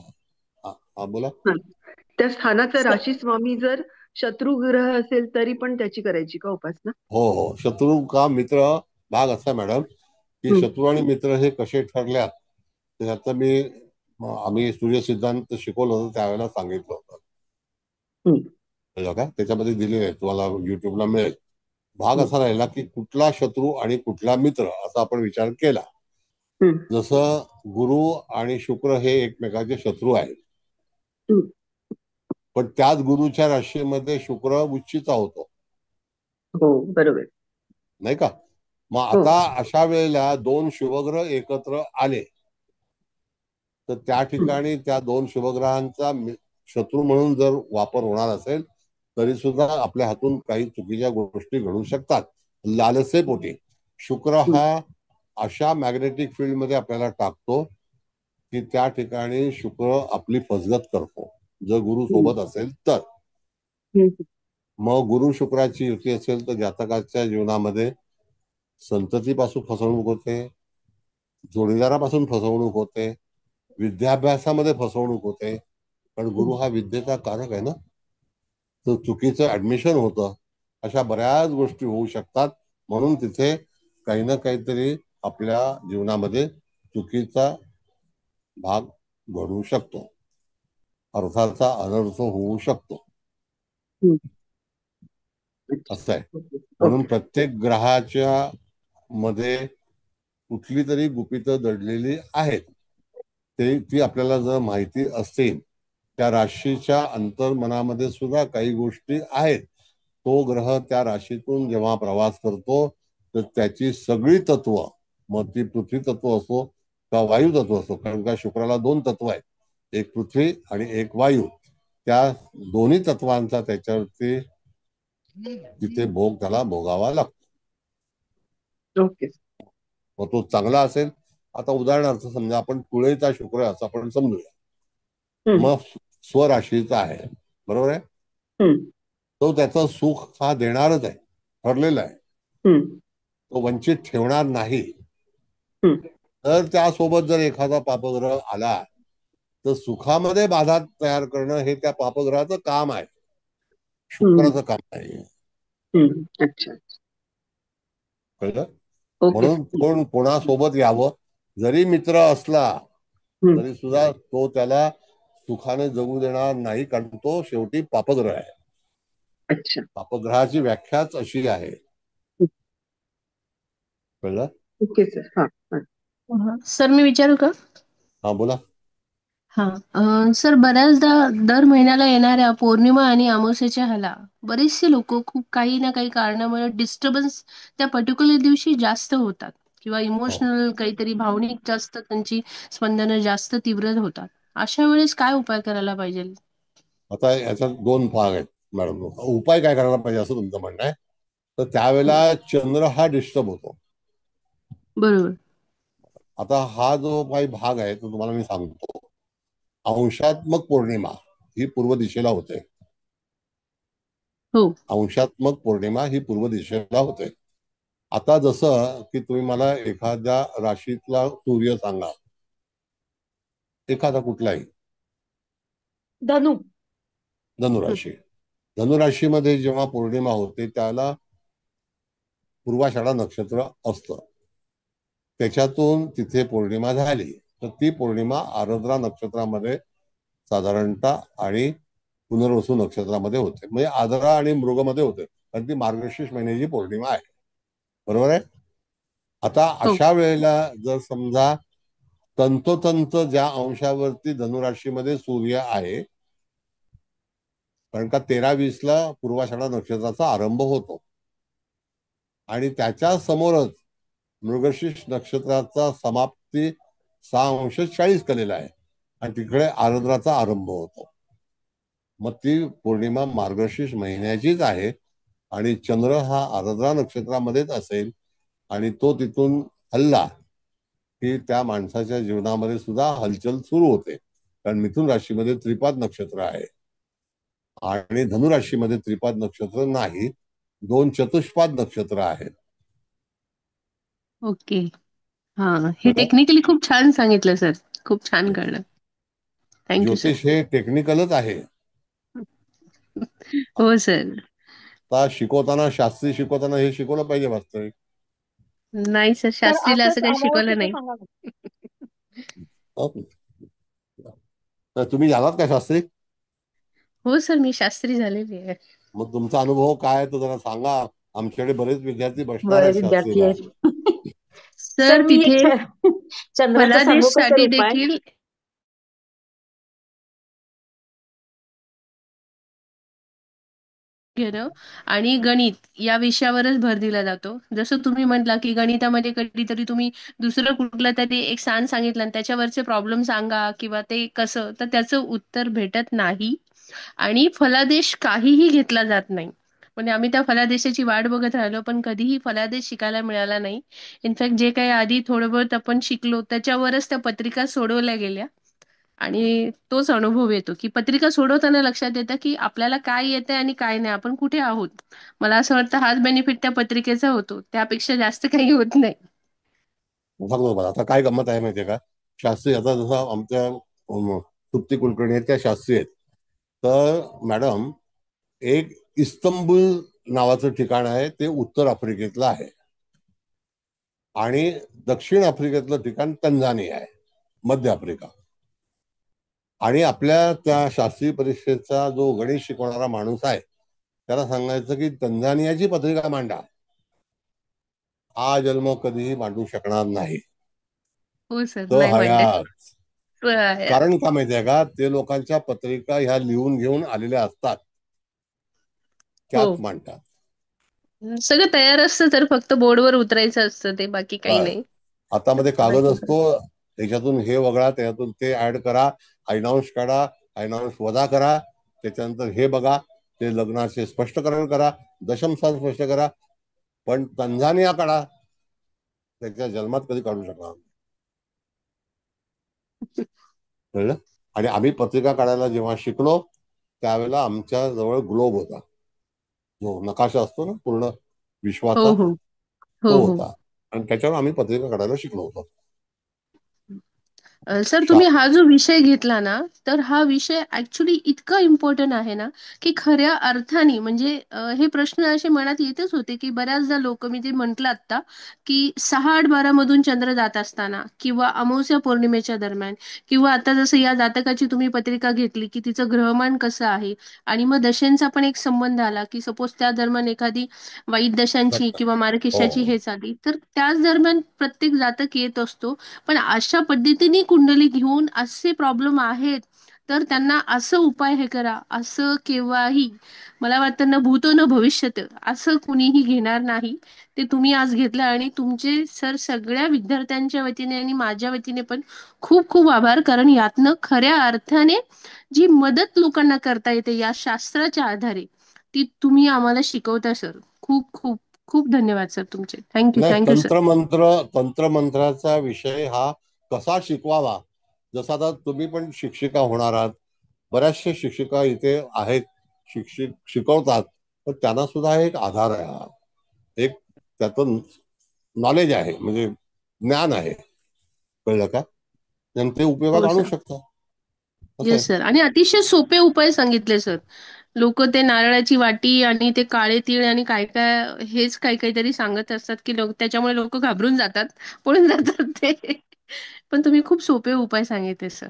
बोला. त्या स्थानाचा राशी स्वामी जर शत्रू ग्रह असेल तरी पण त्याची करायची का उपासना? हो, शत्रू का मित्र भाग असा मॅडम की शत्रू आणि मित्र हे कसे ठरल्यात त्याचं आम्ही सूर्य सिद्धांत शिकवलं होतं त्यावेळेला सांगितलं होतं का, त्याच्यामध्ये दिलेलं आहे, तुम्हाला युट्यूबला मिळेल. भाग असा राहिला की कुठला शत्रू आणि कुठला मित्र असा आपण विचार केला. जसं गुरु आणि शुक्र हे एकमेकाचे शत्रू आहेत, पण त्याच गुरुच्या राशीमध्ये शुक्र उच्चीचा होतो. हो, बरोबर नाही का? मग आता अशा वेळेला दोन शुभग्रह एकत्र आले तर त्या ठिकाणी त्या दोन शुभग्रहांचा शत्रू म्हणून जर वापर होणार असेल तरी सुद्धा आपल्या हातून काही चुकीच्या गोष्टी घडू शकतात. लालसेपोटी शुक्र हा अशा मॅग्नेटिक फील्ड मध्ये आपल्याला टाकतो की त्या ठिकाणी शुक्र आपली फसगत करतो जर गुरु सोबत असेल तर. मग गुरु शुक्राची युती असेल तर जातकाच्या जीवनामध्ये संततीपासून फसवणूक होते, जोडीदारापासून फसवणूक होते, विद्याभ्यासामध्ये फसवणूक होते, कारण गुरु हा विद्येचा कारक आहे ना, तर चुकीचं ऍडमिशन होतं. अशा बऱ्याच गोष्टी होऊ शकतात. म्हणून तिथे काही ना काहीतरी आपल्या जीवनामध्ये चुकीचा भाग घडू शकतो, अर्थाचा अनर्थ होऊ शकतो. असं आहे. म्हणून प्रत्येक ग्रहाच्या मध्ये कुठली तरी गुपितं दडलेली आहेत, ती आपल्याला जर माहिती असतील, त्या राशीच्या अंतर्मनामध्ये सुद्धा काही गोष्टी आहेत. तो ग्रह त्या राशीतून जेव्हा प्रवास करतो तर त्याची सगळी तत्व, मग ती पृथ्वी तत्व असो का वायू तत्व असो, कारण का शुक्राला दोन तत्व आहेत, एक पृथ्वी आणि एक वायू, त्या दोन्ही तत्वांचा त्याच्यावरती तिथे भोग त्याला भोगावा लागतो. ओके. मग तो चांगला असेल, आता उदाहरणार्थ समजा आपण तुळेचा शुक्र असं आपण समजूया, मग स्वराशीचा आहे, बरोबर आहे, तो त्याचं सुख हा देणारच आहे, ठरलेला आहे, तो वंचित ठेवणार नाही. तर त्यासोबत जर एखादा पापग्रह आला तर सुखामध्ये बाधा तयार करणं हे त्या पापग्रहाचं काम आहे, शुक्राचं काम नाही. अच्छा, कळलं? म्हणून कोणासोबत यावं, जरी मित्र असला तरी सुद्धा तो त्याला सुखाने जगू देणार नाही, कारण तो शेवटी पापग्रह आहे. अच्छा, पापग्रहाची व्याख्याच अशी आहे. कळलं? Okay sir. सर मी विचारू का? हा बोला. सर बऱ्याचदा दर महिन्याला येणाऱ्या पौर्णिमा आणि अमावस्येच्या ह्याला बरेचसे लोक खूप काही ना काही कारणामुळे डिस्टर्बन्स त्या पर्टिक्युलर दिवशी जास्त होतात किंवा इमोशनल काहीतरी भावनिक जास्त त्यांची स्पंदनं जास्त तीव्र होतात. अशा वेळेस काय उपाय करायला पाहिजे? आता याच्यात दोन भाग आहेत मॅडम. उपाय काय करायला पाहिजे असं तुमचं म्हणणं आहे, तर त्यावेळेला चंद्र हा डिस्टर्ब होतो. बरोबर. आता हा जो काही भाग आहे तो तुम्हाला मी सांगतो. अंशात्मक पौर्णिमा ही पूर्व दिशेला होते, हो अंशात्मक पौर्णिमा ही पूर्व दिशेला होते. आता जसं की तुम्ही मला एखाद्या राशीतला सूर्य सांगा, एखादा कुठलाही, धनु. धनुराशी. धनुराशीमध्ये जेव्हा पौर्णिमा होते त्याला पूर्वाषाढा नक्षत्र असतं. त्याच्यातून तिथे पौर्णिमा झाली तर ती पौर्णिमा आर्द्रा नक्षत्रामध्ये साधारणतः आणि पुनर्वसू नक्षत्रामध्ये होते. म्हणजे आर्द्रा आणि मृगमध्ये होते, कारण ती मार्गशीर्ष महिन्याची पौर्णिमा आहे. बरोबर आहे. आता अशा वेळेला जर समजा तंतोतंत ज्या अंशावरती धनुराशीमध्ये सूर्य आहे, कारण का 13-20 पूर्वाषाढा नक्षत्राचा आरंभ होतो आणि त्याच्या समोरच मृगशीर्ष नक्षत्राचा समाप्ती 6 अंश 40 केलेला आहे आणि तिकडे आर्द्राचा आरंभ होतो. मग ती पौर्णिमा मार्गशीर्ष महिन्याचीच आहे आणि चंद्र हा आर्द्रा नक्षत्रामध्येच असेल आणि तो तिथून हल्ला की त्या माणसाच्या जीवनामध्ये सुद्धा हलचल सुरू होते. कारण मिथुन राशीमध्ये त्रिपाद नक्षत्र आहे आणि धनुराशीमध्ये त्रिपाद नक्षत्र नाही, 2 चतुष्पाद नक्षत्र आहेत. ओके. हा, हे टेक्निकली खूप छान सांगितलं सर. खूप छान कळलं. Thank you sir. ज्योतिष हे टेक्निकलच आहे. हो सर. आता शिकवताना, शास्त्री शिकवताना हे शिकवलं पाहिजे वास्तविक. नाही सर, शास्त्रीला असं काही शिकवलं नाही. तुम्ही झालात का शास्त्री? हो सर, मी शास्त्री झालेली आहे. मग तुमचा अनुभव काय आहे तो जरा सांगा. आमच्याकडे बरेच विद्यार्थी बसणार आहेत विद्यार्थी शास्त्रीला. आहेत. सर मी तिथे चंद्राचं सांगू का सर फलादेशसाठी उपाय? देखील घेणं आणि गणित या विषयावरच भर दिला जातो. जसं तुम्ही म्हटला की गणितामध्ये कधीतरी तुम्ही दुसरं कुठलं तरी एक स्थान सांगितलं आणि त्याच्यावरचे प्रॉब्लेम सांगा किंवा ते कसं, तर त्याचं उत्तर भेटत नाही आणि फलादेश काहीही घेतला जात नाही. म्हणजे आम्ही त्या फलादेशाची वाट बघत राहिलो पण कधीही फलादेश शिकायला मिळाला नाही. इनफॅक्ट जे काही आधी थोडं बहुत आपण शिकलो त्याच्यावरच त्या पत्रिका सोडवल्या गेल्या आणि तोच अनुभव येतो की पत्रिका सोडवताना लक्षात येतं की आपल्याला काय येतंय आणि काय नाही, आपण कुठे आहोत. मला असं वाटतं हाच बेनिफिट त्या पत्रिकेचा होतो, त्यापेक्षा जास्त काही होत नाही. सांगतो मला आता काय गंमत आहे माहितीये का. शास्त्री आता जसं आमच्या तृप्ती कुलकर्णी आहेत त्या शास्त्री आहेत. तर मॅडम, एक इस्तंबुल नावाचं ठिकाण आहे, ते उत्तर आफ्रिकेतलं आहे आणि दक्षिण आफ्रिकेतलं ठिकाण तंझानिया आहे, मध्य आफ्रिका. आणि आपल्या त्या शास्त्रीय परीक्षेचा जो गणित शिकवणारा माणूस आहे त्याला सांगायचं की तंझानियाची पत्रिका मांडा. हा जन्म कधीही मांडू शकणार नाही. हो सर, तो नाही हयात. मांडत. कारण का माहितीये का, ते लोकांच्या पत्रिका ह्या लिहून घेऊन आलेल्या असतात, त्याच मांडतात. सगळं तयार असतं तर फक्त बोर्डवर उतरायचं असतं ते, बाकी काही नाही. हातामध्ये कागद असतो, त्याच्यातून हे वगळा, त्याच्यातून ते ऍड करा, ऐनांश काढा, ऐनांश वजा करा, त्याच्यानंतर हे बघा, ते लग्नाचे स्पष्टकरण करा, दशमस्थान स्पष्ट करा. पण तंझानिया काढा, त्याच्या जन्मात कधी काढू शकणार नाही. कळलं. आणि आम्ही पत्रिका काढायला जेव्हा शिकलो त्यावेळेला आमच्या जवळ ग्लोब होता, जो नकाशा असतो ना पूर्ण विश्वाचा, तो होता आणि त्याच्यावर आम्ही पत्रिका काढायला शिकलो होतो. सर तुम्ही हा जो विषय घेतला ना, तर हा विषय ऍक्च्युली इतका इम्पॉर्टंट आहे ना की खऱ्या अर्थाने म्हणजे हे प्रश्न असे मनात येतच होते की बऱ्याचदा लोक, मी ते म्हंटल आता की 6-8-12 मधून चंद्र जात असताना किंवा अमावस्या पौर्णिमेच्या दरम्यान किंवा आता जसं या जातकाची तुम्ही पत्रिका घेतली की तिचं ग्रहमान कसं आहे आणि मग दशांचा पण एक संबंध आला की सपोज त्या दरम्यान एखादी वाईट दशांची किंवा मार्गशीर्षाची हे झाली तर त्याच दरम्यान प्रत्येक जातक येत असतो. पण अशा पद्धतीने कुंडली घेऊन असे प्रॉब्लेम आहेत तर त्यांना असं उपाय हे करा असं केव्हाही मला वाटतं ना भूतो न भविष्यत असं कुणीही घेणार नाही. ते तुम्ही आज घेतलं आणि तुमचे सर सगळ्या विद्यार्थ्यांच्या वतीने आणि माझ्या वतीने पण खूप खूप आभार. कारण यातनं खऱ्या अर्थाने जी मदत लोकांना करता येते या शास्त्राच्या आधारे ती तुम्ही आम्हाला शिकवता सर. खूप खूप खूप धन्यवाद सर तुमचे. थँक्यू नाही, थँक्यू सर. तंत्रमंत्राचा विषय हा कसा शिकवावा, जसं आता तुम्ही पण शिक्षिका होणार आहात, बऱ्याचशा शिक्षिका इथे आहेत, शिक्षक शिकवतात, तर त्यांना सुद्धा एक आधार आहे हा. एक त्याचं नॉलेज आहे, म्हणजे ज्ञान आहे, कळलं का? आणि ते उपयोगात हो आणू सर. शकतात. असं आहे. Yes sir. आणि अतिशय सोपे उपाय सांगितले सर. लोक ते नारळाची वाटी आणि ते काळे तीळ आणि काय काय हेच काही काहीतरी सांगत असतात की लोक त्याच्यामुळे लोक घाबरून जातात, पळून जातात ते. पण तुम्ही खूप सोपे उपाय सांगितले सर.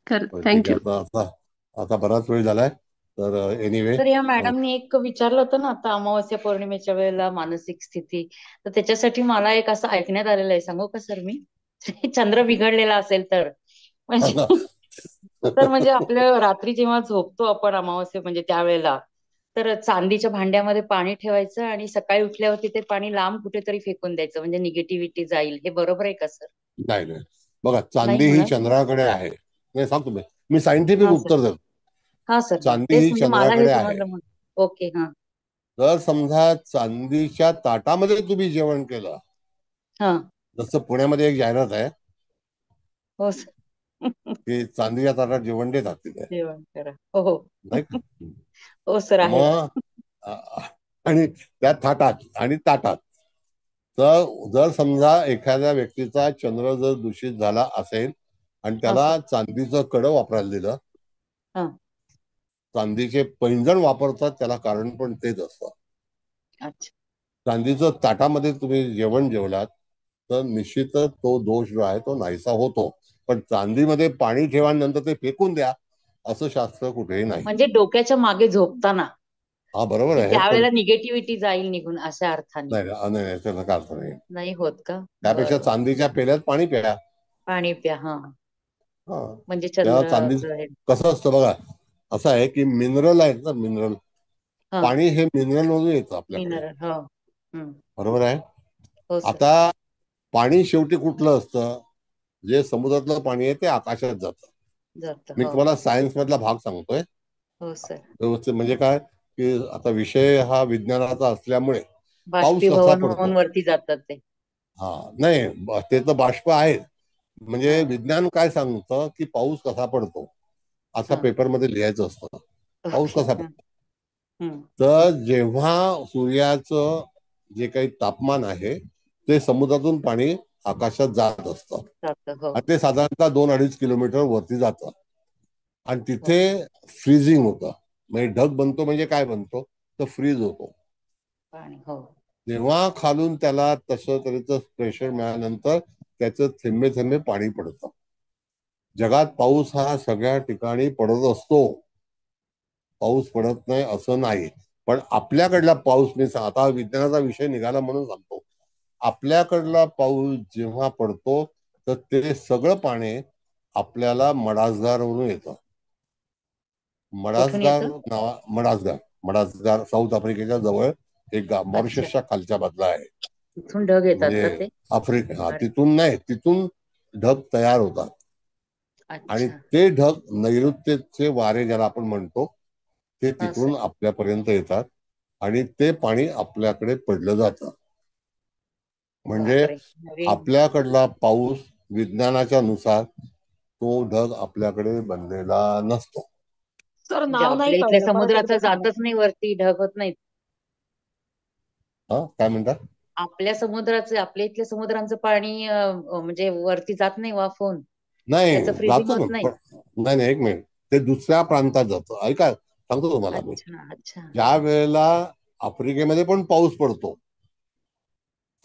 खरं पण ठीक आहे, थँक्यू. आता आता बराच वेळ झालाय, तर एनिवे तर या मॅडमनी एक विचारलं होतं ना आता अमावस्या पौर्णिमेच्या वेळेला मानसिक स्थिती, तर त्याच्यासाठी मला एक असं ऐकण्यात आलेलं आहे, सांगू का सर मी? चंद्र बिघडलेला असेल तर म्हणजे तर म्हणजे आपल्या रात्री जेव्हा झोपतो आपण अमावस्या म्हणजे त्यावेळेला, तर चांदीच्या भांड्यामध्ये पाणी ठेवायचं आणि सकाळी उठल्यावरती ते पाणी लांब कुठेतरी फेकून द्यायचं, म्हणजे निगेटिव्हिटी जाईल. हे बरोबर आहे का सर? नाही नाही, बघा, नाही चांदी ही होणार. चंद्राकडे आहे. नाही, सांगतो मी सायंटिफिक हा सर. उत्तर देतो. हा सर. हा चांदी तेच ही म्हणजे मला हे चंद्राकडे आहे. समजलं म्हणून. ओके. हा. जर समजा चांदीच्या ताटामध्ये तुम्ही जेवण केलं, हा. जसं पुण्यामध्ये एक जाहिरात आहे हो सर. की चांदीच्या ताटात जेवण देतात तिथे, जेवण करा. हो हो. नाही का? हो सर आहे. मग आणि त्या थाटात आणि ताटात, तर जर समजा एखाद्या व्यक्तीचा चंद्र जर दूषित झाला असेल आणि हा त्याला सर. चांदीचं कडं वापरायला दिलं, हा. चांदीचे पैंजण वापरतात, त्याला कारण पण तेच असतं. अच्छा. चांदीचं ताटामध्ये तुम्ही जेवण जेवलात तर निश्चितच तो दोष जो आहे तो नाहीसा होतो. पण चांदीमध्ये पाणी ठेवा नंतर ते फेकून द्या, असं शास्त्र कुठेही नाही. म्हणजे डोक्याच्या मागे झोपताना हा, बरोबर की आहे, पण त्यावेळेला निगेटिव्हिटी जाईल निघून अशा अर्थाने नाही नाही नाही, त्याचा काय अर्थ नाही. नाही होत का? त्यापेक्षा बरं. चांदीच्या पेल्यात पाणी प्या. पाणी प्या. हा. हा, म्हणजे त्या चांदी चंद्राचं हे. कसं असतं बघा, असं आहे की मिनरल आहेत ना, मिनरल, हा. पाणी हे मिनरल मधून येतं आपल्याकडे, मिनरल. हो. हम्म. बरोबर आहे. हो सर. आता पाणी शेवटी कुठलं असतं? जे समुद्रातलं पाणी आहे ते आकाशात जातं. जात. मी हो. तुम्हाला सायन्स मधला भाग सांगतोय हो सर. व्यवस्थित. म्हणजे काय की आता विषय हा विज्ञानाचा असल्यामुळे पाऊस कसा बाष्पीभवन पडतो, होऊन वरती जातात ते. हा, नाही, ते तर बाष्प आहे. म्हणजे हा. विज्ञान काय सांगतं की पाऊस कसा पडतो, असा हा. पेपरमध्ये लिहायचं असतं. पाऊस ओके. कसा हा. पडतो, हम्म. तर जेव्हा सूर्याचं जे काही तापमान आहे ते समुद्रातून पाणी आकाशात जात असतं जात. हो. आणि ते साधारणतः 2-2.5 किलोमीटर वरती जातं आणि हो. तिथे फ्रीजिंग होतं. म्हणजे ढग बनतो, म्हणजे काय बनतो तर फ्रीज होतो. पाणी. हो. जेव्हा खालून त्याला तसं तऱ्हेचं प्रेशर मिळाल्यानंतर त्याचं थेंबे थेंबे पाणी पडतं. जगात पाऊस हा सगळ्या ठिकाणी पडत असतो, पाऊस पडत नाही असं नाही. पण आपल्याकडला पाऊस, मी आता विज्ञानाचा विषय निघाला म्हणून सांगतो, आपल्याकडला पाऊस जेव्हा पडतो तर ते सगळं पाणी आपल्याला मडासगारवरून येतं. कुठून मडासगार येतं? मडासगार मडासगार साऊथ आफ्रिकेच्या जवळ एक गाव, अच्छा. मॉरिशसच्या खालच्या बाजूला आहे. इथून ढग येतात का म्हणजे ते? आफ्रिका, हा, अरे. तिथून नाही, तिथून ढग तयार होतात आणि अच्छा. ते ढग नैऋत्येचे वारे ज्याला आपण म्हणतो ते हा सर. तिकडून आपल्यापर्यंत येतात आणि ते पाणी आपल्याकडे पडलं जातं. म्हणजे बापरे. नवीन. आपल्याकडला पाऊस विज्ञानाच्या नुसार तो ढग आपल्याकडे बनलेला नसतो. सर म्हणजे नाव नाही आपल्या इथल्या कळलं, परत समुद्राचं एकदा सांगा. जातच नाही वरती, ढग होत नाहीत. हा, काय म्हणतात? आपल्या समुद्राचं, आपल्या इथल्या समुद्रांचं पाणी म्हणजे वरती जात नाही वाफवून, नाही, त्याचं फ्रीजिंग जातो होत ना, नाही. पण नाही नाही, एक मिनिट, ते दुसऱ्या प्रांतात जातं. ऐका, सांगतो तुम्हाला मी. अच्छा. अच्छा. ज्या वेळेला आफ्रिकेमध्ये पण पाऊस पडतो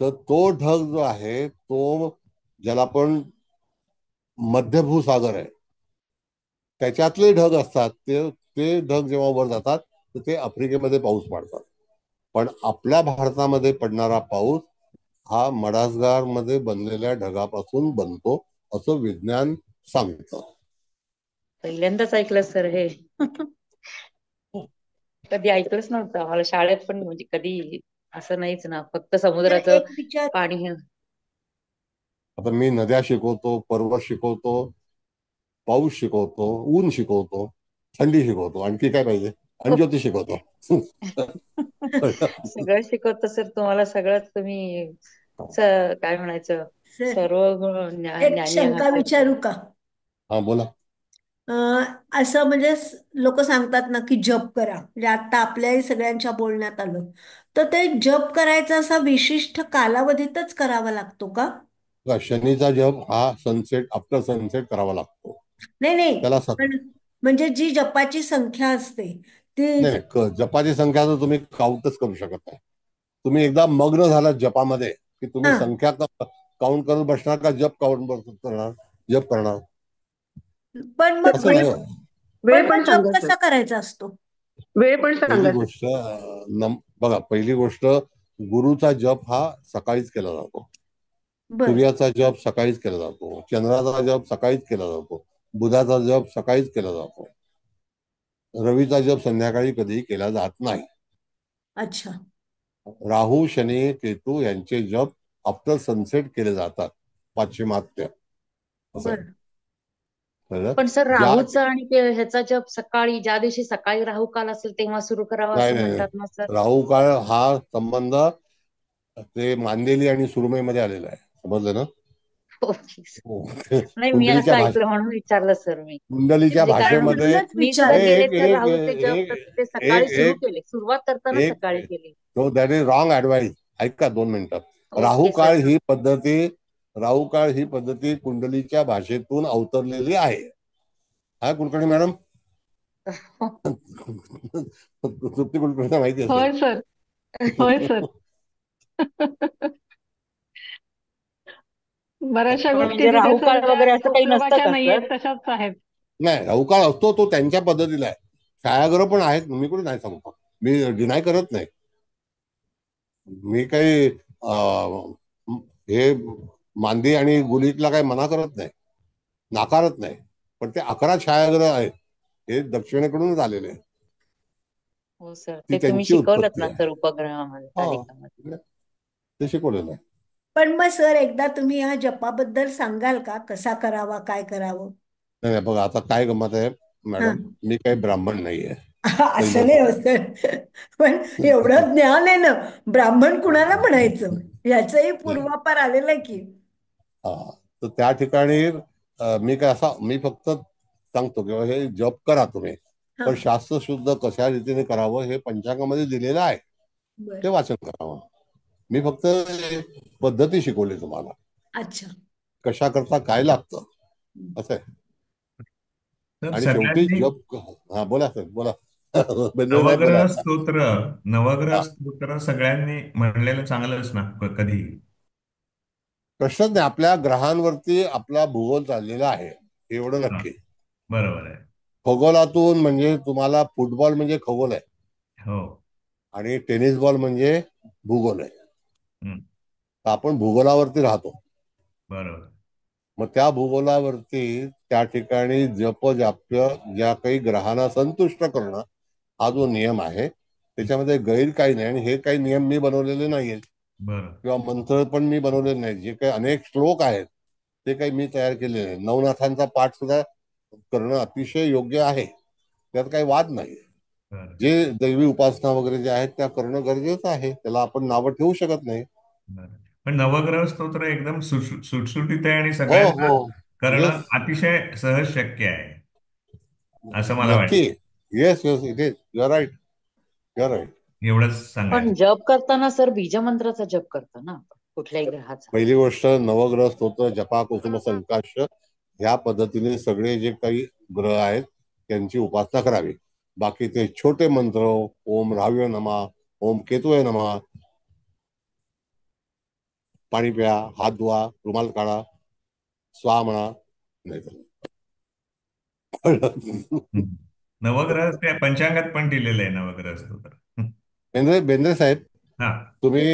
तर तो ढग जो आहे तो, ज्याला आपण मध्य भूसागर आहे त्याच्यातले ढग असतात, ते ते ढग जेव्हा वर जातात तर ते आफ्रिकेमध्ये पाऊस पडतात. पण आपल्या भारतामध्ये पडणारा पाऊस हा मडासगार मध्ये बनलेल्या ढगापासून बनतो, असं विज्ञान सांगतं. पहिल्यांदाच ऐकलं सर हे. कधी ऐकलंच नव्हतं आम्हाला शाळेत पण, म्हणजे कधी असं नाहीच ना, फक्त तर समुद्राचं एक विचार पाणी हे. आता मी नद्या शिकवतो, पर्वत शिकवतो, पाऊस शिकवतो, ऊन शिकवतो, थंडी शिकवतो, आणखी काय पाहिजे, आणि ज्योती शिकवतो. सगळं शिकवत सर तुम्हाला, सगळंच तुम्ही काय म्हणायचं, सर सर्व एक ज्ञानी शंका आहात तर. विचारू का? हा, बोला. असं म्हणजे लोक सांगतात ना की जप करा, म्हणजे आता आपल्याही सगळ्यांच्या बोलण्यात आलं, तर ते जप करायचा असा विशिष्ट कालावधीतच करावा लागतो का? शनीचा जप हा सनसेट आफ्टर सनसेट करावा लागतो. नाही नाही, त्याला पण म्हणजे जी जपाची संख्या असते ती. नाही जपाची संख्या तर तुम्ही काउंटच करू शकत नाही. तुम्ही एकदा मग्न झालात जपामध्ये की तुम्ही संख्या काउंट करत बसणार का जप काउंट करणार, जप करणार? पण मग असं नाही हो. वेळ पण मग जप सांगा सर, कसा करायचा असतो? वेळ पण पहिली सांगा सर. गोष्ट बघा, पहिली गोष्ट गुरुचा जप हा सकाळीच केला जातो. बर सूर्याचा जप सकाळीच केला जातो. चंद्राचा जप सकाळीच केला जातो. बुधाचा जप सकाळीच केला जातो. रवीचा जप संध्याकाळी कधीही केला जात नाही. अच्छा. राहू, शनी, केतू यांचे जप आफ्टर सनसेट केले जातात पाश्चिमात्य. असं आहे. बर कळलं? पण सर ज्या राहूचा आणि ह्याचा जप सकाळी, ज्या दिवशी सकाळी राहू काल असेल तेव्हा सुरू करावा नाही असं नाही म्हणतात नाही. ना सर. राहू काळ हा संबंध ते मांदेली आणि सुरमईमध्ये आलेला आहे. समजलं ना? Okay sir. हो. नाही मी कुंडलीच्या असं ऐकलं म्हणून विचारलं सर मी. कुंडलीच्या म्हणजे कारण भाषेमध्ये मी सुद्धा केले एक तर एक राहूचे जप एक तर ते सकाळी एक सुरू एक केले, सुरुवात करताना एक सकाळी केली. तो दॅट इज रॉंग ऍडवाइस. ऐका 2 मिनिटं. राहू ओके काळ सर. ही पद्धती कुंडलीच्या भाषेतून अवतरलेली आहे. हा कुलकर्णी मॅडम, तृप्ती कुलकर्णी माहिती असेल. होय सर, होय सर. बऱ्याचशा पण गोष्टी म्हणजे तिथे राहू सर काळ ज्या वगैरे असं काही नसतं उपयोगाच्या का नाहीयेत सर? तशाच आहेत. नाही, राहू काळ असतो तो त्यांच्या पद्धतीला आहे. छायाग्रह पण आहेत, मी कुठे नाही सांगतो. मी डिनाय करत नाही. मी काही हे मांदी आणि गुलीतला काही मना करत नाही, नाकारत नाही. पण ते 11 छायाग्रह आहेत, हे दक्षिणेकडूनच आलेले आहेत. हो सर, ती ते तुम्ही त्यांची शिकवलत उत्पत्ती ना आहे. सर उपग्रहामध्ये, तालिकामध्ये. ते शिकवलेलं आहे. पण मग सर एकदा तुम्ही ह्या जपाबद्दल सांगाल का, कसा करावा, काय करावं? नाही नाही, बघा आता काय गमत आहे हा. मॅडम, मी काही ब्राह्मण नाहीये. असं नाही हो सर, पण एवढं ज्ञान आहे ना, ब्राह्मण कुणाला म्हणायचं याचंही पूर्वापार आलेलं आहे की. तर त्या ठिकाणी मी फक्त सांगतो किंवा हे जप करा तुम्ही, पण शास्त्र शुद्ध कशा रीतीने करावं हे पंचांगामध्ये दिलेलं आहे, बर. ते वाचन करावं. मी फक्त पद्धती शिकवली तुम्हाला, अच्छा. कशा करता काय लागतं असं आहे. तर आणि शेवटी सगळ्यांनी जप. हा बोला सर, बोला. बेंद्रे साहेब बोला. नवग्रह स्तोत्र नवग्रह स्तोत्र सगळ्यांनी म्हणलेलं चांगलंच ना कधी. प्रश्नच नाही, आपल्या ग्रहांवरती आपला भूगोल चाललेला आहे, एवढं नक्की. बरोबर आहे. खगोलातून म्हणजे तुम्हाला फुटबॉल म्हणजे खगोल आहे, हो. आणि टेनिस बॉल म्हणजे भूगोल आहे. हम्म. तर आपण भूगोलावरती राहतो. बरोबर. मग त्या भूगोलावरती त्या ठिकाणी जप जाप्य ज्या काही ग्रहांना संतुष्ट करणं हा जो नियम आहे, त्याच्यामध्ये गैर काही नाही. आणि हे काही नियम मी बनवलेले नाहीये बरं. किंवा मंत्र पण मी बनवलेले नाही. जे काही अनेक श्लोक आहेत ते काही मी तयार केलेले नाही. नवनाथांचा पाठ सुद्धा करणं अतिशय योग्य आहे, त्यात काही वाद नाही. जे दैवी उपासना वगैरे जे आहेत त्या करणं गरजेचं आहे, त्याला आपण नावं ठेवू शकत नाही. पण नवग्रह स्तोत्र एकदम सुटसुटीत आहे आणि हो सगळ्यांना हो, करणं येस, अतिशय सहज शक्य आहे असं मला नक्की. वाटतं. Yes yes, it is, your right, your right. एवढंच पण सांगायचं. जप करताना सर बीजमंत्राचा जप करतो ना आपण, कुठल्याही ग्रहाचा. पहिली गोष्ट, नवग्रह स्तोत्र, जपा, कुसुम, संकाश ह्या पद्धतीने सगळे जे काही ग्रह आहेत त्यांची उपासना करावी. बाकी ते छोटे मंत्र, ओम राहव्य नमा, ओम केतुय नमा, पाणी प्या, हात धुवा, रुमाल काढा, स्वा म्हणा, नाही नवग्रह त्या पंचांगात पण दिलेलं आहे नवग्रह स्तोत्र. बेंद्रे साहेब, हा. तुम्ही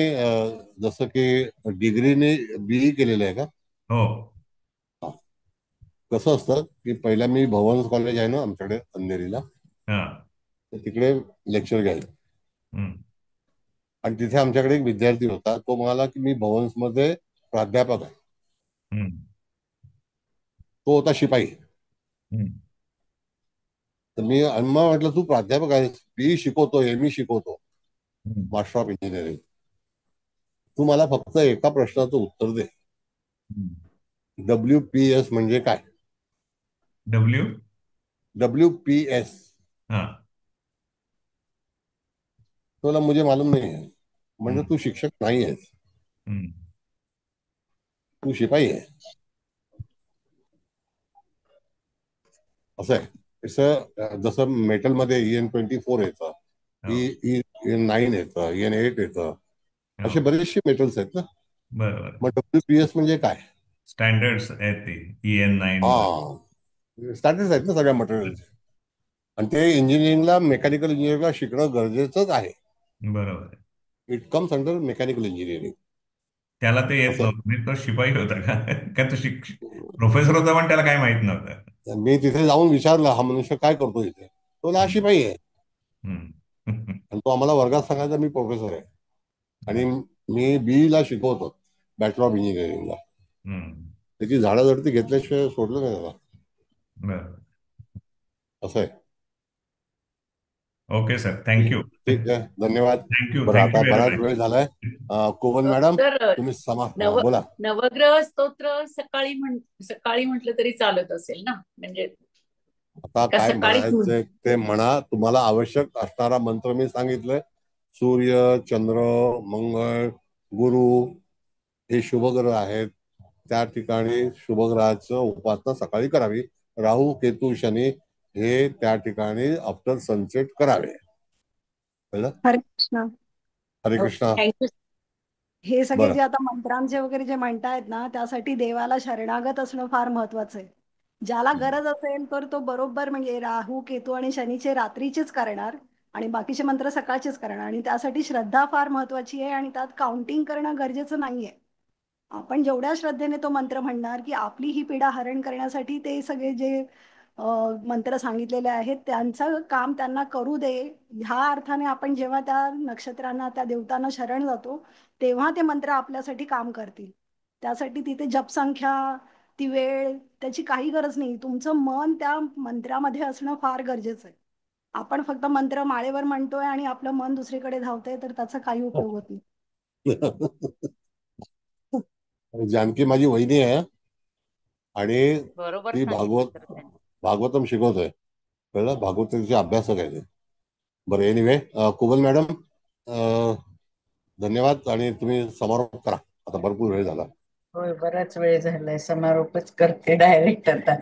जसं की डिग्रीने बीई केलेलं आहे का? हो. कसं असतं की पहिला मी भवन्स कॉलेज आहे ना आमच्याकडे अंधेरीला, तर तिकडे लेक्चर घ्यायचो. आणि तिथे आमच्याकडे एक विद्यार्थी होता, तो म्हणाला की मी भवन्स मध्ये प्राध्यापक आहे. तो होता शिपाई. तर मी अण्णा म्हटलं, तू प्राध्यापक आहेस, बीई शिकवतो, एमई शिकवतो, मास्टर ऑफ इंजिनिअरिंग, तू मला फक्त एका प्रश्नाचं उत्तर दे, WPS म्हणजे काय? डब्ल्यू WPS, हाँ. तो मुझे मालूम नहीं है. म्हणजे हम्म, तू शिक्षक नाही आहेस, हम्म. तू शिपाई आहे असं आहे. जसं मेटलमध्ये EN24 येतं, हो, EN9 येतं, EN8 येतं, असे हो. बरेचसे मेटल्स आहेत ना. बरोबर. मग WPS म्हणजे काय? स्टँडर्ड्स आहेत ते EN9 वर. हा, स्टँडर्ड्स आहेत ना सगळ्या मटेरियलचे. आणि ते इंजिनिअरिंगला, मेकॅनिकल इंजिनिअरिंगला शिकणं गरजेचंच आहे. बरोबर आहे. It comes under mechanical engineering. त्याला ते येत असं आहे. नव्हतं. नाही, तो शिपाई होता का? का तो प्रोफेसर होता पण त्याला काय माहित नव्हतं. मी तिथे जाऊन विचारलं, हा मनुष्य काय करतो इथे? तो ना हम्म, शिपाई आहे. हम्म. आणि तो आम्हाला वर्गात सांगायचा मी प्रोफेसर आहे. आणि मी BE ला शिकवतो, बॅचलर ऑफ इंजिनिअरिंगला. हम्म. त्याची झाडाझडती घेतल्याशिवाय सोडलं नाही त्याला. बरोबर. असं आहे. Okay sir, thank you. ठीक आहे, धन्यवाद. थँक्यू बरं, थँक्यू आता व्हेरी बराच मच. वेळ झालाय. कोमल मॅडम, तर तुम्ही नव बोला. नवग्रह स्तोत्र सकाळी म्हटलं तरी चालत असेल ना, म्हणजे आता का काय सकाळी घेऊन म्हणायचंय ते म्हणा. तुम्हाला आवश्यक असणारा मंत्र मी सांगितलंय. सूर्य, चंद्र, मंगळ, गुरु हे शुभग्रह आहेत. त्या ठिकाणी शुभग्रहाचं उपासना सकाळी करावी. राहू, केतू, शनी हे त्या ठिकाणी आफ्टर सनसेट करावे. कळलं? हरे कृष्ण. हरे कृष्णा. थँक्यू. हे सगळे बरं. जे आता मंत्रांचे वगैरे जे म्हणतायत ना, त्यासाठी देवाला शरणागत असणं फार महत्वाचं आहे. ज्याला गरज असेल तर तो बरोबर म्हणजे राहू केतू आणि शनीचे रात्रीचेच करणार आणि बाकीचे मंत्र सकाळचेच करणार आणि त्यासाठी श्रद्धा फार महत्वाची आहे आणि त्यात काउंटिंग करणं गरजेचं नाहीये. आपण जेवढ्या श्रद्धेने तो मंत्र म्हणणार की आपली ही पीडा हरण करण्यासाठी ते सगळे जे मंत्र सांगितलेले आहेत त्यांचं काम त्यांना करू दे, ह्या अर्थाने आपण जेव्हा त्या नक्षत्रांना त्या देवतांना शरण जातो तेव्हा ते मंत्र आपल्यासाठी काम करतील. त्यासाठी तिथे जपसंख्या, ती वेळ, त्याची काही गरज नाही. तुमचं मन त्या मंत्रामध्ये असणं फार गरजेचं आहे. आपण फक्त मंत्र माळेवर म्हणतोय आणि आपलं मन दुसरीकडे धावतंय तर त्याचा काही उपयोग होत नाही. जानकी माझी वहिनी आहे आणि बरोबर ती सांगितलं सर त्यांनी. भागवतम शिकवतोय. कळलं? भागवताचे अभ्यासक आहे ते. बरं, एनिवे, कुबल मॅडम, धन्यवाद. आणि तुम्ही समारोप करा, आता भरपूर वेळ झाला. होय, बराच वेळ झालाय. समारोपच करते डायरेक्ट आता.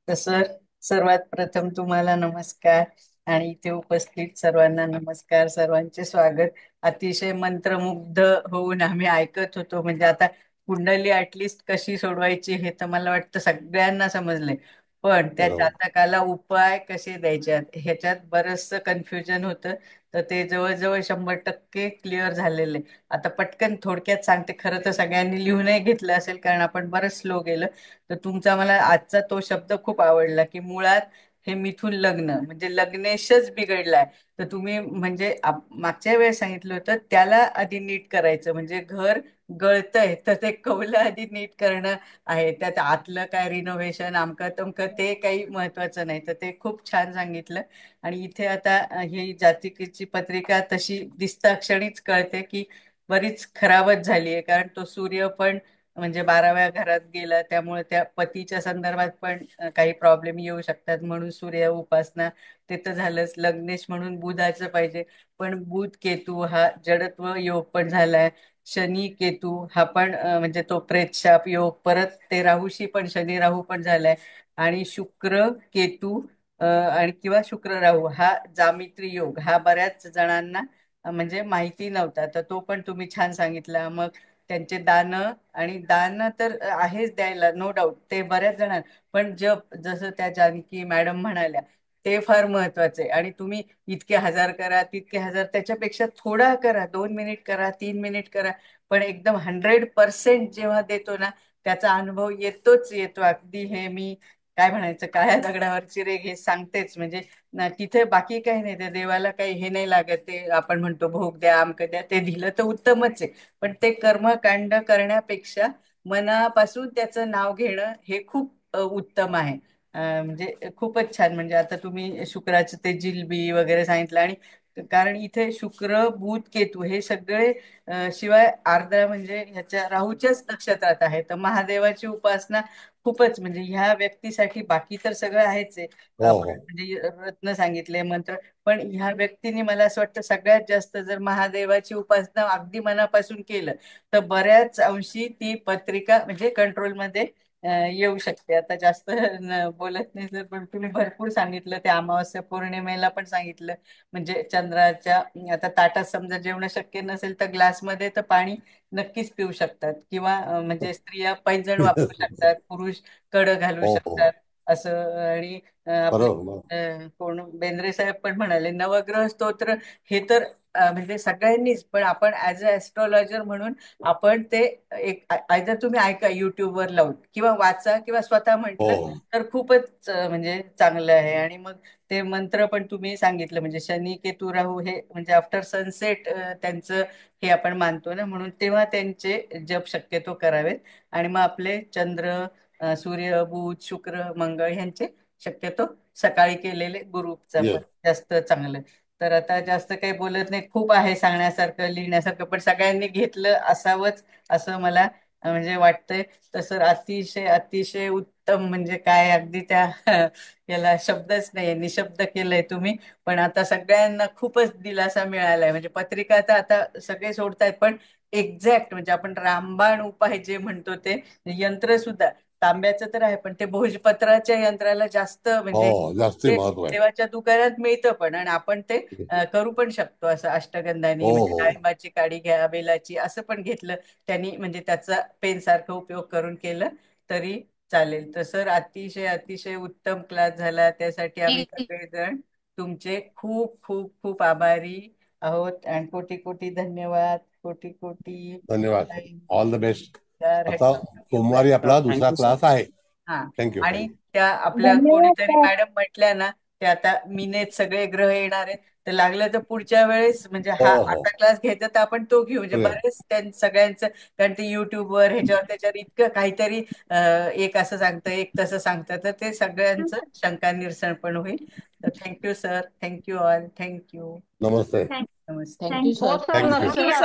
तर सर, सर्वात प्रथम तुम्हाला नमस्कार आणि इथे उपस्थित सर्वांना नमस्कार. सर्वांचे स्वागत. अतिशय मंत्रमुग्ध होऊन आम्ही ऐकत होतो. म्हणजे आता कुंडली ऍटलिस्ट कशी सोडवायची हे तर मला वाटतं सगळ्यांना समजलंय, पण त्या बरोबर. जातकाला उपाय कसे द्यायचे ह्याच्यात बरचसं कन्फ्युजन होतं. तर ते जवळजवळ 100% क्लिअर झालेले. आता पटकन थोडक्यात सांगते. खरं तर सगळ्यांनी लिहूनही घेतलं असेल कारण आपण बरंच स्लो गेलं. तर तुमचा मला आजचा तो शब्द खूप आवडला की मुळात हे मिथून लग्न म्हणजे लग्नेशच बिघडलाय. तर तुम्ही म्हणजे मागच्या वेळेस सांगितलं होतं त्याला आधी नीट करायचं, म्हणजे घर गळतंय तर ते कौलं आधी नीट करणं आहे. त्यात आतलं काय रिनोव्हेशन आमकं तमकं ते काही महत्वाचं नाही. तर ते खूप छान सांगितलं. आणि इथे आता ही जातकीची पत्रिका तशी दिसता क्षणीच कळते की बरीच खराबच झाली आहे. कारण तो सूर्य पण म्हणजे 12व्या घरात गेला, त्यामुळे त्या पतीच्या संदर्भात पण काही प्रॉब्लेम येऊ शकतात. म्हणून सूर्य उपासना ते तर झालंच. लग्नेश म्हणून बुधाचं पाहिजे, पण बुध केतू हा जडत्व योग पण झालाय. शनी केतू हा पण म्हणजे तो प्रेतशाप योग, परत ते राहूशी पण शनी राहू पण झालाय. आणि शुक्र केतू आणि किंवा शुक्र राहू हा जामित्री योग हा बऱ्याच जणांना म्हणजे माहिती नव्हता. तर तो पण तुम्ही छान सांगितला. मग त्यांचे दान, आणि दान तर आहेच द्यायला, नो डाऊट, ते बऱ्याच जणांना. पण जप, जसं त्या जानकी मॅडम म्हणाल्या, ते फार महत्वाचे. आणि तुम्ही इतके हजार करा, तितके हजार, त्याच्यापेक्षा थोडा करा, 2 मिनिट करा, 3 मिनिट करा, पण एकदम 100% जेव्हा देतो ना त्याचा अनुभव येतोच येतो. अगदी हे मी काय म्हणायचं, काळ्या दगडावरची रेघ हे सांगतेच. म्हणजे तिथे बाकी काही नाही, त्या देवाला काही हे नाही लागत. ते आपण म्हणतो भोग द्या, आमक द्या, ते दिलं तर उत्तमच आहे. पण ते कर्मकांड करण्यापेक्षा मनापासून त्याचं नाव घेणं हे खूप उत्तम आहे. म्हणजे खूपच छान. म्हणजे आता तुम्ही शुक्राचं ते जिलबी वगैरे सांगितलं आणि कारण इथे शुक्र बुध केतू हे सगळे शिवाय आर्द्रा म्हणजे ह्याच्या राहूच्याच नक्षत्रात आहे. तर महादेवाची उपासना खूपच म्हणजे ह्या व्यक्तीसाठी, बाकी तर सगळं आहेच आहे, म्हणजे रत्न सांगितले, मंत्र, पण ह्या व्यक्तीने मला असं वाटतं सगळ्यात जास्त जर महादेवाची उपासना अगदी मनापासून केलं तर बऱ्याच अंशी ती पत्रिका म्हणजे कंट्रोलमध्ये येऊ शकते. आता जास्त बोलत नाही सर, पण तुम्ही भरपूर सांगितलं, त्या अमावस्या पौर्णिमेला पण सांगितलं. म्हणजे चंद्राच्या आता ताटात समजा जेवण शक्य नसेल तर ग्लासमध्ये तर पाणी नक्कीच पिऊ शकतात, किंवा म्हणजे स्त्रिया पैंजण वापरू शकतात, पुरुष कड घालू शकतात असं. आणि आपले कोण बेंद्रे साहेब पण म्हणाले नवग्रह स्तोत्र हे तर म्हणजे सगळ्यांनीच, पण आपण ऍज अ ऍस्ट्रॉलॉजर म्हणून आपण ते एक आयदर तुम्ही ऐका युट्यूबवर लावून किंवा वाचा किंवा स्वतः म्हटलं तर खूपच म्हणजे चांगलं आहे. आणि मग ते मंत्र पण तुम्ही सांगितलं, म्हणजे शनी केतू राहू हे म्हणजे आफ्टर सनसेट त्यांचं हे आपण मानतो ना, म्हणून तेव्हा त्यांचे जप शक्यतो करावेत. आणि मग आपले चंद्र, सूर्य, बुध, शुक्र, मंगळ ह्यांचे शक्यतो सकाळी केलेले गुरुचं पण जास्त चांगलं. तर आता जास्त काही बोलत नाही, खूप आहे सांगण्यासारखं, लिहिण्यासारखं, पण सगळ्यांनी घेतलं असावंच असं मला म्हणजे वाटतंय. तसं अतिशय अतिशय उत्तम, म्हणजे काय अगदी त्या याला शब्दच नाही, निशब्द केलंय तुम्ही. पण आता सगळ्यांना खूपच दिलासा मिळालाय. म्हणजे पत्रिका तर आता सगळे सोडतायत, पण एक्झॅक्ट म्हणजे आपण रामबाण उपाय जे म्हणतो ते यंत्र सुद्धा तांब्याचं तर आहे, पण ते भोजपत्राच्या यंत्राला जास्त म्हणजे जास्ती ते महत्व आहे. देवाच्या दुकानात मिळतं पण, आणि आपण ते करू पण शकतो असं अष्टगंधानी, म्हणजे डाळिंबाची काडी घ्या, बेलाची, असं पण घेतलं त्यांनी, म्हणजे त्याचा पेन सारखं उपयोग करून केलं तरी चालेल. तर सर अतिशय अतिशय उत्तम क्लास झाला, त्यासाठी आम्ही सगळेजण तुमचे खूप खूप खूप आभारी आहोत. आणि कोटी कोटी धन्यवाद, कोटी कोटी धन्यवाद, ऑल द बेस्ट. तर आता सोमवारी आपला दुसरा क्लास आहे. हा. थँक्यू. आणि त्या आपल्या कोणीतरी मॅडम म्हटल्या ना, ते आता मीनेच सगळे ग्रह येणार आहेत, तर लागलं तर पुढच्या वेळेस म्हणजे हा आता क्लास घ्यायचा तर आपण तो घेऊ, म्हणजे बरेच सगळ्यांचं, कारण ते युट्यूबवर ह्याच्यावर त्याच्यावर इतकं काहीतरी एक असं सांगतं, एक तसं सांगतं, तर ते सगळ्यांचं शंका निरसन पण होईल. तर thank you sir, thank you all, thank you. नमस्ते. नमस्ते. Thank you sir. थँक्यू. नक्की या.